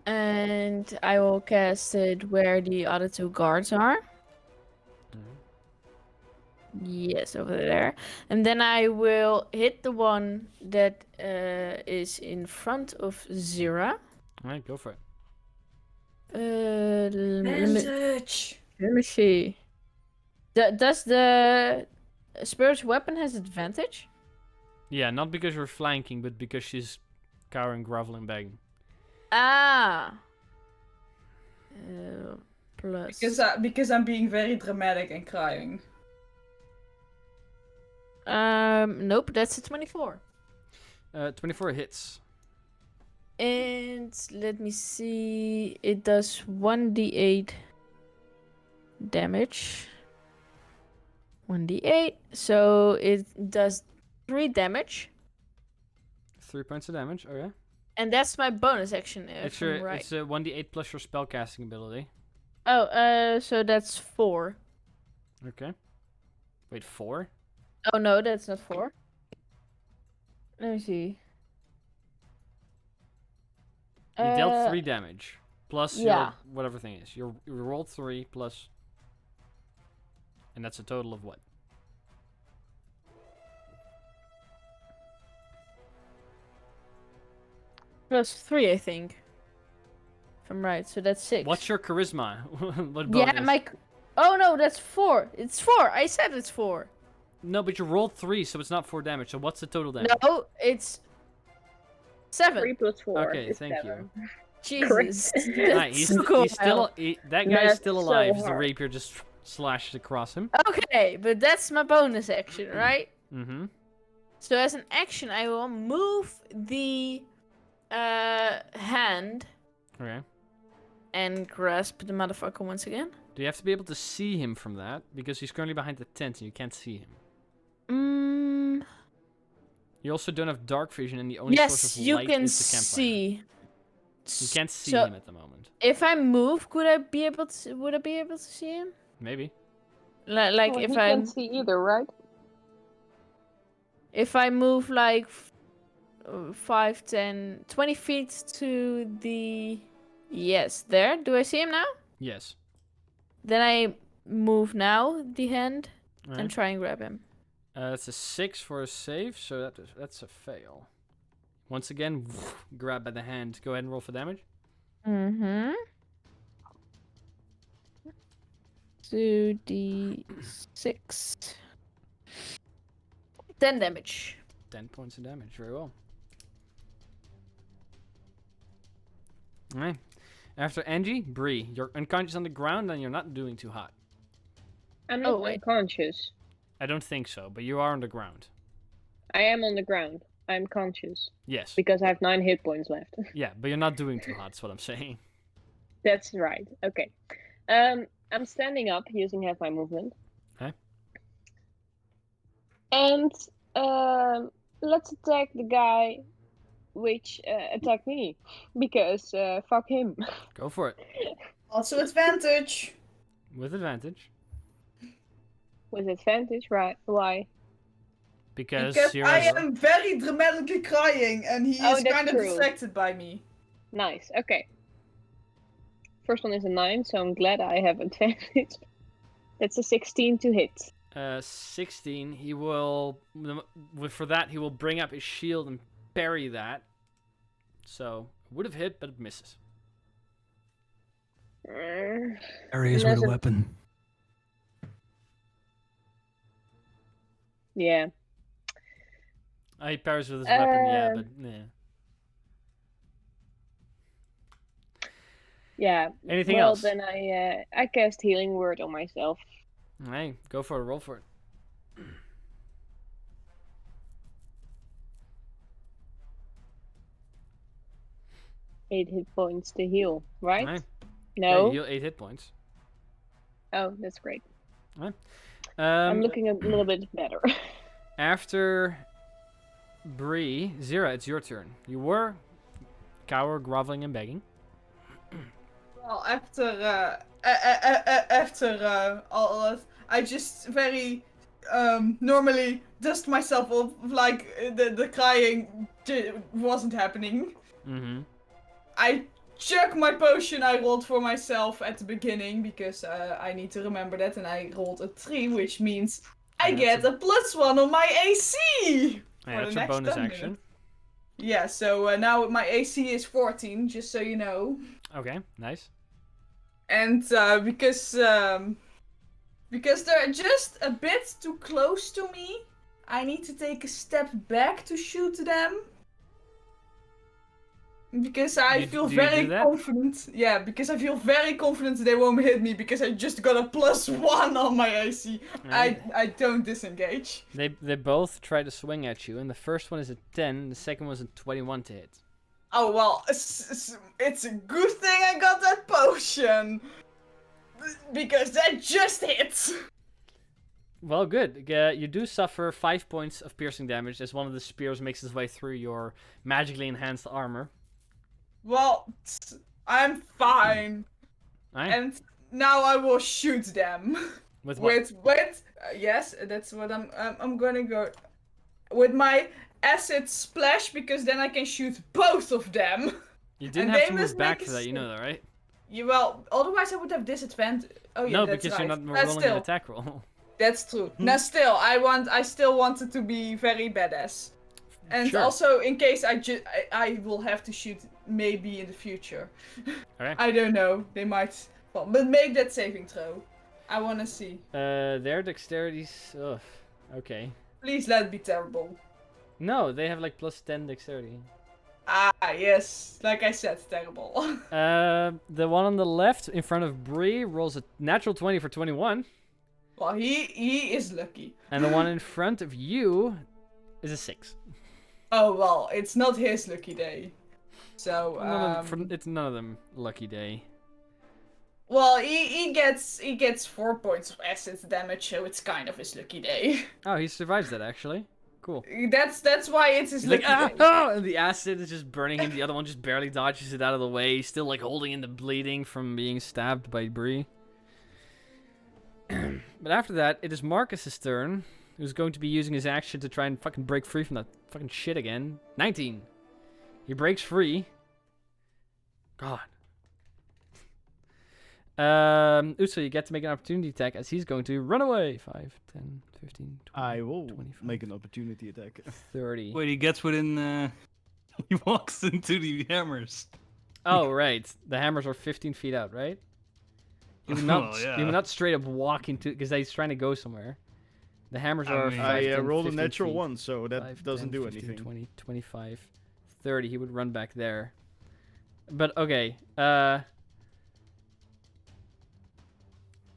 and I will cast it where the other 2 guards are. Yes, over there. And then I will hit the one that is in front of Zira. Alright, go for it. Let me see. Does the spiritual weapon has advantage? Yeah, not because you're flanking, but because she's cowering, groveling, begging. Ah. Plus. Because I'm being very dramatic and crying. Nope, that's a 24. 24 hits. And let me see. It does 1d8 damage. 1d8. So it does 3 damage. 3 points of damage, okay. And that's my bonus action, It's if I'm right. It's a 1d8 plus your spellcasting ability. Oh, so that's 4. Okay. Wait, 4? Oh no, that's not 4. Let me see. You dealt 3 damage. Plus yeah. your whatever thing is. You rolled 3 plus... And that's a total of what? Plus 3, I think. If I'm right, so that's 6. What's your charisma? What bonus? Yeah, oh no, that's 4. It's 4. I said it's 4. No, but you rolled 3, so it's not 4 damage. So what's the total damage? No, it's 7. 3 plus 4 Okay, is thank 7. you. Jesus. Right, he's still that guy's That's still so alive. The hard. rapier just slashed across him. Okay, but that's my bonus action, right? Mm-hmm. So as an action, I will move the hand Okay. and grasp the motherfucker once again. Do you have to be able to see him from that? Because he's currently behind the tent and you can't see him. You also don't have dark vision, and the only source Yes, of you light can is the campfire. see. You can't see So, him at the moment. if I move, would I be able to see him? Maybe. Like Well, if he I can't see either, right? if I move like 5, 10, 20 feet to the there. Do I see him now? Yes. Then I move now the hand and Alright. try and grab him. That's a 6 for a save, so that's a fail. Once again, grab by the hand. Go ahead and roll for damage. Mm-hmm. 2d6. 10 damage. 10 points of damage. Very well. Alright. After Angie, Bree, you're unconscious on the ground and you're not doing too hot. I'm not Oh, wait. unconscious. I don't think so, but you are on the ground. I am on the ground. I'm conscious. Yes. Because I have 9 hit points left. Yeah, but you're not doing too hot, that's what I'm saying. That's right. Okay. I'm standing up using half my movement. Okay. And let's attack the guy which attacked me. Because fuck him. Go for it. Also advantage. With advantage. With advantage, right? Why? Because you're... I am very dramatically crying and he Oh, is that's kind of true. distracted by me. Nice. Okay. First one is a 9, so I'm glad I have advantage. That's a 16 to hit. 16. He will. For that, he will bring up his shield and parry that. So, would have hit, but it misses. Parry is with a Doesn't- weapon. Yeah. He parries with his weapon, yeah, but yeah. Yeah. Anything well, else? then I cast Healing Word on myself. Hey, go for it. Roll for it. 8 hit points to heal, right? Right. No. Yeah, heal 8 hit points. Oh, that's great. Right. I'm looking a little bit better. After Bree, Zira, it's your turn. You were cower, groveling, and begging. Well, after all that, I just very normally dust myself off, like the crying wasn't happening. Mm-hmm. I chuck my potion I rolled for myself at the beginning because I need to remember that, and I rolled a 3, which means I Yeah, get a +1 on my AC. Yeah, for that's the your next bonus 10 action. minutes. Yeah, so now my AC is 14, just so you know. Okay, nice. And because they're just a bit too close to me, I need to take a step back to shoot them. Because I feel do you very do that? confident. Yeah, because I feel very confident they won't hit me because I just got a +1 on my AC. Right. I don't disengage. They both try to swing at you, and the first one is a 10, the second one is a 21 to hit. Oh well, it's a good thing I got that potion. Because that just hits. Well, good. You do suffer 5 points of piercing damage as one of the spears makes its way through your magically enhanced armor. Well, I'm fine. Right? And now I will shoot them. With what? Yes, that's what I'm gonna go with my acid splash, because then I can shoot both of them. You didn't and have they to move must back make for a that, you know that, right? Well, otherwise I would have disadvantage. Oh yeah, No, that's because right. you're not But rolling still, an attack roll. That's true. Now still, I still wanted to be very badass. And Sure. also, in case I will have to shoot maybe in the future. Alright. I don't know. They might. Well, but make that saving throw. I wanna see. Their dexterity's... Ugh. Okay. Please let it be terrible. No, they have like +10 dexterity. Ah, yes. Like I said, terrible. The one on the left in front of Bree rolls a natural 20 for 21. Well, he is lucky. And the one in front of you is a 6. Oh, well, it's not his lucky day. So, It's none of them lucky day. well, he gets 4 points of acid damage, so it's kind of his lucky day. Oh, he survives that actually. Cool. That's why it's his He's like, lucky day. and the acid is just burning him. The other one just barely dodges it out of the way. He's still like holding in the bleeding from being stabbed by Bree. But after that, it is Marcus's turn, who's going to be using his action to try and fucking break free from that fucking shit again. 19. He breaks free. God. Utsu, you get to make an opportunity attack as he's going to run away. 5, 10, 15, 20, I will 25, make an opportunity attack. 30. Wait, he gets within. He walks into the hammers. Oh, right. The hammers are 15 feet out, right? He would not, Well, yeah. he would not straight up walk into... Because he's trying to go somewhere. The hammers are mean- 5, I 10, rolled a 15 natural feet. 1, so that 5, doesn't 10, do 15, anything. 20, 25, 30. He would run back there. But, okay.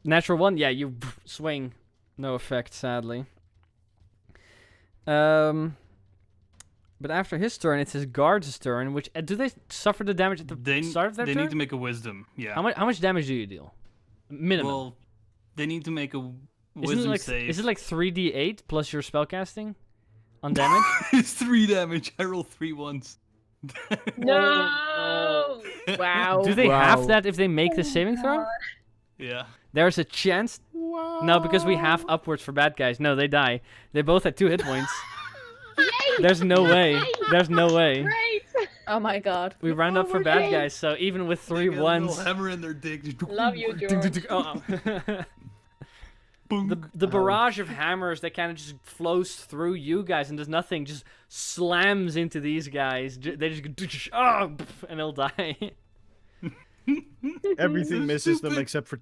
Natural 1? Yeah, you swing. No effect, sadly. But after his turn, it's his guard's turn, which... do they suffer the damage at the start of their They turn? need to make a wisdom. Yeah. How much damage do you deal? Minimum. Well, they need to make a Isn't wisdom it like, save. is it like 3d8 plus your spellcasting on damage? It's 3 damage. I rolled 3 once. No! Wow. Do they Wow. have that if they make the saving throw? Yeah. There's a chance. No, because we have upwards for bad guys. No, they die. They both had 2 hit points. There's no way. There's no way. Great! Oh my god. We round up for bad guys, so even with They 3 got a ones. little hammer in their dick. Love you, George. Oh. Boom. The barrage of hammers that kind of just flows through you guys and does nothing, just slams into these guys. They just go, oh, and they'll die. Everything So misses them stupid. except for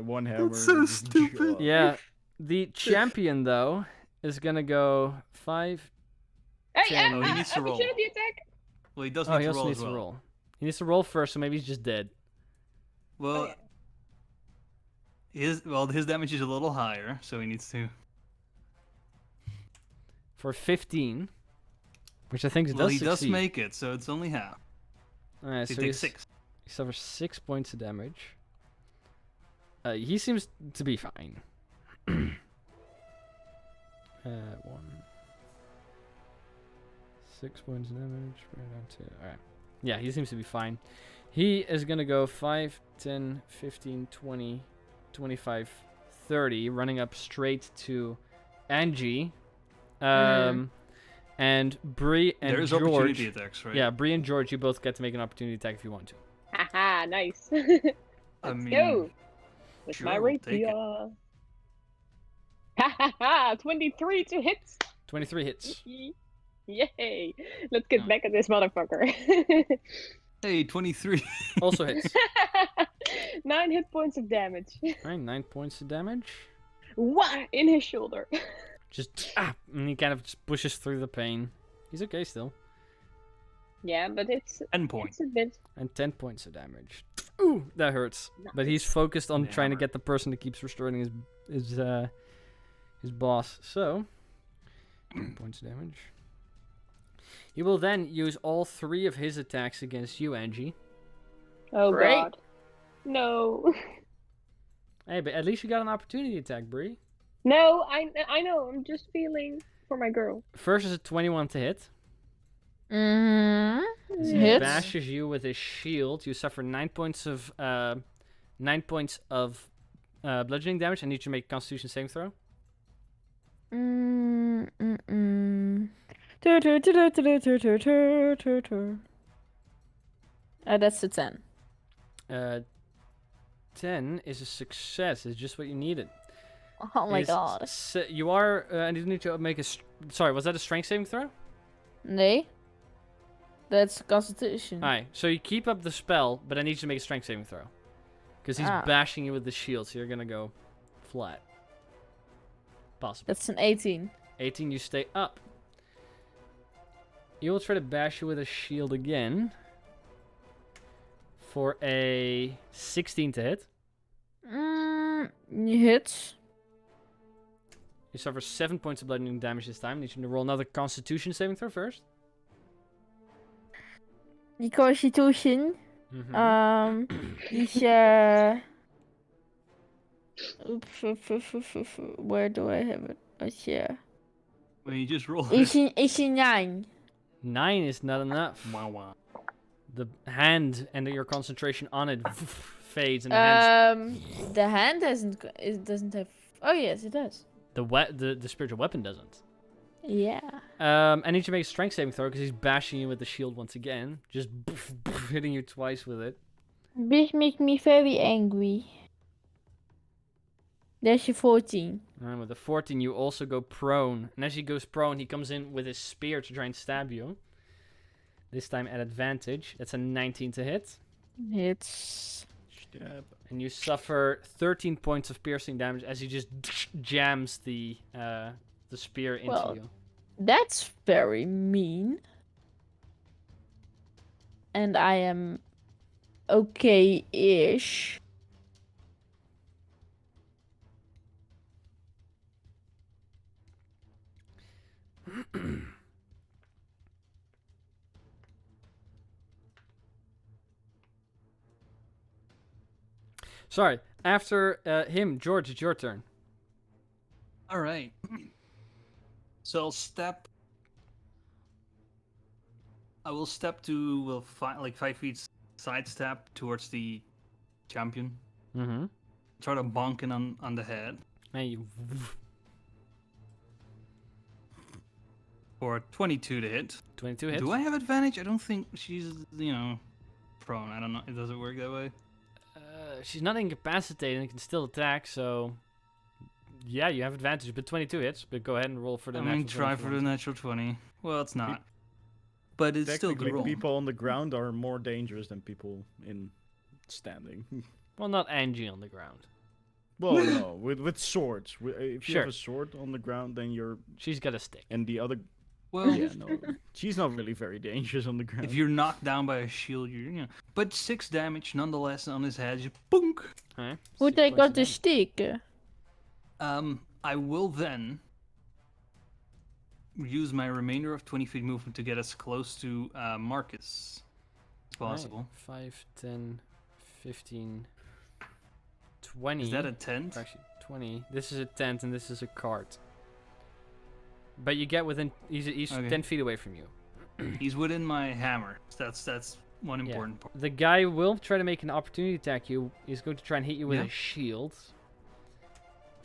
one hammer. That's so stupid. Yeah, the champion though is gonna go 5. Hey, No, he needs to roll. opportunity attack. Well, he does Oh, need he to also roll needs as to well. roll. He needs to roll first, so maybe he's just dead. Well, his damage is a little higher, so he needs to. For 15, which I think Well, does he does succeed. make it, so it's only half. Alright, So so he takes he's- 6. he suffers 6 points of damage. He seems to be fine. 1. 6 points of damage. Bring it down to. Alright. Yeah, he seems to be fine. He is gonna go 5, 10, 15, 20, 25, 30, running up straight to Angie. And Bree and There's George. opportunity attacks, right? Yeah, Bree and George, you both get to make an opportunity attack if you want to. Haha, nice. I Let's mean, go. With sure, my we'll take it. rapier. Hahaha, 23 to hit. 23 hits. Yay. Let's get back at this motherfucker. Hey, 23. Also hits. 9 hit points of damage. Alright, 9 points of damage. Wah! In his shoulder. Just and he kind of just pushes through the pain. He's okay still. Yeah, but it's 10 points. a bit. And 10 points of damage. Ooh, that hurts. But he's focused on trying to Hammer. get the person that keeps restoring his boss. So 10 points of damage. He will then use all 3 of his attacks against you, Angie. Oh Great. god. No. Hey, but at least you got an opportunity attack, Bree. No, I know. I'm just feeling for my girl. First is a 21 to hit. Mm-hmm. As he Hits. bashes you with his shield. You suffer 9 points of bludgeoning damage. I need you to make a Constitution saving throw. That's a 10. 10 is a success. It's just what you needed. Oh my Is god. You are. I need to make a. Sorry, was that a strength saving throw? Nee. That's Constitution. Alright, so you keep up the spell, but I need you to make a strength saving throw. Because he's Ah. bashing you with the shield, so you're gonna go flat. Possible. That's an 18. 18, you stay up. He will try to bash you with a shield again. For a 16 to hit. Hits. You suffer 7 points of bludgeoning damage this time. Need you to roll another Constitution saving throw first. Die Constitution. Mhm. Is where do I have it? Yeah. When you just roll Is it. he 9? 9 is not enough. Wow, wow. The hand and your concentration on it fades, and the hand. The hand it doesn't have. Oh yes, it does. The spiritual weapon doesn't. Yeah. I need you to make a strength saving throw because he's bashing you with the shield once again, just hitting you twice with it. This makes me very angry. There's your 14. And with the 14, you also go prone. And as he goes prone, he comes in with his spear to try and stab you. This time at advantage. That's a 19 to hit. Hits. Stab. And you suffer 13 points of piercing damage as he just jams the spear into Well, you. That's very mean. And I am okay-ish. Sorry. After him, George, it's your turn. All right. So I'll step. I will step to like 5 feet sidestep towards the champion. Mm-hmm. Try to bonk him on the head. And you... For 22 to hit. 22 hits. Do I have advantage? I don't think she's, prone. I don't know. It doesn't work that way. She's not incapacitated and can still attack, so yeah, you have advantage. But 22 hits. But go ahead and roll for the I'm natural going to try 20 if for you the want natural 20. Well, it's not. But it's still Technically, good roll. people on the ground are more dangerous than people in standing. to. Well, not Angie on the ground. Well, no, with swords. If you Sure. have a sword on the ground, then you're She's got a stick. and the other. Well, Yeah, no, she's not really very dangerous on the ground. if you're knocked down by a shield, But 6 damage nonetheless on his head. You boonk. Alright. Who 6 they points got of the damage. stick? I will then use my remainder of 20 feet movement to get as close to Marcus as possible. 5, 10, 15, 20. Is that a tent? Actually, 20. This is a tent and this is a cart. But you get within. He's Okay. 10 feet away from you. He's within my hammer. That's one Yeah. important part. The guy will try to make an opportunity attack you. He's going to try and hit you with Yeah. a shield.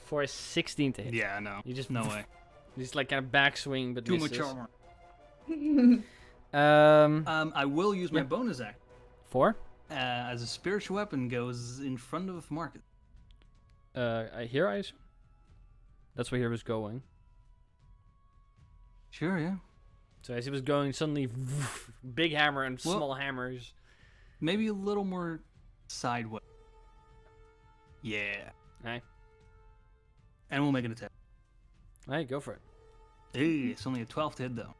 For a 16 to hit. Yeah, no. You just No way. Just like kind of backswing, but Too misses. much armor. I will use my Yeah. bonus act. 4. As a spiritual weapon goes in front of Marcus. Here, I assume? That's where he was going. Sure, yeah. So as he was going, suddenly, big hammer and Well- small hammers. Maybe a little more sideways. Yeah. Alright. And we'll make an attack. Alright, go for it. Hey, it's only a 12 to hit though.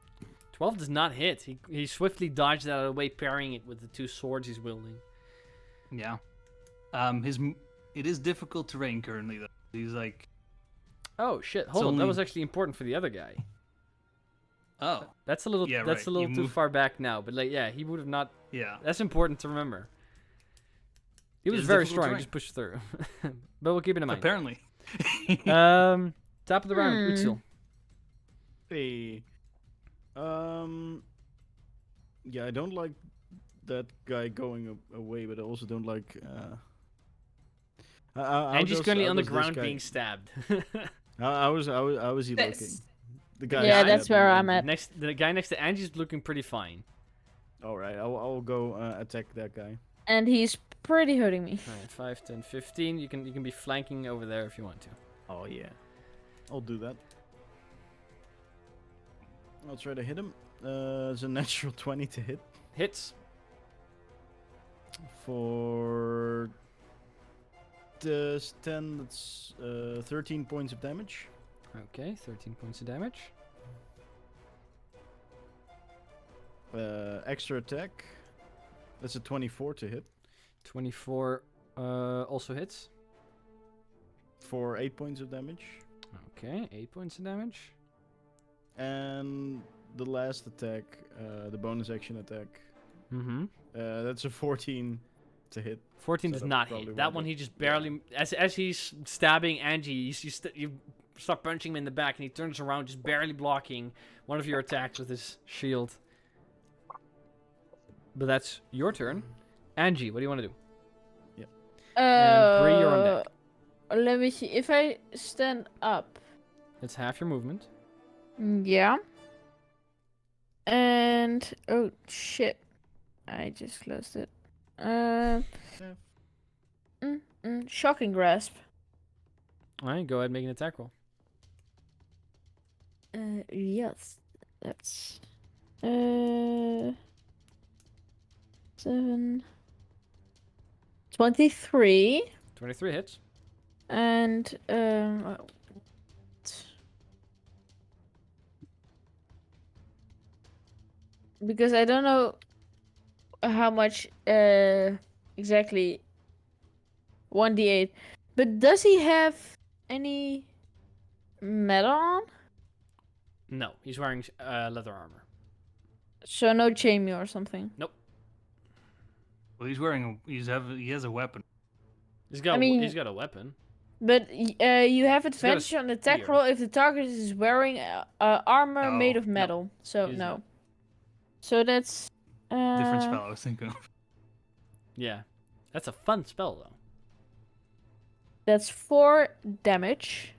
12 does not hit. He swiftly dodged out of the way, parrying it with the 2 swords he's wielding. Yeah. It is difficult terrain currently though. He's like, Oh shit! Hold on, that only- was actually important for the other guy. oh, That's a little. Yeah, that's right, a little you too move- far back now. But like, yeah, he would have not. yeah. That's important to remember. He was It's very difficult strong. He terrain. just pushed through. But we'll keep it in mind. Apparently. Top of the round, Utsil. Hey. Yeah, I don't like that guy going away, but I also don't like. Angie's currently on the ground being stabbed. How was he looking? This. The guy. Yeah, stabbed that's him, where right? I'm at. The guy next to Angie's looking pretty fine. All right, I'll go attack that guy. And he's pretty hurting me. Alright, 5, 10, 15. You can be flanking over there if you want to. Oh yeah, I'll do that. I'll try to hit him. It's a natural 20 to hit Hits. for this 10. That's 13 points of damage. Okay, 13 points of damage. Extra attack. That's a 24 to hit 24 also hits. for 8 points of damage. Okay, 8 points of damage. And the last attack, the bonus action attack, Mm-hmm. that's a 14 to hit. 14 So does that not probably hit. That won't one hit. he just barely, as he's stabbing Angie, you start punching him in the back, and he turns around, just barely blocking one of your attacks with his shield. But that's your turn. Angie, what do you want to do? And Bree, you're on deck. Let me see. If I stand up. It's half your movement. Yeah. And oh shit, I just closed it. Shocking grasp. Alright, go ahead and make an attack roll. Yes, that's 7, 23, 23 hits. and because I don't know how much exactly 1d8, but does he have any metal on? No, he's wearing leather armor. So no chainmail or something. Well, he has a weapon. He's got. mean- He's got a weapon. But you have advantage on the attack spear. roll if the target is wearing armor made No, of no, metal. So he's no. not. So that's Different spell I was thinking of. Yeah, that's a fun spell though. That's 4 damage.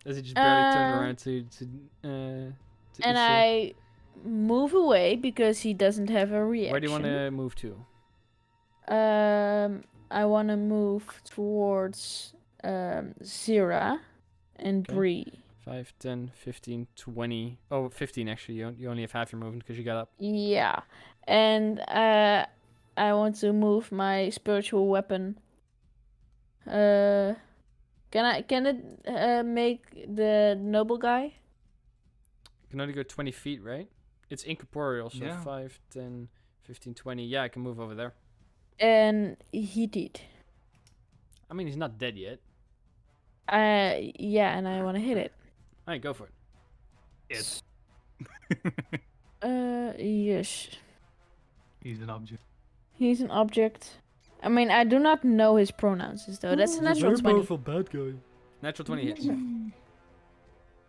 As he just barely turned around to And Issa. I move away because he doesn't have a reaction. Where do you want to move to? I want to move towards Zira and Okay. Bree. 5, 10, 15, 20. Oh, 15 actually. You only have half your movement because you got up. Yeah, and I want to move my spiritual weapon. Can it make the noble guy? You can only go 20 feet, right? It's incorporeal, so Yeah. 5, 10, 15, 20. Yeah, I can move over there. And he did. I mean, he's not dead yet. Yeah, and I want to hit it. Alright, go for it. It's. Yes. He's an object. He's an object. I mean, I do not know his pronouns, though. That's a natural 20. bad guy. Natural 20 hits.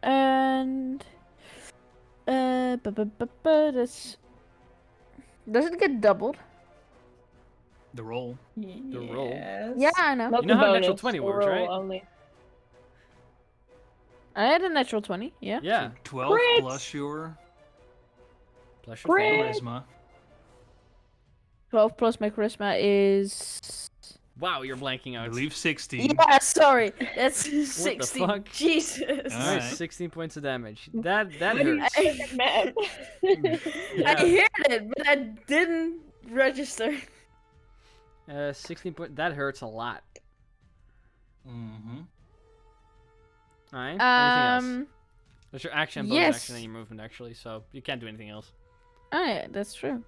And that's. Does it get doubled? The roll. The roll. Yes. Yeah, I know. Not You know the how bonus, natural 20 the works, roll right? Only. I had a natural 20. Yeah. Yeah. 12 Crits! plus your Plus your Crit! favorite. charisma. 12 plus my charisma is. Wow, you're blanking I out. believe 16. Yeah, sorry. That's 16. fuck? Jesus. Alright. Nice, 16 points of damage. That What do you hurts. think of Matt? I heard it, but I didn't register. 16 point. That hurts a lot. Mm-hmm. Alright. Anything else? Um. That's your action, bonus yes. action, and your movement actually. So you can't do anything else. Oh yeah, that's true.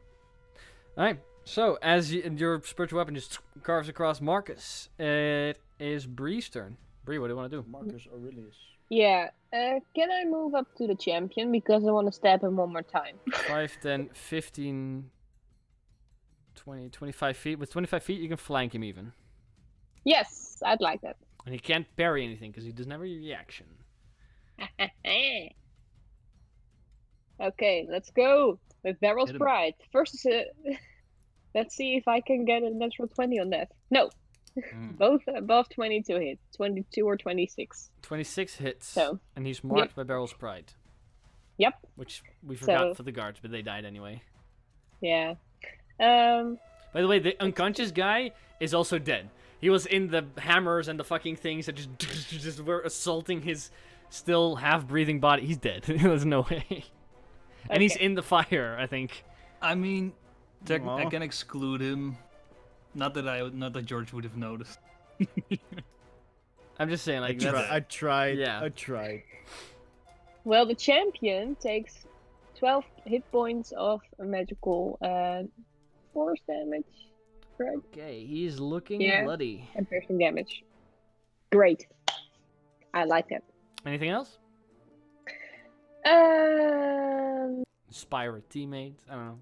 Alright. So as your spiritual weapon just carves across Marcus, it is Bree's turn. Bree, what do you want to do? Marcus Aurelius. Yeah. Can I move up to the champion because I want to stab him one more time? 5, 10, 15, 20, 25 feet. With 25 feet, you can flank him even. Yes, I'd like that. And he can't parry anything because he doesn't have a reaction. Okay, let's go with Barrel's Hit him. Pride. First, let's see if I can get a natural 20 on that. No, Mm. both above 22 hit. 22 or 26. 26 hits. So, And he's marked by Barrel's Pride. Yep. Which we forgot So- for the guards, but they died anyway. Yeah. By the way, the unconscious guy is also dead. He was in the hammers and the fucking things that just were assaulting his still half-breathing body. He's dead. There's no way. And he's Okay. in the fire, I think. I mean, I Aw. can exclude him. Not that George would have noticed. I'm just saying, like, I that's... tried. Yeah. I tried. well, the champion takes 12 hit points of magical force damage. Right? Okay, he's looking Yeah. bloody. And piercing damage. Great. I like that. Anything else? Inspire a teammate? I don't know.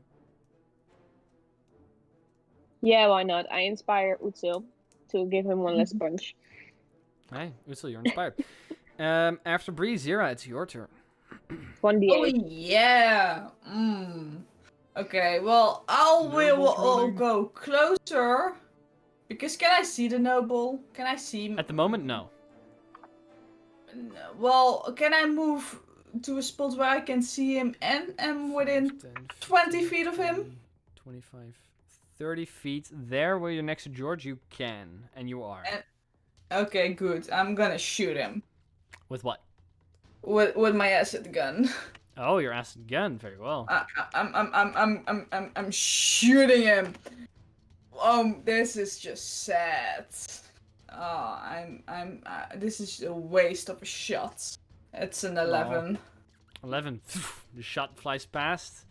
Yeah, why not? I inspire Utsil to give him one less punch. Hey, Utsel, you're inspired. After Bree, Zira, it's your turn. 1d8. Oh yeah. Okay, well I'll will go closer. Because can I see the noble? Can I see him? At the moment, no. No. Well, can I move to a spot where I can see him and am within 10, 20 feet of him? 20, 25, 30 feet. There where you're next to George, you can. And you are. Okay, good. I'm gonna shoot him With what? with my acid gun. Oh, your acid gun. Very well. I'm shooting him. This is just sad. Oh, this is a waste of a shot. It's an 11. 11. The shot flies past.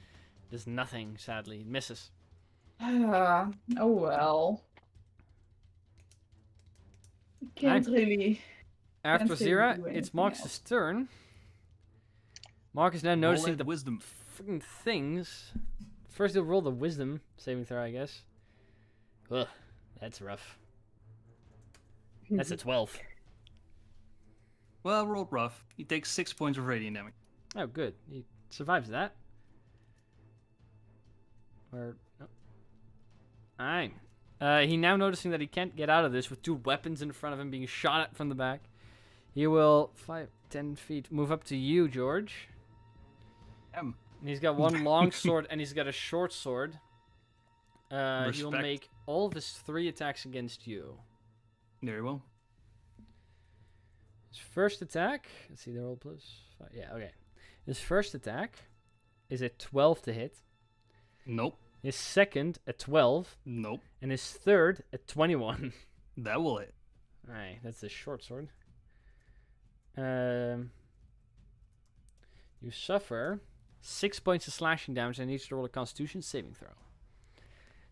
Does nothing, sadly. It misses. Oh well. Can't really. After Can't really Zira, do it's anything Marcus' else. turn. Mark is now Roll noticing that the wisdom. freaking things. First, he'll roll the wisdom saving throw, I guess. Ugh, that's rough. That's a 12. Well, rolled rough. He takes 6 points of radiant damage. Oh, good. He survives that. Or no. Alright. He now noticing that he can't get out of this with two weapons in front of him being shot at from the back. He will 5, 10 feet. Move up to you, George. M. And he's got one long sword and he's got a short sword. He'll Respect. make all of his 3 attacks against you. Very well. His first attack, let's see, they're all plus 5. Yeah, okay. His first attack is a 12 to hit. Nope. His second, a 12. Nope. And his third, a 21. That will hit. Alright, that's a short sword. You suffer 6 points of slashing damage and needs to roll a Constitution saving throw.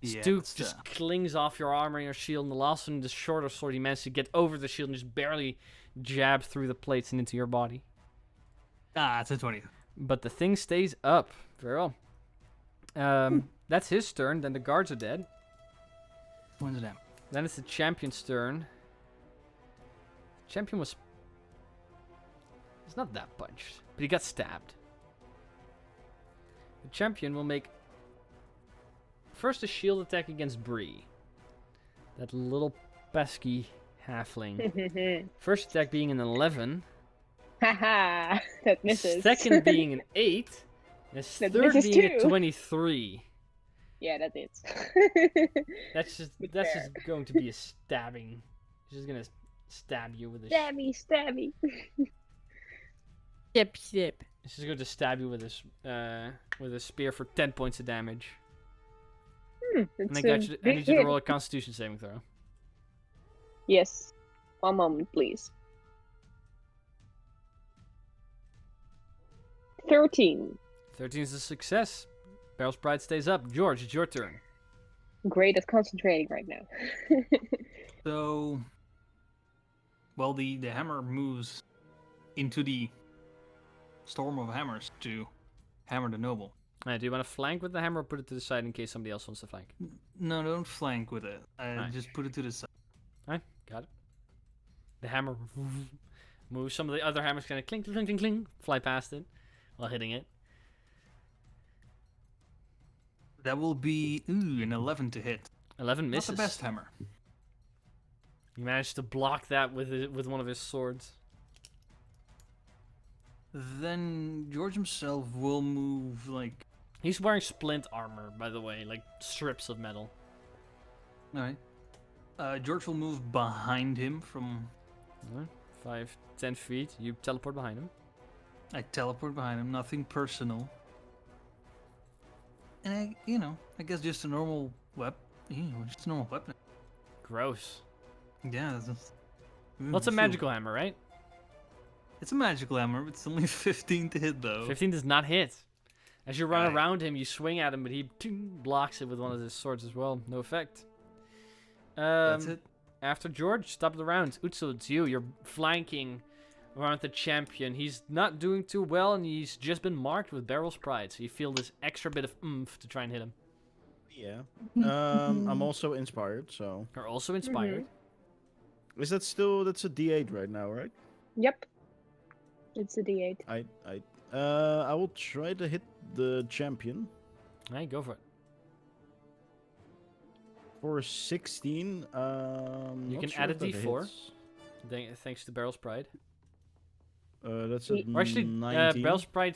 Stu it's, just clings off your armor and your shield, and the last one, the shorter sword, he managed to get over the shield and just barely jab through the plates and into your body. it's a 20. But the thing stays up. Very well. That's his turn. Then the guards are dead. When's it down? Then it's the champion's turn. Champion was... He's not that punched, but he got stabbed. The champion will make... First a shield attack against Bree. That little pesky halfling. First attack being an 11. Haha, that misses. Second being an 8. And his That third misses being a too. 23. Yeah, that is. That's just Good that's there. just going to be a stabbing. He's just gonna stab you with a Stabby, stabby. Yep, yep. he's just going to stab you with a spear for 10 points of damage. And It's I a got you. I big need you to hit. roll a Constitution saving throw. Yes. One moment, please. 13. 13 is a success. Barrel's Pride stays up. George, it's your turn. Great at concentrating right now. So, well, the hammer moves into the storm of hammers to hammer the noble. Do you want to flank with the hammer or put it to the side in case somebody else wants to flank? No, don't flank with it. Alright. Just put it to the side. Alright, got it. The hammer moves. Some of the other hammers kind of clink, clink, clink, clink, fly past it while hitting it. That will be an 11 to hit. 11 misses. Not the best hammer. He managed to block that with one of his swords. Then George himself will move like. He's wearing splint armor, by the way, like strips of metal. Alright. George will move behind him from. 5, 10 feet. You teleport behind him. I teleport behind him, nothing personal. And I guess just a normal just a normal weapon. Gross. Yeah, that's just. Well, it's a magical hammer, right? It's a magical hammer, but it's only 15 to hit though. 15 does not hit. As you run Right. around him, you swing at him, but he blocks it with one of his swords as well. No effect. That's it. After George, stop the round. Utsul, it's you. You're flanking around the champion. He's not doing too well, and he's just been marked with Barrel's Pride. So you feel this extra bit of oomph to try and hit him. Yeah. I'm also inspired, so. You're also inspired. Is that still? That's a D8 right now, right? Yep. It's a D8. I will try to hit the champion Alright, go for it. for 16. You can add a D4. Thanks to Barrel's Pride. That's a Or actually, 19. Barrel's Pride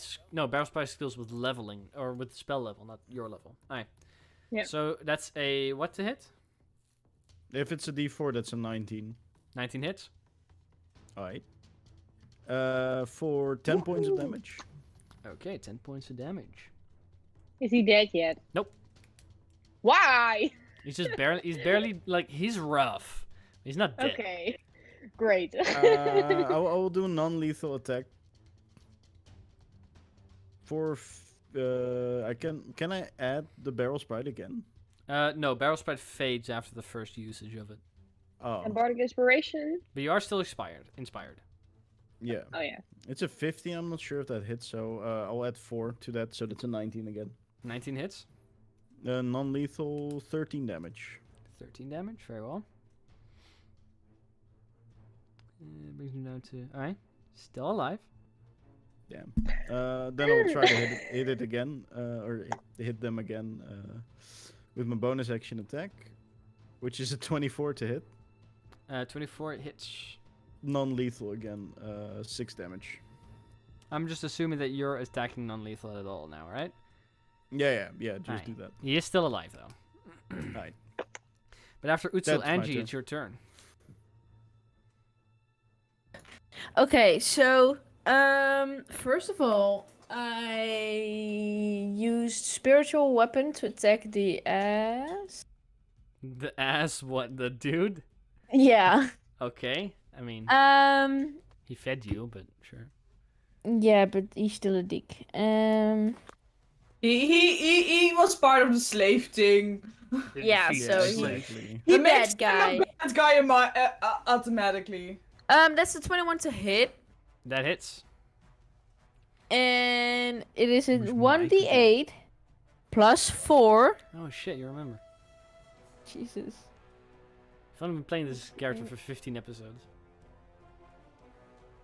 skills with leveling, or with spell level, not your level. Alright. Yeah. So that's a what to hit? If it's a D4, that's a 19. 19 hits. Alright. For 10 points of damage. Okay, 10 points of damage. Is he dead yet? Nope. Why? He's just barely, like, he's rough. He's not dead. Okay. Great. I will do a non-lethal attack. Can I add the barrel sprite again? No, Barrel Sprite fades after the first usage of it. Oh, And Bardic Inspiration? But you are still inspired. yeah. Oh, yeah. It's a 15. I'm not sure if that hits, so I'll add 4 to that, so that's a 19 again. 19 hits. Non-lethal, 13 damage. 13 damage, very well. Brings me down to... Alright, still alive. Damn. Then I'll try to hit it again, or hit them again with my bonus action attack, which is a 24 to hit. 24 hits. non-lethal again. 6 damage. I'm just assuming that you're attacking non-lethal at all now, right? Yeah. Just Alright. do that. He is still alive, though. Alright. But after Utsil, That's my Angie, turn. it's your turn. Okay, so first of all, I used spiritual weapon to attack the ass. The ass, what? The dude? Yeah. Okay. I mean, he fed you, but sure. Yeah, but he's still a dick. He was part of the slave thing. Yeah, Feed so the he- slave. Exactly. He That makes bad him guy. a bad guy in my, automatically. That's a 21 to hit, That hits. and it is a Who's 1d8 plus 4. Oh shit, you remember. Jesus. I've only been playing this character for 15 episodes.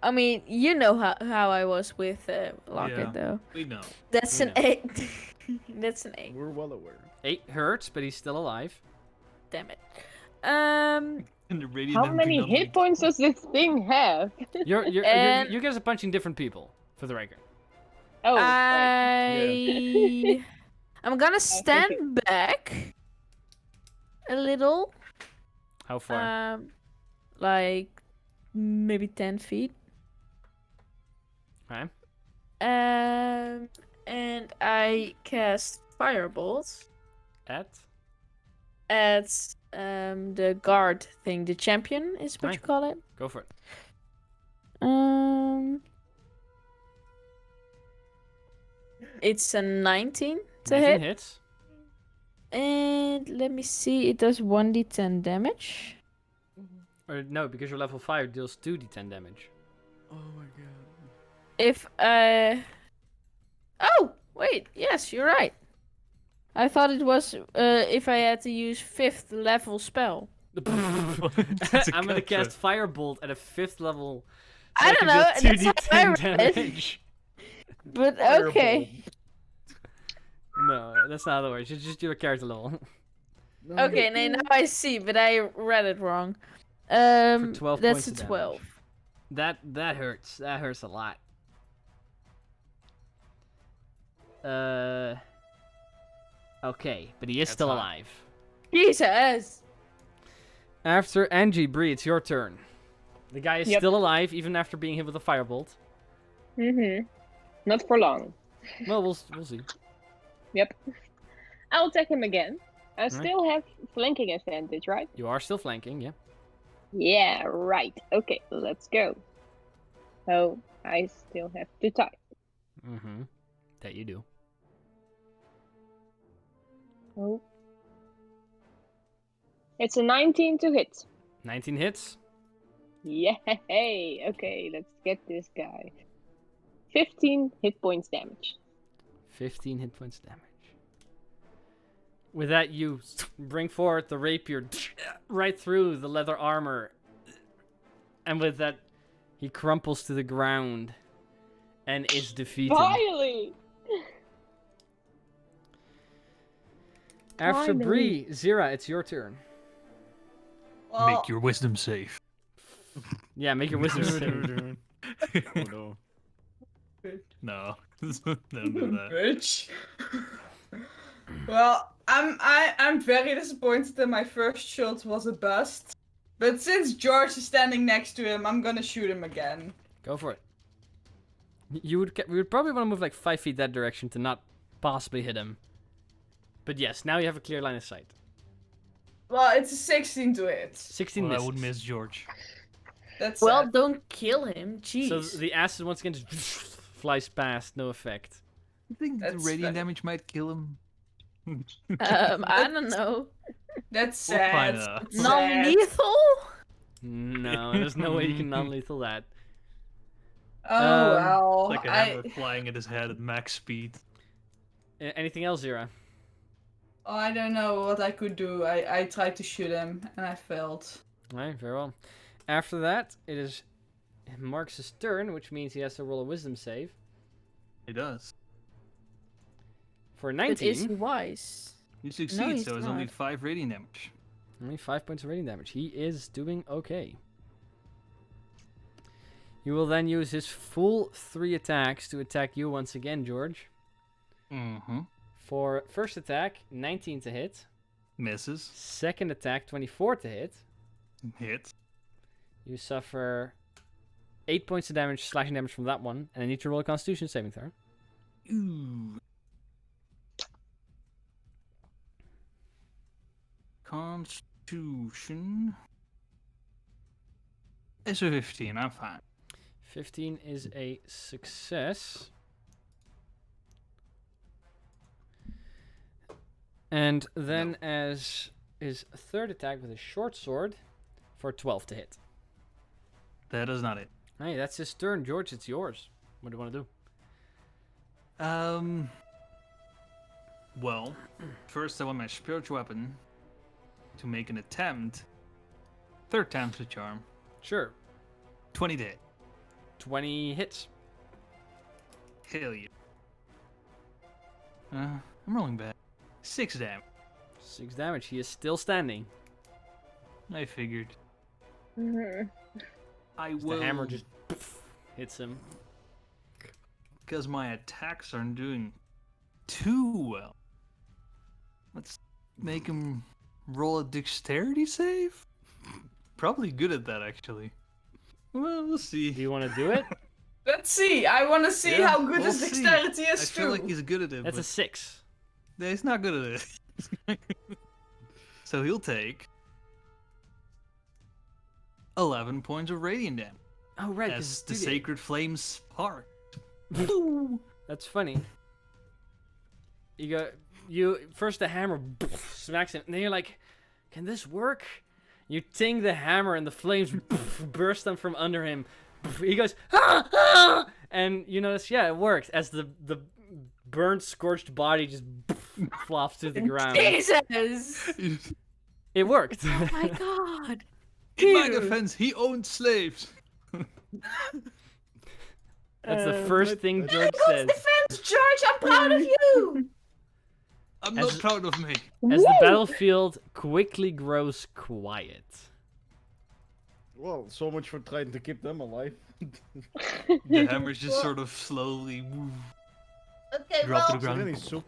I mean, you know how I was with Locket, Yeah. though. We know. That's We an 8. That's an 8. We're well aware. 8 hurts, but he's still alive. Damn it. And the radiant How damage many not hit points does this thing have? And- You guys are punching different people, for the record. Oh, right. I'm gonna thank stand back a little. How far? Like maybe 10 feet. Okay. And I cast Firebolt At? at the guard thing. The champion is what you Right. call it. Go for it. It's a 19 to 19 hit. hits. And let me see, it does 1d10 damage. Or no, because you're level 5, it deals 2d10 damage. Oh my god. If Oh, wait, yes, you're right. I thought it was if I had to use 5th level spell. That's a I'm gonna cantrip. cast Firebolt at a 5th level. so I can don't know, deal that's how I 2d10 read it. damage. But okay. No, that's not how it works. It's just your character level. Okay, now I see, but I read it wrong. For 12 That's points a of damage. 12. That hurts. That hurts a lot. Okay, but he is That's still hot. alive. Jesus! After Angie, Bree, it's your turn. The guy is Yep. still alive, even after being hit with a firebolt. Mm-hmm. Not for long. Well, we'll see. Yep. I'll attack him again. I Right. still have flanking advantage, right? You are still flanking, yeah. Yeah, right. Okay, let's go. Oh, I still have to type. Mm-hmm. That you do. Oh. It's a 19 to hit. 19 hits. Yay! Okay, let's get this guy. 15 hit points damage. 15 hit points damage. With that, you bring forward the rapier right through the leather armor. And with that, he crumples to the ground and is defeated. Finally! After Finally. Bree, Zira, it's your turn. Well, Make your wisdom save. Yeah, make your wisdom save. Oh no. No, don't do that. bitch. Well, I'm very disappointed that my first shot was a bust. But since George is standing next to him, I'm gonna shoot him again. Go for it. You would probably want to move like 5 feet that direction to not possibly hit him. But yes, now you have a clear line of sight. Well, it's a 16 to hit. 16 Well, I misses. would miss George. That's Well, sad. don't kill him. Jeez. So the acid once again just flies past, no effect. I think That's the radiant fair. damage might kill him. I don't know. That's We'll sad. find out. Sad. Non-lethal? No, there's no way you can non-lethal that. Oh Um, well. Like a hammer flying at his head at max speed. Anything else, Zira? I don't know what I could do. I tried to shoot him and I failed. Alright, very well. After that, it is Marcus' turn, which means he has to roll a wisdom save. He does. For But is he 19, wise? You succeed, he's so it's only not. 5 radiant damage. only 5 points of radiant damage. He is doing okay. He will then use his full 3 attacks to attack you once again, George. Mm-hmm. For first attack, 19 to hit. Misses. Second attack, 24 to hit. Hit. You suffer 8 points of damage, slashing damage from that one, and I need to roll a Constitution saving throw. Ooh. Constitution. It's a 15, I'm fine. 15 is a success. And then as his third attack with a short sword for 12 to hit. That is not it. Hey, that's his turn, George. It's yours. What do you want to do? Well, first I want my spiritual weapon to make an attempt. Third time's the charm. Sure. 20 to hit. 20 hits. Hell yeah. I'm rolling bad. 6 damage. 6 damage. He is still standing. I figured. Mhm. I The will. hammer just hits him. Because my attacks aren't doing too well. Let's make him roll a dexterity save? Probably good at that, actually. Well, we'll see. Do you want to do it? Let's see. I want to see Yeah, how good we'll his see. dexterity I is feel too. like he's good at it, That's a but 6. he's not good at it. So he'll take 11 points of radiant damage Oh, right. as the sacred flames spark. That's funny. You first the hammer smacks him, and then you're like, "Can this work?" You ting the hammer, and the flames burst them from under him. He goes, "Ah, ah!" And you notice, yeah, it works. As the burnt, scorched body just flops to the ground. Jesus! It worked. Oh my god! In my Dude. defense, he owned slaves. That's the first thing George says. Defense, George, I'm proud of you! I'm As- not proud of me. As the battlefield quickly grows quiet. Well, so much for trying to keep them alive. The hammers just sort of slowly Okay, drop to the well, Is there ground. any soup?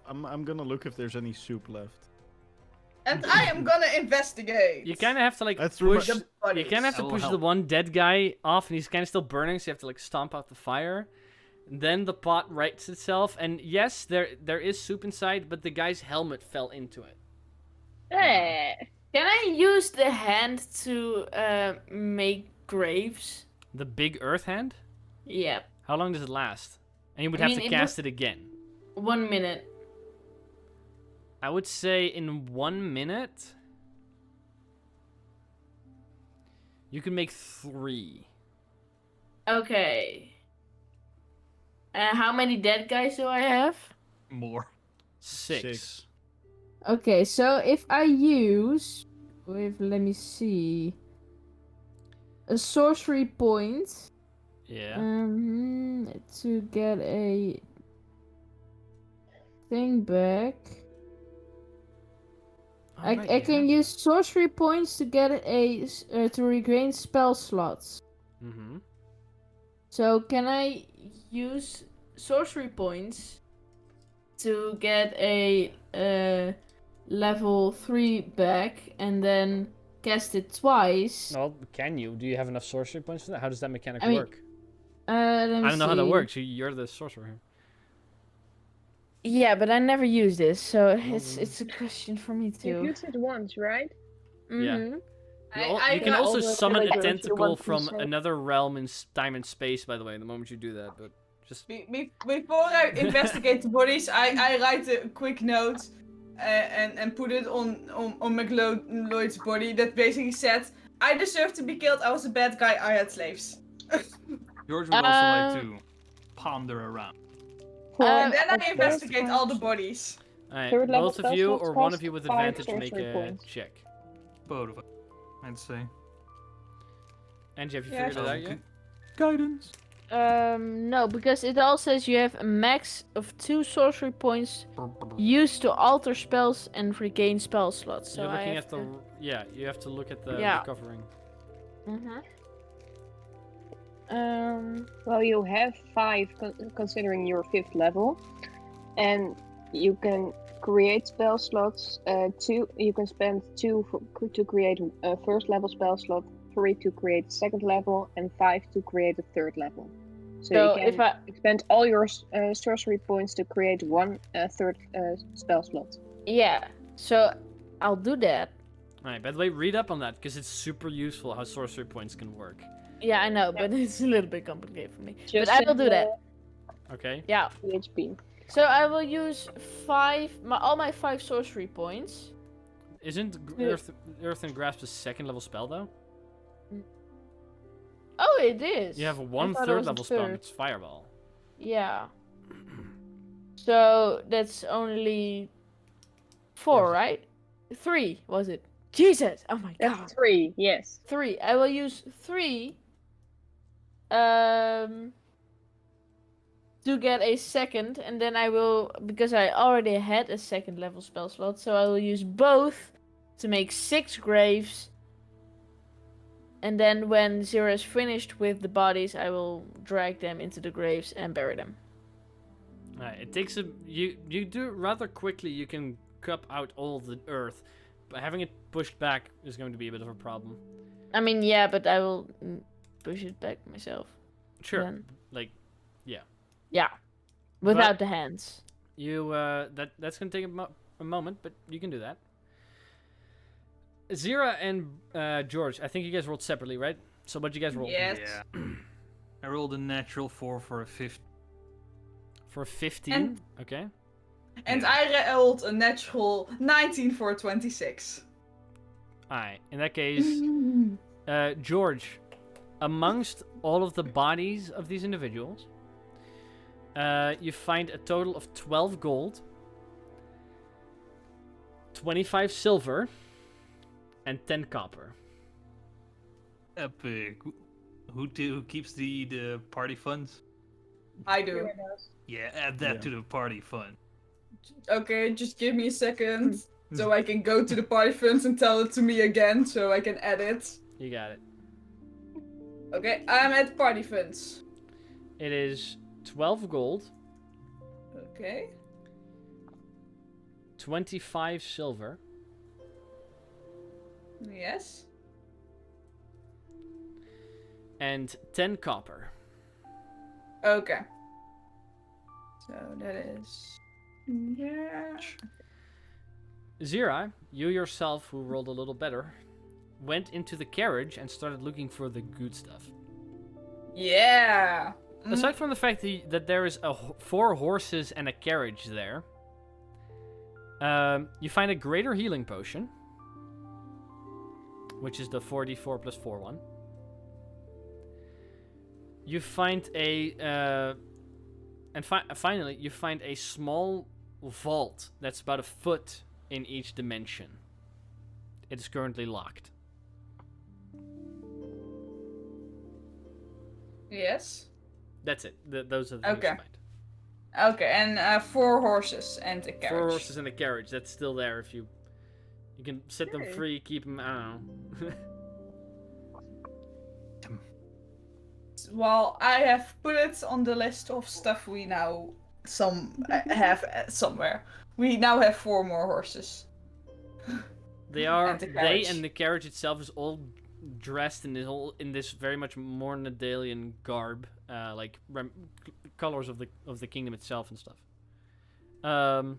I'm gonna look if there's any soup left. And I am gonna investigate. You kind of have to like That's push. The bodies. You kind of have I to will push the help. one dead guy off, and he's kind of still burning, so you have to like stomp out the fire. Then the pot rights itself, and yes, there is soup inside, but the guy's helmet fell into it. Eh. Can I use the hand to make graves? The big earth hand. Yep. How long does it last? And you would I have mean, to it cast it again. 1 minute. I would say in 1 minute, you can make 3. Okay. How many dead guys do I have? More. 6. Okay, so if I use let me see, a sorcery point, Yeah. to get a thing back. Alright, I can use sorcery points to get to regain spell slots. Mm-hmm. So can I use sorcery points to get a level 3 back and then cast it twice? Well, can you? Do you have enough sorcery points for that? How does that mechanic I mean, work? Let me I don't know how that see. works. You're the sorcerer. Yeah, but I never use this, so it's- it's a question for me You've too. used it once, right? Yeah. Mhm. You can know also all the summon a villagers, the tentacle ones who from say- another realm in time and space, by the way, the moment you do that, but just... Before I investigate the bodies, I write a quick note and put it on McLeod's body that basically said, I deserve to be killed, I was a bad guy, I had slaves. George would also like to ponder around. And then At I first investigate all the punch, bodies. Alright, Third level both of you, spell or slots one cost of you with 5 advantage, make sorcery a points. check. Both of us, I'd say. Angie, have you Yeah, figured it out yet? Guidance. No, because it all says you have a max of 2 sorcery points used to alter spells and regain spell slots. So You're looking I at the... Yeah, you have to look at the Yeah. covering. Mhm. Well, you have 5 considering your 5th level, and you can create spell slots. 2, you can spend 2 to create a 1st level spell slot, 3 to create 2nd level, and 5 to create a 3rd level. So So you can if I expend all your sorcery points to create 1 3rd spell slot. yeah, so I'll do that. Alright, by the way, read up on that, because it's super useful how sorcery points can work. Yeah, I know, but it's a little bit complicated for me. Just but I will do that. Okay? Yeah. HP. So I will use all my 5 sorcery points. Isn't Yeah. Earth and Grasp a 2nd level spell, though? Oh, it is. You have a I thought it 1/3 was a level spell, third. it's Fireball. Yeah. So that's only 4, Yes. right? 3 was it? Jesus! Oh my god. That's 3, yes. 3. I will use 3 to get a 2nd, and then I will, because I already had a 2nd level spell slot, so I will use both to make 6 graves. And then when Zero is finished with the bodies, I will drag them into the graves and bury them. Alright, it takes you do it rather quickly. You can cup out all the earth, but having it pushed back is going to be a bit of a problem. I mean, yeah, but I will push it back myself. Sure, Then. like, yeah. Yeah. Without the hands. You that's gonna take a moment, but you can do that. Zira and George, I think you guys rolled separately, right? So what you guys roll? Yes. Yeah. I rolled a natural 4 for a 5th. For 15. And- Okay. And I rolled a natural 19 for a 26. Alright. In that case, George, amongst all of the bodies of these individuals, you find a total of 12 gold, 25 silver, and 10 copper. Epic. Who keeps the party funds? I do. Yeah, add that Yeah. to the party fund. Okay, just give me a second. So I can go to the party funds and tell it to me again, so I can add it. You got it. Okay, I'm at party funds. It is 12 gold, Okay. 25 silver, Yes. and 10 copper. Okay. So that is... Yeah. Zira, you yourself, who rolled a little better, went into the carriage and started looking for the good stuff. Yeah. Aside from the fact that there is 4 horses and a carriage there, you find a greater healing potion, which is the 4d4 plus 4 one. You find finally, you find a small vault that's about a foot in each dimension. It is currently locked. Yes. That's it. Those are the things Okay. you find. Okay, and 4 horses and a carriage. 4 horses and a carriage. That's still there if you can set them free, keep them, I don't know. Well, I have put it on the list of stuff we now have somewhere. We now have 4 more horses. They are And the they carriage. and the carriage itself is all dressed in this very much more Nadalian garb, like colors of the kingdom itself and stuff. But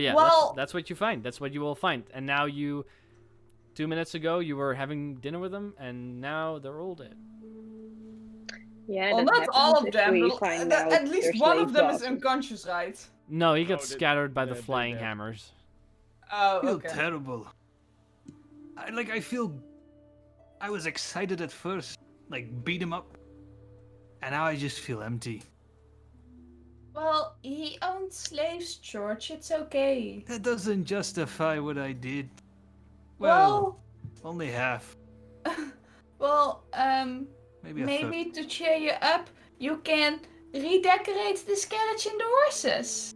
yeah, Well- that's what you find. That's what you will find. And now 2 minutes ago you were having dinner with them, and now they're all dead. Yeah, Well, that not all happens of if them, we but find at out least their one of slave them is bosses. unconscious, right? No, he got Oh, scattered by the they're flying dead. hammers. Oh, I feel okay. terrible. I was excited at first, like beat him up, and now I just feel empty. Well, he owned slaves, George. It's okay. That doesn't justify what I did. Well, Only half. well, Maybe a maybe to cheer you up, you can redecorate this carriage and the horses.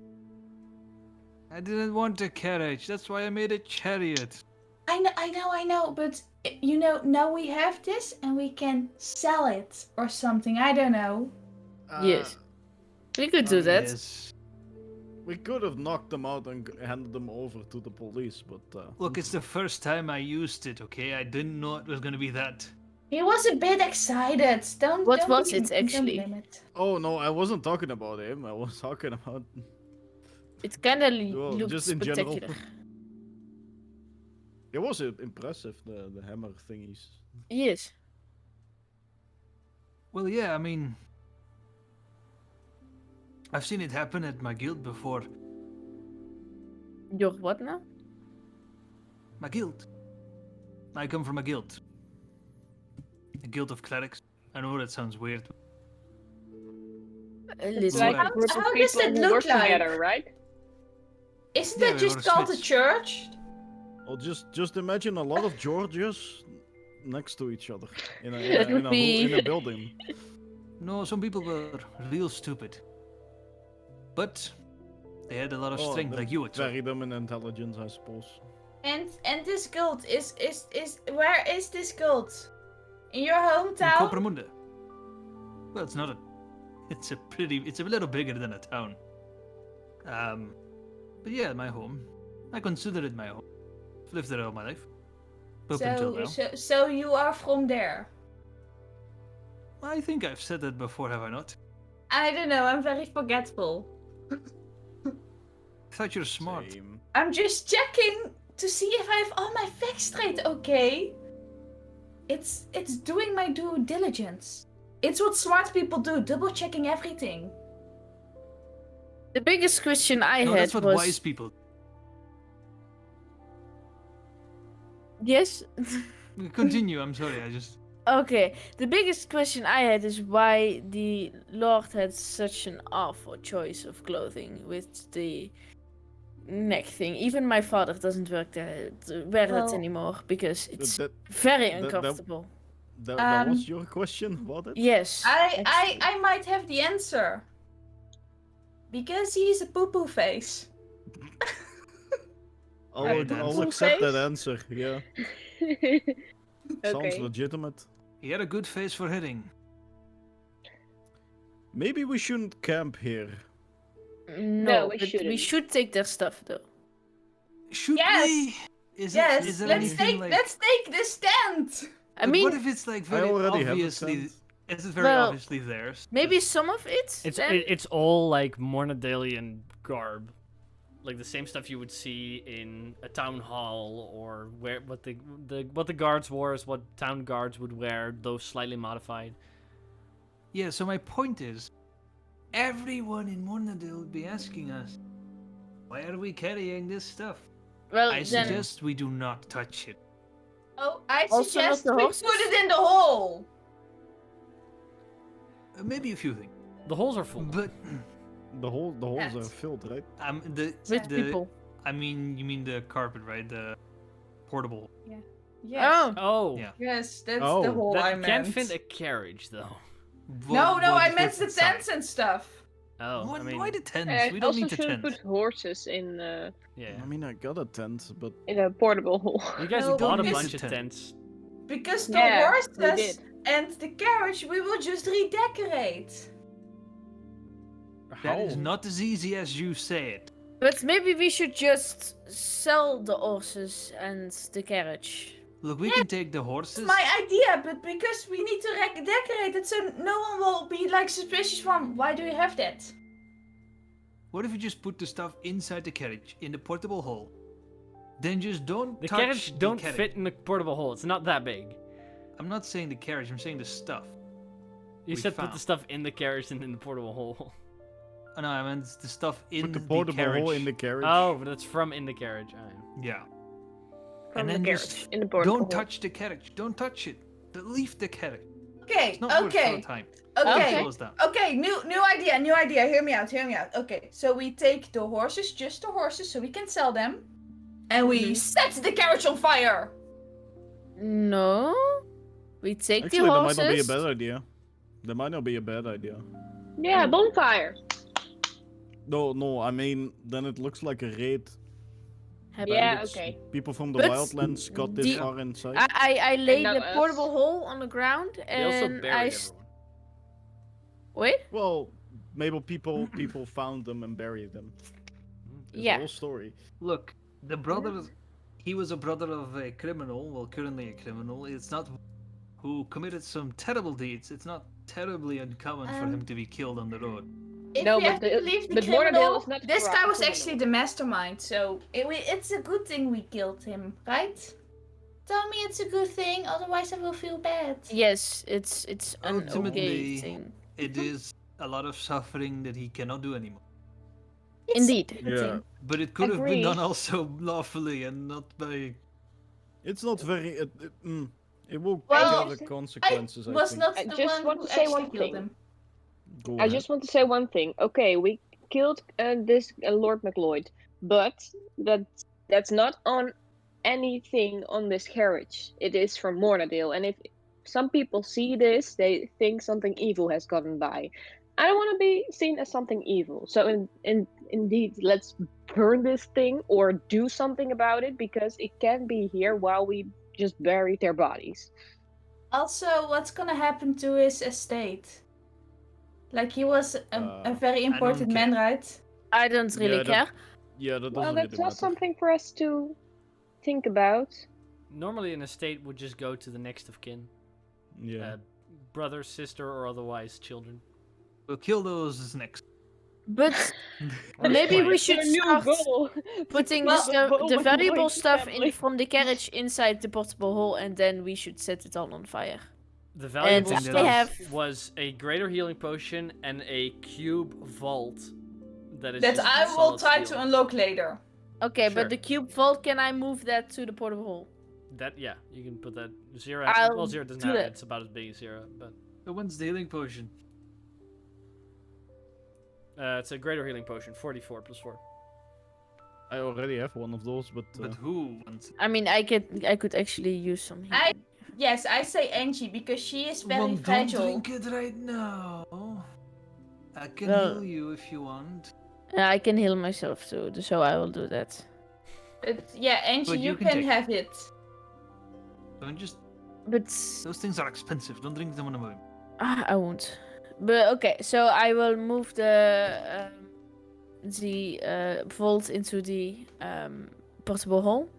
I didn't want a carriage. That's why I made a chariot. I know, but You know, now we have this and we can sell it or something. I don't know. Yes. We could do that. Yes. We could have knocked them out and handed them over to the police, but Look, it's the first time I used it, okay? I didn't know it was gonna be that. He was a bit excited. What Don't was be- it, actually? Don't blame it. Oh no, I wasn't talking about him. I was talking about It kind of Well, looks just in general. spectacular. it was impressive, the hammer thingies. Yes. Well, yeah, I mean, I've seen it happen at my guild before. Your what now? My guild. I come from a guild. A guild of clerics. I know that sounds weird. A It's little. like How- a group how of does people it who look work like? together, right? Isn't Yeah, it we just were called a smiths. church? Or just imagine a lot of Georgias next to each other in a, That would be- in a building. No, some people were real stupid. But they had a lot of strength, they're like you would say. Very dumb in intelligence, I suppose. And this guild is where is this guild? In your In hometown? Coppermunde. Well, it's not a. It's a little bigger than a town. But yeah, my home. I consider it my home. I've lived there all my life. Up until now. So you are from there. I think I've said that before, have I not? I don't know. I'm very forgetful. I thought you're smart. Same. I'm just checking to see if I have all my facts straight. Okay. It's doing my due diligence. It's what smart people do, double checking everything. The biggest question I No, had that's what was wise people. yes. Continue. I'm sorry. I just. Okay, the biggest question I had is why the Lord had such an awful choice of clothing with the neck thing. Even my father doesn't wear it Well, anymore because it's That, very that- uncomfortable. that was your question, was it? Yes. actually. I might have the answer. Because he's a poo-poo face. Right, I'll full accept that face? answer. Yeah, sounds Okay. legitimate. He had a good face for hitting. Maybe we shouldn't camp here. No, we but we shouldn't. should take their stuff though. Should Yes. we? Is Yes, there let's anything take like? let's take the stand. I But mean, what if it's like very already have a obviously? tent. Is it very Well, obviously theirs? maybe some of it. It's then? it's all like Mornadalian garb, like the same stuff you would see in a town hall, or where what the guards wore is what town guards would wear, though slightly modified. Yeah. So my point is, everyone in Mornadale would be asking us, why are we carrying this stuff? Well, I then suggest we do not touch it. Oh, I Also not suggest the we horses? put it in the hole. Maybe a few things, The holes are full. but The holes Yes. are filled, right? with people. I mean, you mean the carpet, right? The portable. Yes. Oh, Oh, Yeah. Yes, that's Oh. the hole I that meant. can't fit a carriage though. No, I What meant is the inside? tents and stuff. Oh, Why, I mean, why the tents? I We don't also need the shouldn't tent. put horses in yeah. I mean, I got a tent, but a portable hole. You guys No, bought a don't bunch miss of a tent. tents. Because the Yeah, we horses did. and the carriage we will just redecorate. That how? is not as easy as you say it. but maybe we should just sell the horses and the carriage. Look, we can take the It's horses. my idea, but because we need to decorate it so no one will be like suspicious from why do you have that? What if you just put the stuff inside the carriage in the portable hole? Then just don't The touch carriage the don't carriage. fit in the portable hole. It's not that big. I'm not saying the carriage. I'm saying the stuff. You We said put the found. stuff in the carriage and in the portable hole. Oh, no, I meant the stuff in Put the the portable carriage. hole in the carriage. Oh, but that's from in the carriage. Yeah. From And the then carriage just in the portable don't hole. touch the carriage. Don't touch it. Leave the carriage. Okay, It's not worth okay, your time. okay, Slow us down. okay. New idea. Hear me out. Okay, so we take the horses, just the horses, so we can sell them, and we set the carriage on fire. No, we take Actually, the that might horses. not be a bad idea. That might not be a bad idea. Yeah, bonfire. No, I mean, then it looks like a raid. happen. Yeah, Bandits, okay. people from the But wildlands got this the- far inside. I laid not the us. portable hole on the ground They also and buried everyone. Wait. Well, maybe people found them and buried them. It's Yeah. a whole story. Look, the brother, he was a brother of a criminal, well, currently a criminal. It's not who committed some terrible deeds. It's not terribly uncommon for him to be killed on the road. If No, we but have to the- believe the but Mornadale criminal, is not this guy was criminal. actually the mastermind, so it's a good thing we killed him, right? Tell me it's a good thing, otherwise I will feel bad. Yes, it's an okay Ultimately, thing. it is a lot of suffering that he cannot do anymore. It's Indeed. a good Yeah. thing. But it could have been Agreed. done also lawfully and not by. It's not very. It will Well, gather consequences. I Was think. not I the just one want who to say actually one killed thing. him. Go I ahead. just want to say one thing. Okay, we killed this Lord McLeod, but that's not on anything on this carriage. It is from Mornadale, and if some people see this, they think something evil has gotten by. I don't want to be seen as something evil. So indeed, let's burn this thing or do something about it because it can't be here while we just bury their bodies. Also, what's gonna happen to his estate? Like, he was a very important man, right? I don't really Yeah, care. Yeah, that Well, doesn't that's really not matter. something for us to think about. Normally, an estate would just go to the next of kin, Yeah. brother, sister, or otherwise children. We'll kill those next. But Or maybe twice. we should start goal. putting Well, the valuable McLeod stuff family. from the carriage inside the portable hole, and then we should set it all on fire. The valuable And stuff I have was a greater healing potion and a cube vault. That is That just I will solid try steel. to unlock later. Okay, Sure. but the cube vault, can I move that to the portable hole? That you can put that Zero. I'll Well, Zero doesn't do have it. that. It's about as big as Zero, but So when's the healing potion? it's a greater healing potion. 44 plus 4. I already have one of those, but. But who wants it? I mean, I could actually use some healing. Yes, I say Angie because she is very Well, fragile. don't drink it right now. I can Well- heal you if you want. I can heal myself too, so I will do that. Yeah, Angie, But you you can can take- have it. Don't just. But Those things are expensive. Don't drink them on the moon. I won't. But okay, so I will move the vault into the portable hole.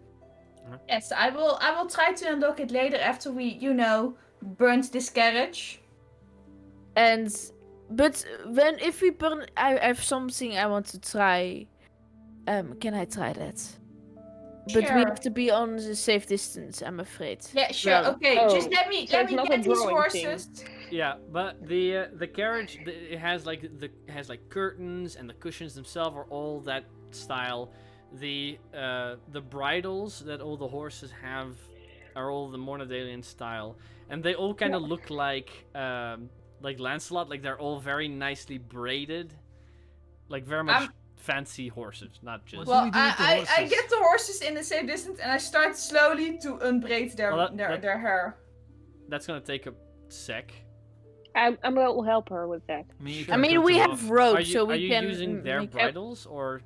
Yes, I will try to unlock it later after we, burnt this carriage. But if we burn, I have something I want to try. Can I try that? But we Sure. have to be on the safe distance, I'm afraid. Yeah, sure. Well, Okay, just let me so it's not a get these drawing horses. Yeah, but the carriage it has like curtains, and the cushions themselves are all that style. The bridles that all the horses have are all the Mornadalian style, and they all kind of look like Lancelot, like they're all very nicely braided, like very much fancy horses, not just. What do Well, we do with the I horses? get the horses in the safe distance and I start slowly to unbraid their Well, that- their hair. That's gonna take a sec. I will help her with that. You Sure. I can mean, cut we them have off. rope, Are you, so are we you can using their make bridles or?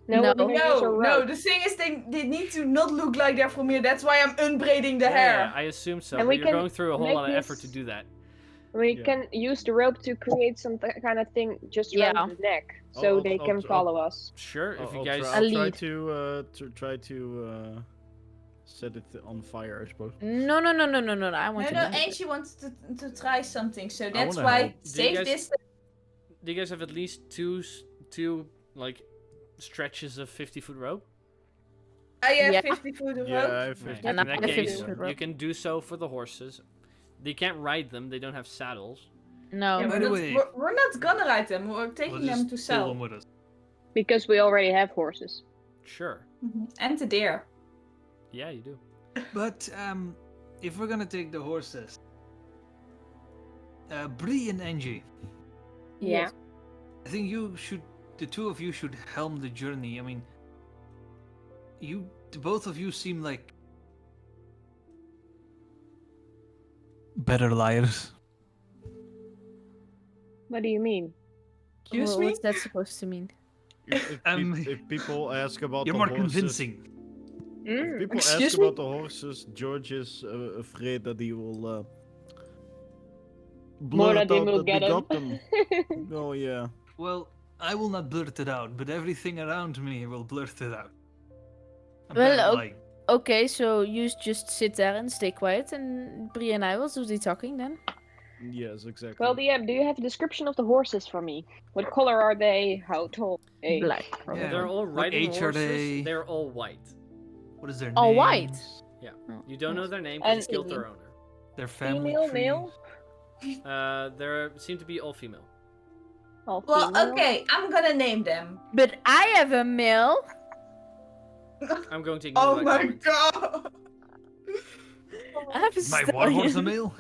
No, No. we're gonna use a No, rope. the thing is they need to not look like they're from here. That's why I'm unbraiding the Yeah, hair. I assume so. And But we you're can going through a whole make lot of effort to this- do that. We Yeah. can use the rope to create some kind of thing just around Yeah. the neck, so they can follow us. Sure, if you I'll guys. try, A I'll try lead. to set it on fire, I suppose. No, I want No, to. no, do it. Angie wants to try something, so that's wanna why help. Do you safe guys- distance. Do you guys have at least two like stretches of 50-foot rope? I have Yeah. 50 foot of Yeah, rope. I have Right. 50. And In I that have a case, 50-foot you rope. can do so for the horses. They can't ride them. They don't have saddles. No. Yeah, By we're, the not, way- we're not gonna ride them. We're We'll taking just them to pull sell. them with us. Because we already have horses. Sure. And the deer. Yeah, you do. But if we're gonna take the horses, Bree and Angie, Yeah. I think the two of you should helm the journey. I mean, both of you seem like better liars. What do you mean? Excuse me? What's that supposed to mean? If people ask about You're the more horses, convincing. if people ask Excuse me? about the horses, George is afraid that he will blurt Moradin out will that we get him. got them. Oh yeah. Well, I will not blurt it out, but everything around me will blurt it out. I'm Well, bad at o- lying. Okay, so you just sit there and stay quiet, and Brie and I will do the talking then. Yes, exactly. Well, DM, do you have a description of the horses for me? What color are they? How tall? Age? Black, Yeah. probably. They're all What riding age are horses. they? They're all white. What is their name? All white? Oh, You don't know yes. their name because you And killed their owner. Their family Female, tree. male? They seem to be all female. All Well, female? okay, I'm gonna name them. But I have a male. I'm going to ignore Oh that my comment. god! I have a My warhorse a stallion. male?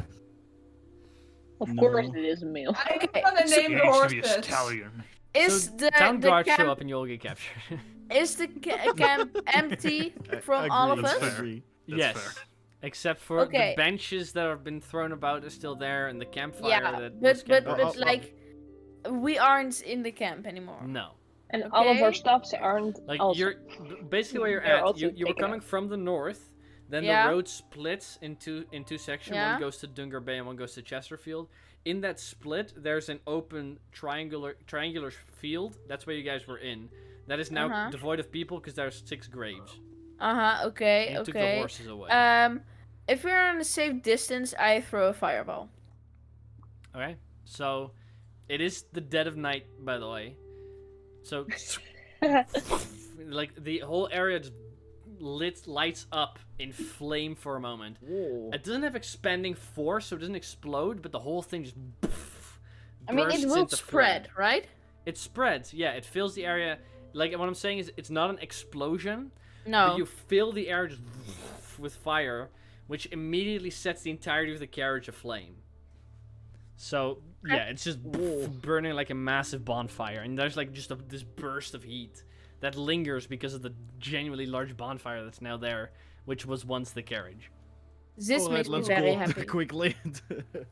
Of No. course it is a male. I'm Okay, gonna so name He the needs to be a horses. stallion. Is So the town guards show camp up and you'll get captured. is the camp empty from all of Agreed, us? That's agree. That's yes. fair. Except for Okay. the benches that have been thrown about are still there, and the campfire Yeah, that was but camped out. but like we aren't in the camp anymore. No. And all of our Okay. stuffs aren't Like also. you're basically where you're They're at. also You were taken coming out. from the north, then Yeah. the road splits in two sections. Yeah. One goes to Dungar Bay and one goes to Chesterfield. In that split, there's an open triangular field. That's where you guys were in. That is now Uh-huh. devoid of people because there's 6 graves. Okay, You took the okay. horses away. If we're on a safe distance, I throw a fireball. Okay, so it is the dead of night, by the way. So, like the whole area just lights up in flame for a moment. Whoa. It doesn't have expanding force, so it doesn't explode, but the whole thing just. I mean, it bursts will into spread, flame. right? It spreads, yeah. It fills the area. Like what I'm saying is, it's not an explosion, No. but you fill the air just with fire, which immediately sets the entirety of the carriage aflame. So yeah, it's just burning like a massive bonfire, and there's like just this burst of heat that lingers because of the genuinely large bonfire that's now there, which was once the carriage. This Alright, makes me let's very go happy. quickly.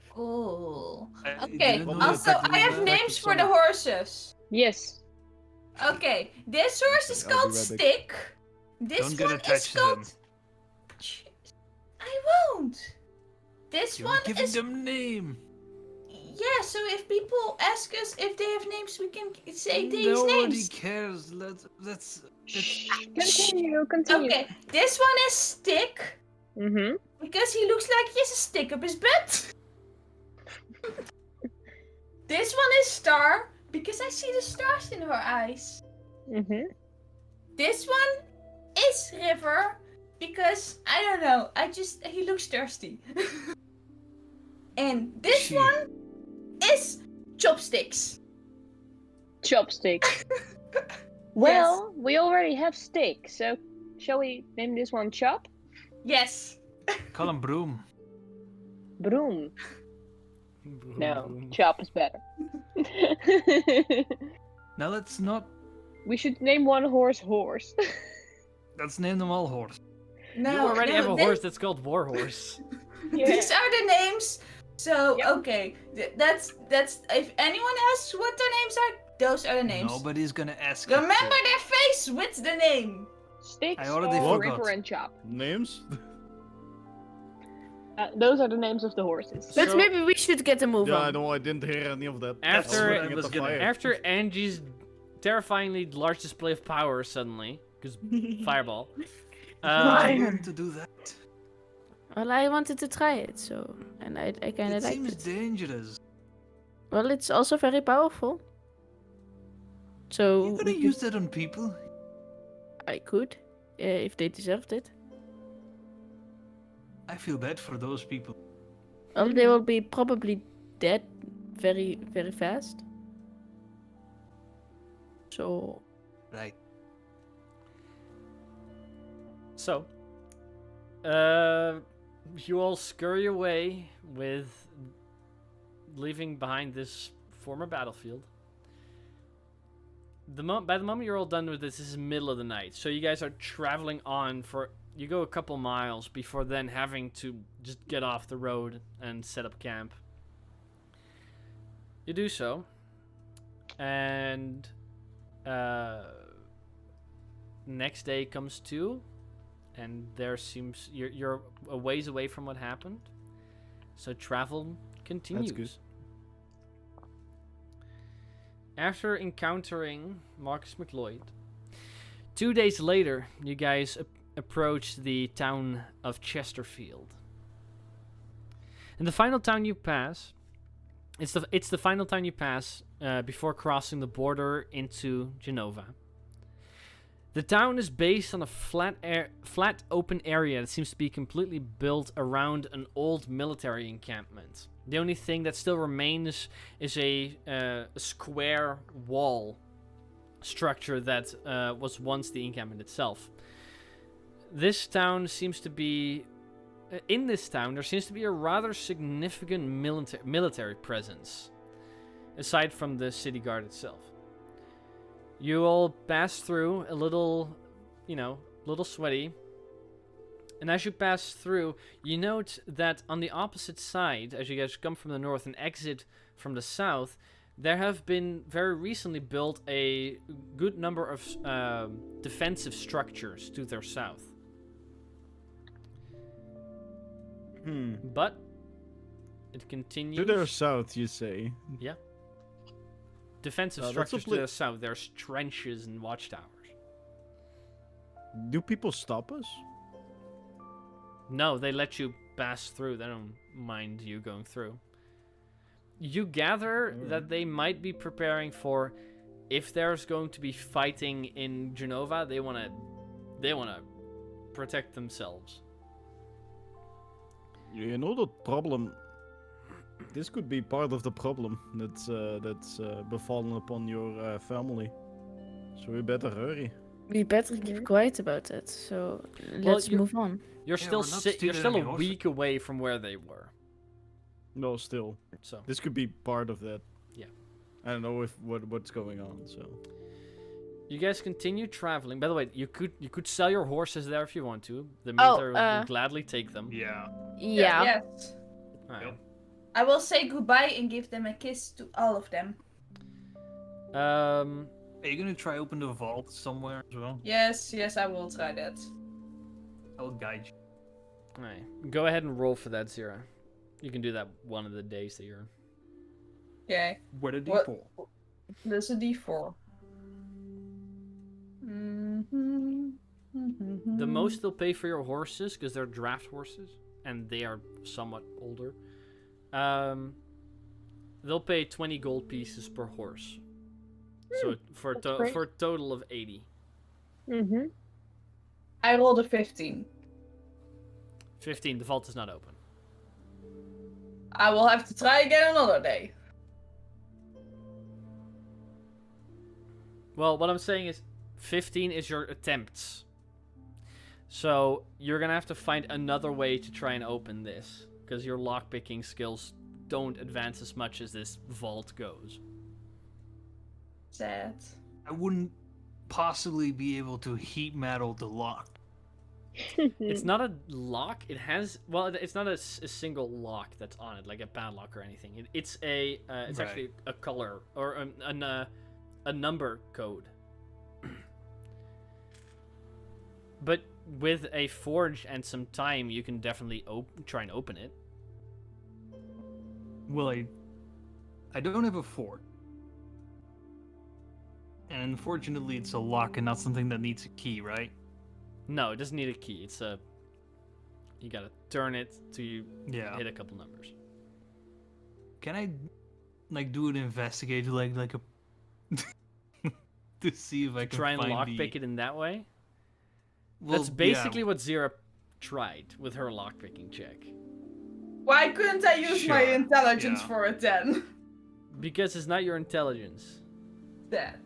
Cool. I Okay, didn't know also that I have the- names for the horses. Yes. Okay, this horse is Okay, I'll called be right back. Stick. This Don't get one is attached to called. them. I won't. This You're one giving is. them name. Yeah, so if people ask us if they have names, we can say these Nobody names. cares. Let's Continue. Okay, this one is Stick Mm-hmm. because he looks like he has a stick up his butt. This one is Star because I see the stars in her eyes. Mm-hmm. This one is River because I don't know. He looks thirsty. And this She- one is Chopsticks. Chopstick. Well, we already have Stick, so shall we name this one Chop? Yes. call him Broom. Broom. No, Chop is better. Now let's not. We should name one horse. Let's name them all horse. No, You already no, have a this- horse that's called Warhorse. These are the names. So Yep. okay, that's if anyone asks what their names are, those are the names. Nobody's gonna ask. you Remember to. their face with the name. Stick, I already Star, forgot. River, and Chop. Names? Those are the names of the horses. But So- maybe we should get a move Yeah, on. I know. I didn't hear any of that. After- I was looking I at was the gonna- fire. After Angie's terrifyingly large display of power suddenly, because fireball. I Um, want to do that. Well, I wanted to try it, so and I kind It of liked seems it. dangerous. Well, it's also very powerful. So You're gonna we use that on people? I could, if they deserved it. I feel bad for those people. Well, they will be probably dead very, very fast. So Right. So, you all scurry away with leaving behind this former battlefield. By the moment you're all done with this is middle of the night. So you guys are traveling on for, you go a couple miles before then having to just get off the road and set up camp. You do so. And next day comes to, and there seems you're a ways away from what happened. So travel continues. That's good. After encountering Marcus McLeod, 2 days later, you guys approach the town of Chesterfield. And the final town you pass, it's the final town you pass before crossing the border into Genova. The town is based on a flat open area that seems to be completely built around an old military encampment. The only thing that still remains is a square wall structure that was once the encampment itself. This town seems to be... in this town, there seems to be a rather significant military presence, aside from the city guard itself. You all pass through a little, little sweaty. And as you pass through, you note that on the opposite side, as you guys come from the north and exit from the south, there have been very recently built a good number of defensive structures to their south. But it continues. To their south, you say? Yeah. Defensive structures to their south. There's trenches and watchtowers. Do people stop us? No, they let you pass through. They don't mind you going through. You gather that they might be preparing for, if there's going to be fighting in Genova, they wanna protect themselves. You know the problem. This could be part of the problem that's befallen upon your family. So we better hurry. We better keep quiet about it. So let's move on. You're still you're still a week away from where they were. No, still. So this could be part of that. Yeah. I don't know what's going on. So you guys continue traveling. By the way, you could sell your horses there if you want to. The military will gladly take them. Yeah. Yeah. Yes. Alright. Yep. I will say goodbye and give them a kiss to all of them. Are you gonna try open the vault somewhere as well? Yes, I will try that. I'll guide you. Alright. Go ahead and roll for that, Zira. You can do that one of the days that you're... Okay. What a What- D4. There's a D4. The most they'll pay for your horses, because they're draft horses, and they are somewhat older, they'll pay 20 gold pieces per horse. So for a total of 80. Mm-hmm. I rolled a 15. 15, the vault is not open. I will have to try again another day. Well, what I'm saying is 15 is your attempts. So you're going to have to find another way to try and open this, because your lockpicking skills don't advance as much as this vault goes. Sad. I wouldn't possibly be able to heat metal the lock. It's not a lock. It has... Well, it's not a single lock that's on it, like a padlock or anything. It's a... it's Right. actually a color, or a number code. But with a forge and some time, you can definitely try and open it. Well, I don't have a fork. And unfortunately, it's a lock and not something that needs a key, right? No, it doesn't need a key. It's a... You gotta turn it to Yeah. hit a couple numbers. Can I, like, do an investigate, like a... to see if I can Try and find lockpick it in that way? Well, That's basically what Zira tried with her lockpicking check. Why couldn't I use my Sure, intelligence yeah. for a 10? Because it's not your intelligence. That.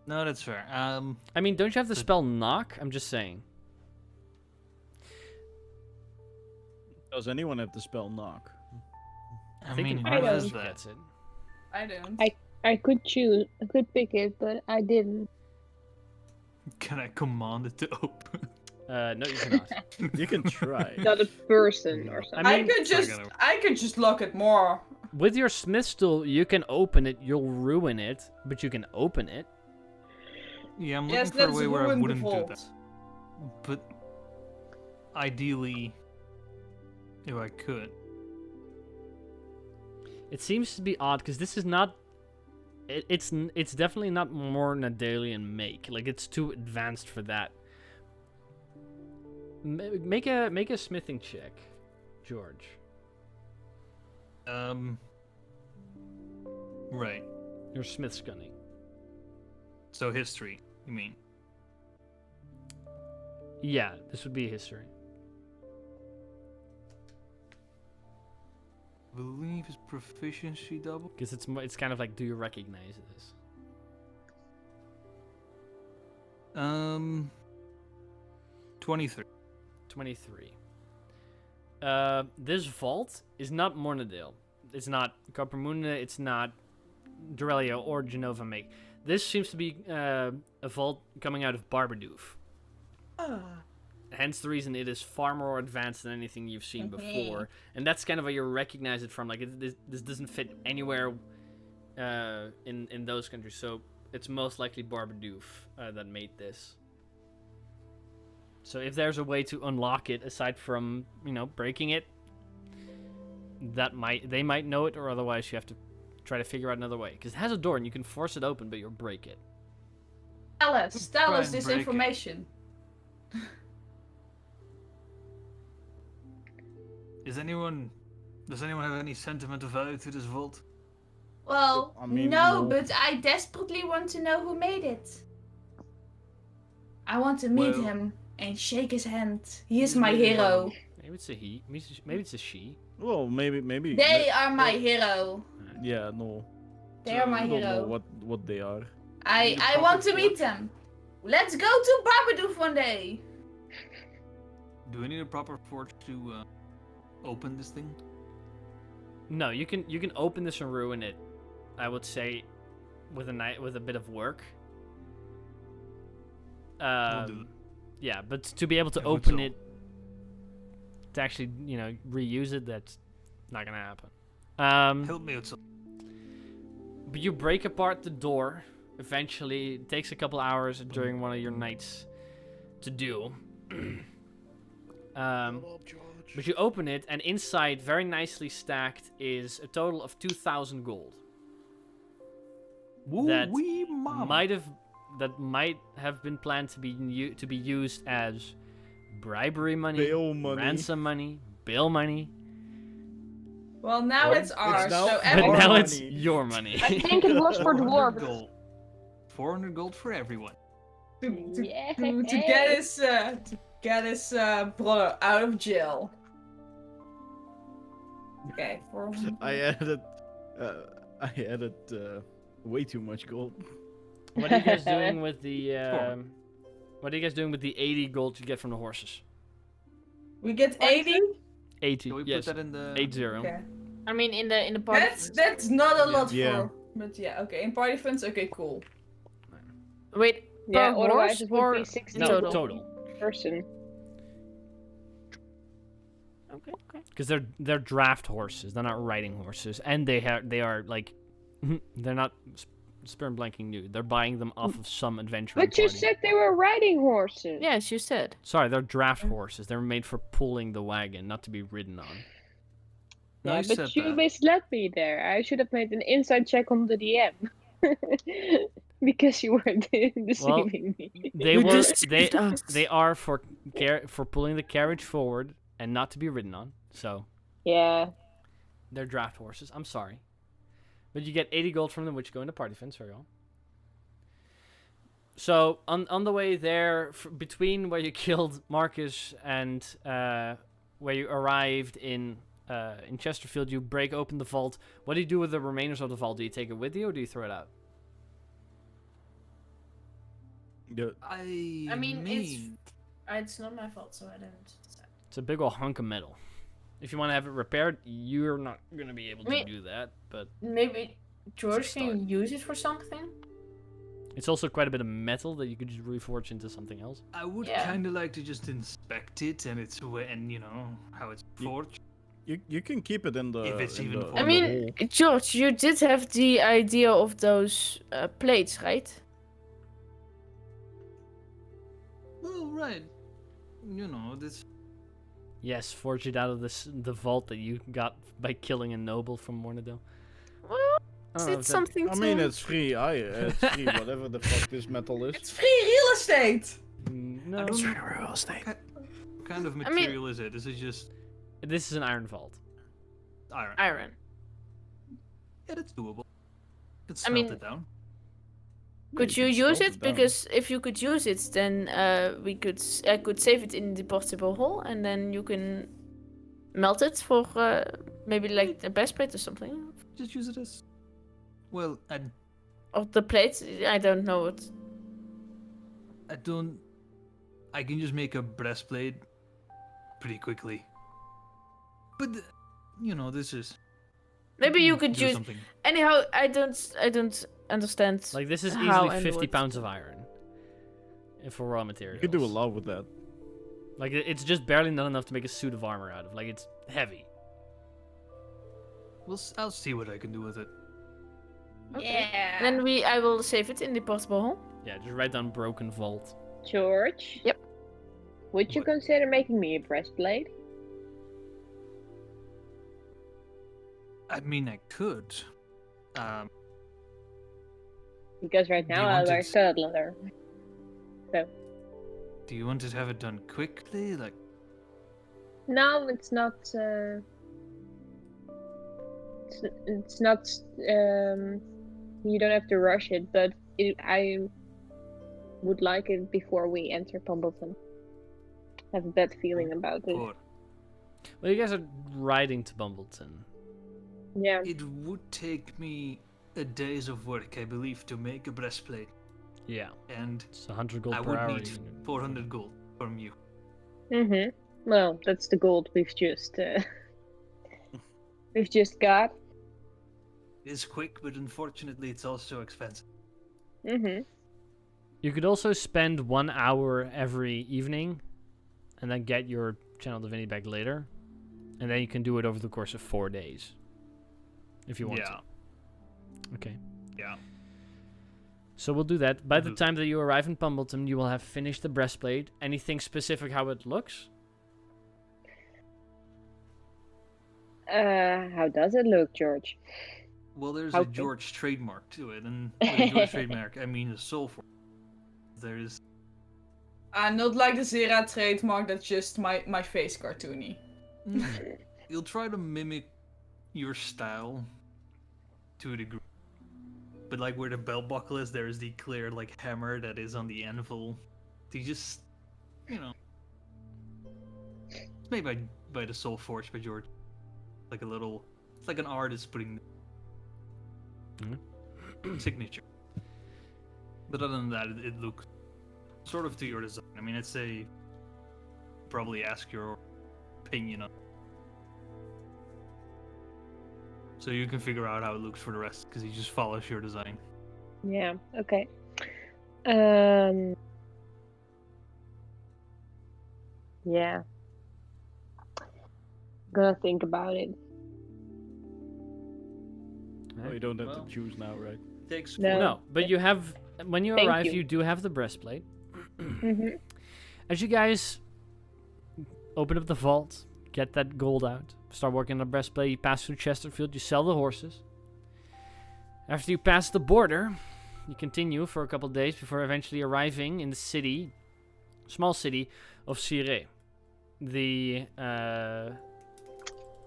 No, that's fair. I mean, don't you have the spell knock? I'm just saying. Does anyone have the spell knock? I think mean, in I who don't. has Marcus that? gets it. I don't. I could choose. I could pick it, but I didn't. Can I command it to open? No, you cannot. You can try. Not a person or something. I mean, I could just lock it more. With your smith's tool, you can open it. You'll ruin it, but you can open it. Yeah, I'm Yes, looking for a let's way where I ruin the wouldn't do vault. that. But ideally, if I could. It seems to be odd because this is not. It's definitely not more Nadalian make. Like it's too advanced for that. Make a smithing check, George. Right. Your smith's gunning. So history, you mean? Yeah, this would be history. I believe his proficiency double. Because it's kind of like, do you recognize this? 23. 23. This vault is not Mornadale. It's not Coppermuna, it's not Dorelio or Genova make. This seems to be a vault coming out of Barbadoof. Hence the reason it is far more advanced than anything you've seen before. And that's kind of where you recognize it from. Like, this doesn't fit anywhere in those countries. So it's most likely Barbadoof that made this. So if there's a way to unlock it, aside from, breaking it, they might know it, or otherwise you have to try to figure out another way. Because it has a door and you can force it open, but you'll break it. Tell us and this break it. information. Does anyone have any sentimental value to this vault? Well, I mean, no, no. but I desperately want to know who made it. I want to meet Well- him and shake his hand. He is my hero. Maybe it's a he. Maybe it's a she. Well, maybe. They are my hero. Yeah, no. They are my I don't know hero. what they are. I want to meet them. Let's go to Barbadoof one day. Do we need a proper forge to open this thing? No, you can open this and ruin it. I would say, with a bit of work. We'll do it. Yeah, but to be able to Yeah, open what's it, to actually reuse it, that's not gonna happen. Help me with some. But you break apart the door. Eventually, it takes a couple hours during one of your nights to do. But you open it, and inside, very nicely stacked, is a total of 2,000 gold. That Woo-wee mama. might have been planned to be used as bribery money, Bail money. ransom money, bail money. Well, now Well, it's ours, now- so But everyone... now money. it's your money. I think it was for 400 dwarves. gold. 400 gold for everyone. to get his brother out of jail. Okay, I added way too much gold. What are you guys doing with the? What are you guys doing with the 80 gold you get from the horses? we get 80. 80. Can we Yes. put that in the 80. Okay. I mean, in the party. That's not a lot Yeah. for. But yeah, okay. In party funds, okay, cool. Wait, Yeah, per otherwise horse it would or be 60 in No, total? total. person. Okay. Because they're draft horses. They're not riding horses, and they are like, they're not spear and blanking new. They're buying them off of some adventuring But you party. said they were riding horses. Yes, you said. Sorry, they're draft horses. They're made for pulling the wagon, not to be ridden on. No, Yeah, you said but you that. misled me there. I should have made an inside check on the DM. Because you were deceiving me. They You were deceived us. they are for pulling the carriage forward and not to be ridden on. So Yeah. they're draft horses. I'm sorry, but you get 80 gold from them, which go into party funds. Very well. So on the way there, between where you killed Marcus and where you arrived in Chesterfield, you break open the vault. What do you do with the remainers of the vault? Do you take it with you, or do you throw it out? I mean, it's not my fault, so I don't decide. It's a big old hunk of metal. If you want to have it repaired, you're not going to be able to Wait. do that, but Maybe George start. can use it for something. it's also quite a bit of metal that you could just reforge into something else. I would Yeah. kind of like to just inspect it and how it's forged. You can keep it in the. If it's in even the, for I in the mean, hole. George, you did have the idea of those plates, right? Well, right. You know, this. Yes, forge it out of the vault that you got by killing a noble from Mornadel. Well, I don't know if it's that- something I to... mean, it's free. It's free. Whatever the fuck this metal is. It's free real estate! No, I don't know. real estate. What kind of mean- material is it? Is it just this is an iron vault. iron? iron. Yeah, that's doable. Could I smelt mean- it down. Could you use it? Because if you could use it, then I could save it in the portable hole, and then you can melt it for maybe like a breastplate or something. Just use it as. Well, Or the plate, I don't know what. I don't. I can just make a breastplate pretty quickly. But you know, this is. Maybe you can could do use. something. Anyhow, I don't understand. Like this is how easily and 50 what. pounds of iron. For raw materials. You could do a lot with that. Like it's just barely not enough to make a suit of armor out of. Like it's heavy. I'll see what I can do with it. Okay. Yeah. Then I will save it in the portable hole. Yeah, just write down broken vault. George? Yep. Would you What? consider making me a breastplate? I mean, I could. Because right Do you now I want wear it- stud leather. Do you want to have it done quickly? Like, No, it's not. It's not. You don't have to rush it, but I would like it before we enter Pumbleton. I have a bad feeling about it. good. Well, you guys are riding to Bumbleton. Yeah. It would take me a days of work, I believe, to make a breastplate, Yeah, and it's 100 gold I per would hour. need 400 gold from you. Mhm. Well, that's the gold we've just we've just got. It's quick, but unfortunately, it's also expensive. Mhm. You could also spend 1 hour every evening, and then get your Channel Divinity back later, and then you can do it over the course of 4 days, if you want Yeah. to. Okay. Yeah. So we'll do that. By the Mhm. time that you arrive in Pumbleton, you will have finished the breastplate. Anything specific how it looks? How does it look, George? Well, there's How a big? George trademark to it, and with a George trademark, I mean a soul for. There's Not like the Zera trademark, that's just my face cartoony. You'll try to mimic your style to a degree. But like where the belt buckle is, there is the clear like hammer that is on the anvil. You just, you know, it's made by the Soul Forge by George. Like a little, it's like an artist putting signature. But other than that, it looks sort of to your design. I mean, it's a probably ask your opinion on. So you can figure out how it looks for the rest, because he just follows your design. Yeah. Okay. Yeah. Gonna think about it. Oh, you don't have Well. to choose now, right? Takes No. No, but you have, when you Thank arrive, you. you do have the breastplate. Mhm. As you guys open up the vault, get that gold out, start working on the breastplate, you pass through Chesterfield, you sell the horses. After you pass the border, you continue for a couple of days before eventually arriving in the city, small city of Ciré.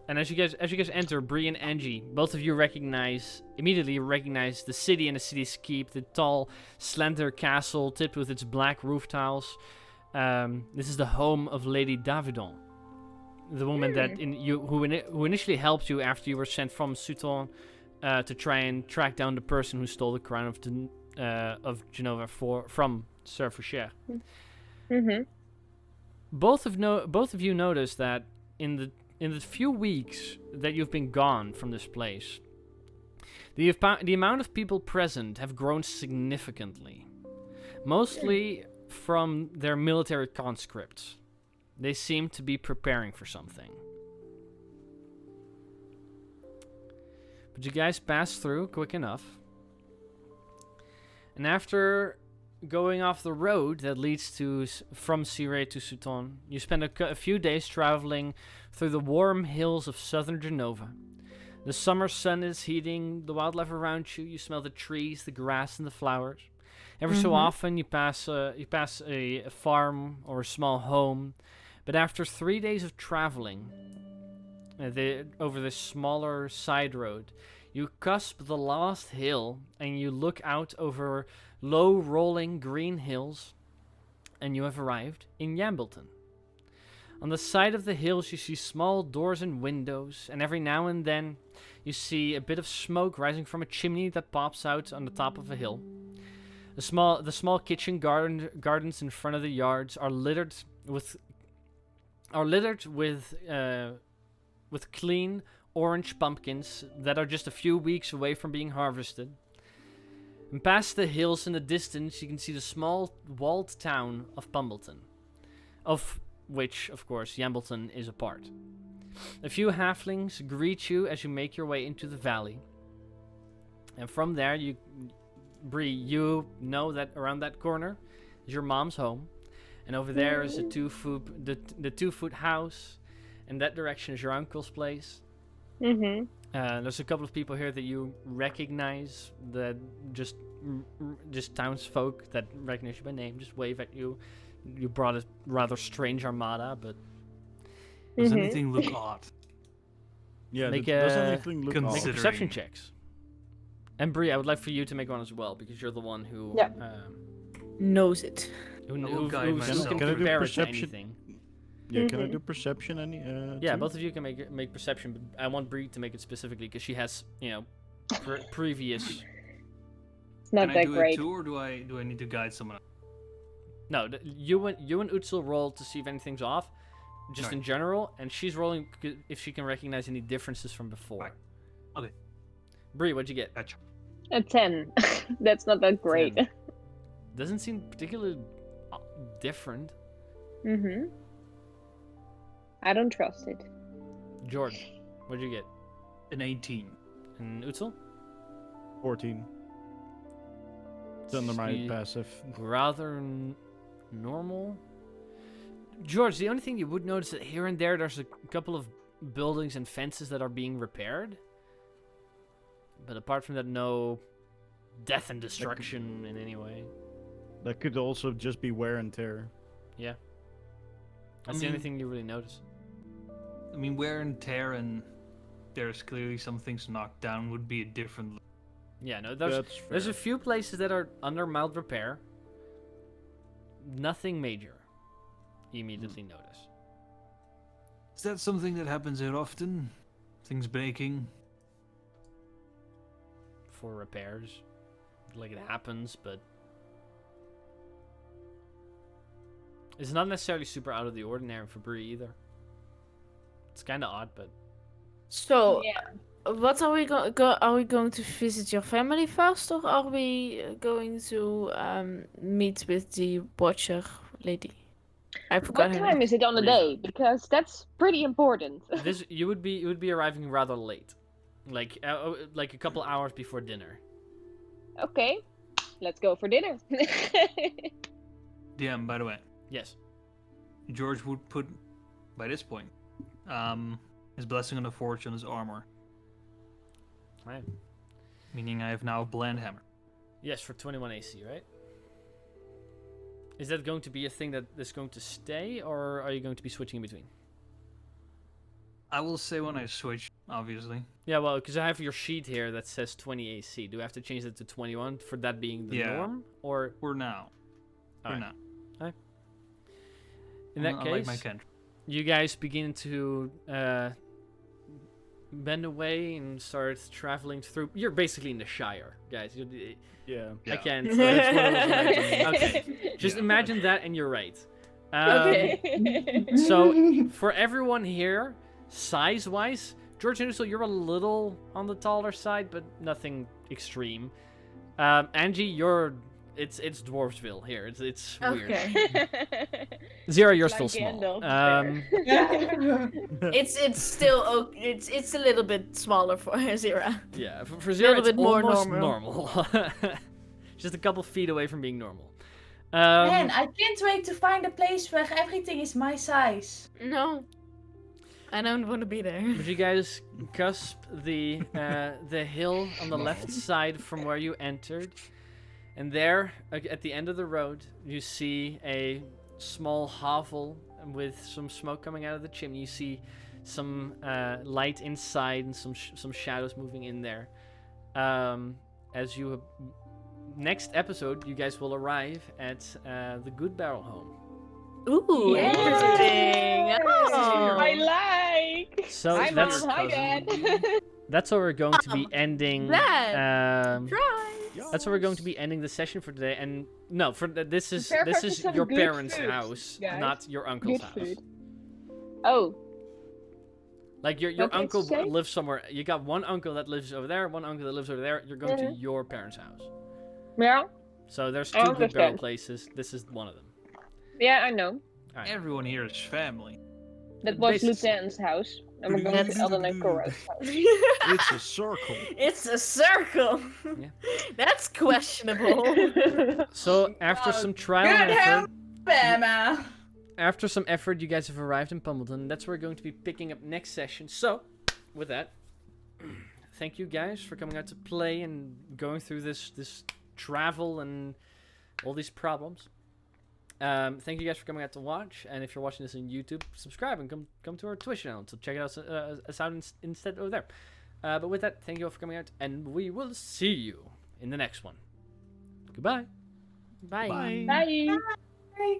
And as you guys enter, Bree and Angie, both of you immediately recognize the city and the city's keep, the tall, slender castle tipped with its black roof tiles. This is the home of Lady Davidon, the woman who initially helped you after you were sent from Sutton to try and track down the person who stole the crown of Genova from Sir Foucher. Mhm. Both of you notice that in the few weeks that you've been gone from this place, the amount of people present have grown significantly. Mostly from their military conscripts. They seem to be preparing for something. But you guys pass through quick enough. And after going off the road that leads from Sire to Sutton, you spend a few days traveling through the warm hills of southern Genova. The summer sun is heating the wildlife around you. You smell the trees, the grass, and the flowers. Every so often, you pass a farm or a small home. But after 3 days of traveling over this smaller side road, you cusp the last hill, and you look out over low rolling green hills, and you have arrived in Yambleton. On the side of the hills you see small doors and windows, and every now and then you see a bit of smoke rising from a chimney that pops out on the top of a hill. The small kitchen gardens in front of the yards are littered with clean orange pumpkins that are just a few weeks away from being harvested. And past the hills in the distance, you can see the small walled town of Pumbleton, of which, of course, Yambleton is a part. A few halflings greet you as you make your way into the valley. And from there, Bree, you know that around that corner is your mom's home. And over there is the 2-foot house. In that direction is your uncle's place. Mm-hmm. There's a couple of people here that you recognize, that just townsfolk that recognize you by name, just wave at you. You brought a rather strange armada, but does anything look odd? Yeah, make does anything look make odd? perception checks. And Bree, I would like for you to make one as well, because you're the one who knows it. who guide can myself. Can I do compare it to perception? anything. Yeah, can I do perception? Yeah, too? both of you can make perception, but I want Bree to make it specifically because she has, previous. It's not Can I that do great. it too, or do I need to guide someone else? No, you and Utsul roll to see if anything's off, just Right. in general, and she's rolling if she can recognize any differences from before. Right. Okay. Bree, what'd you get? Gotcha. A 10. That's not that great. 10. Doesn't seem particularly different. Mm-hmm. I don't trust it. George, what'd you get? An 18. And Utsul? 14. It's under my See, passive. rather normal. George, the only thing you would notice that here and there there's a couple of buildings and fences that are being repaired. But apart from that, no death and destruction in any way. That could also just be wear and tear. Yeah. That's the only thing you really notice. I mean, wear and tear, and there's clearly some things knocked down would be a different. Yeah, no, That's there's fair. a few places that are under mild repair. Nothing major. You immediately notice. Is that something that happens here often? Things breaking? For repairs. Like it happens, but it's not necessarily super out of the ordinary for Bree either. It's kind of odd, but So, Yeah. what are we are we going to visit your family first, or are we going to meet with the watcher lady? I forgot What her time name. is it on the day? Because that's pretty important. this you would be arriving rather late, like a couple hours before dinner. Okay, let's go for dinner. DM, by the way, Yes. George would put, by this point, his blessing on the forge on his armor. Right. Meaning I have now a blend hammer. Yes, for 21 AC, right? Is that going to be a thing that is going to stay, or are you going to be switching in between? I will say when I switch, obviously. Yeah, well, because I have your sheet here that says 20 AC. Do I have to change that to 21 for that being the Yeah. norm? Or For now. For Alright. now. in that I like case, my cantrip. you guys begin to bend away and start traveling through. You're basically in the Shire, guys. Yeah. I Yeah. can't. It's one of those imagining. Okay, just Yeah. imagine that, and you're right. Okay. So for everyone here, size-wise, George and Usul, you're a little on the taller side, but nothing extreme. Angie, you're it's Dwarfsville here. It's weird. Okay. Zero, you're Like still small. Gandalf It's still it's a little bit smaller for Zira. Yeah, for Zero, Little it's bit more almost normal. Just a couple feet away from being normal. Man, I can't wait to find a place where everything is my size. No. I don't want to be there. But you guys cusp the hill on the left side from where you entered, and there, at the end of the road, you see a small hovel with some smoke coming out of the chimney. You see some light inside and some shadows moving in there. As you next episode, you guys will arrive at the Good Barrel home. Ooh, Yay! interesting. Oh. I like. So Hi, that's Mom. Hi, Dad. that's where we're going to be ending. Dad. Try. That's where we're going to be ending the session for today. And no, this is Prepare for this is some your good parents' food, house, guys. not your uncle's Good house. food. Oh, Like your Okay, uncle say? lives somewhere. You got one uncle that lives over there, one uncle that lives over there. You're going to your parents' house. yeah. So there's I two Good Barrel understand. places. This is one of them. Yeah, I know. Alright. Everyone here is family. That was Basis. Lieutenant's house. And we're going to Elden and Coro's house. It's a circle. It's a circle. Yeah. That's questionable. So after some trial and Good effort, help, Emma. after some effort, you guys have arrived in Pumbledon. That's where we're going to be picking up next session. So, with that, thank you guys for coming out to play and going through this travel and all these problems. Thank you guys for coming out to watch, and if you're watching this on YouTube, subscribe and come to our Twitch channel to check it out instead over there. But with that, thank you all for coming out, and we will see you in the next one. Goodbye. Bye. Bye. Bye. Bye.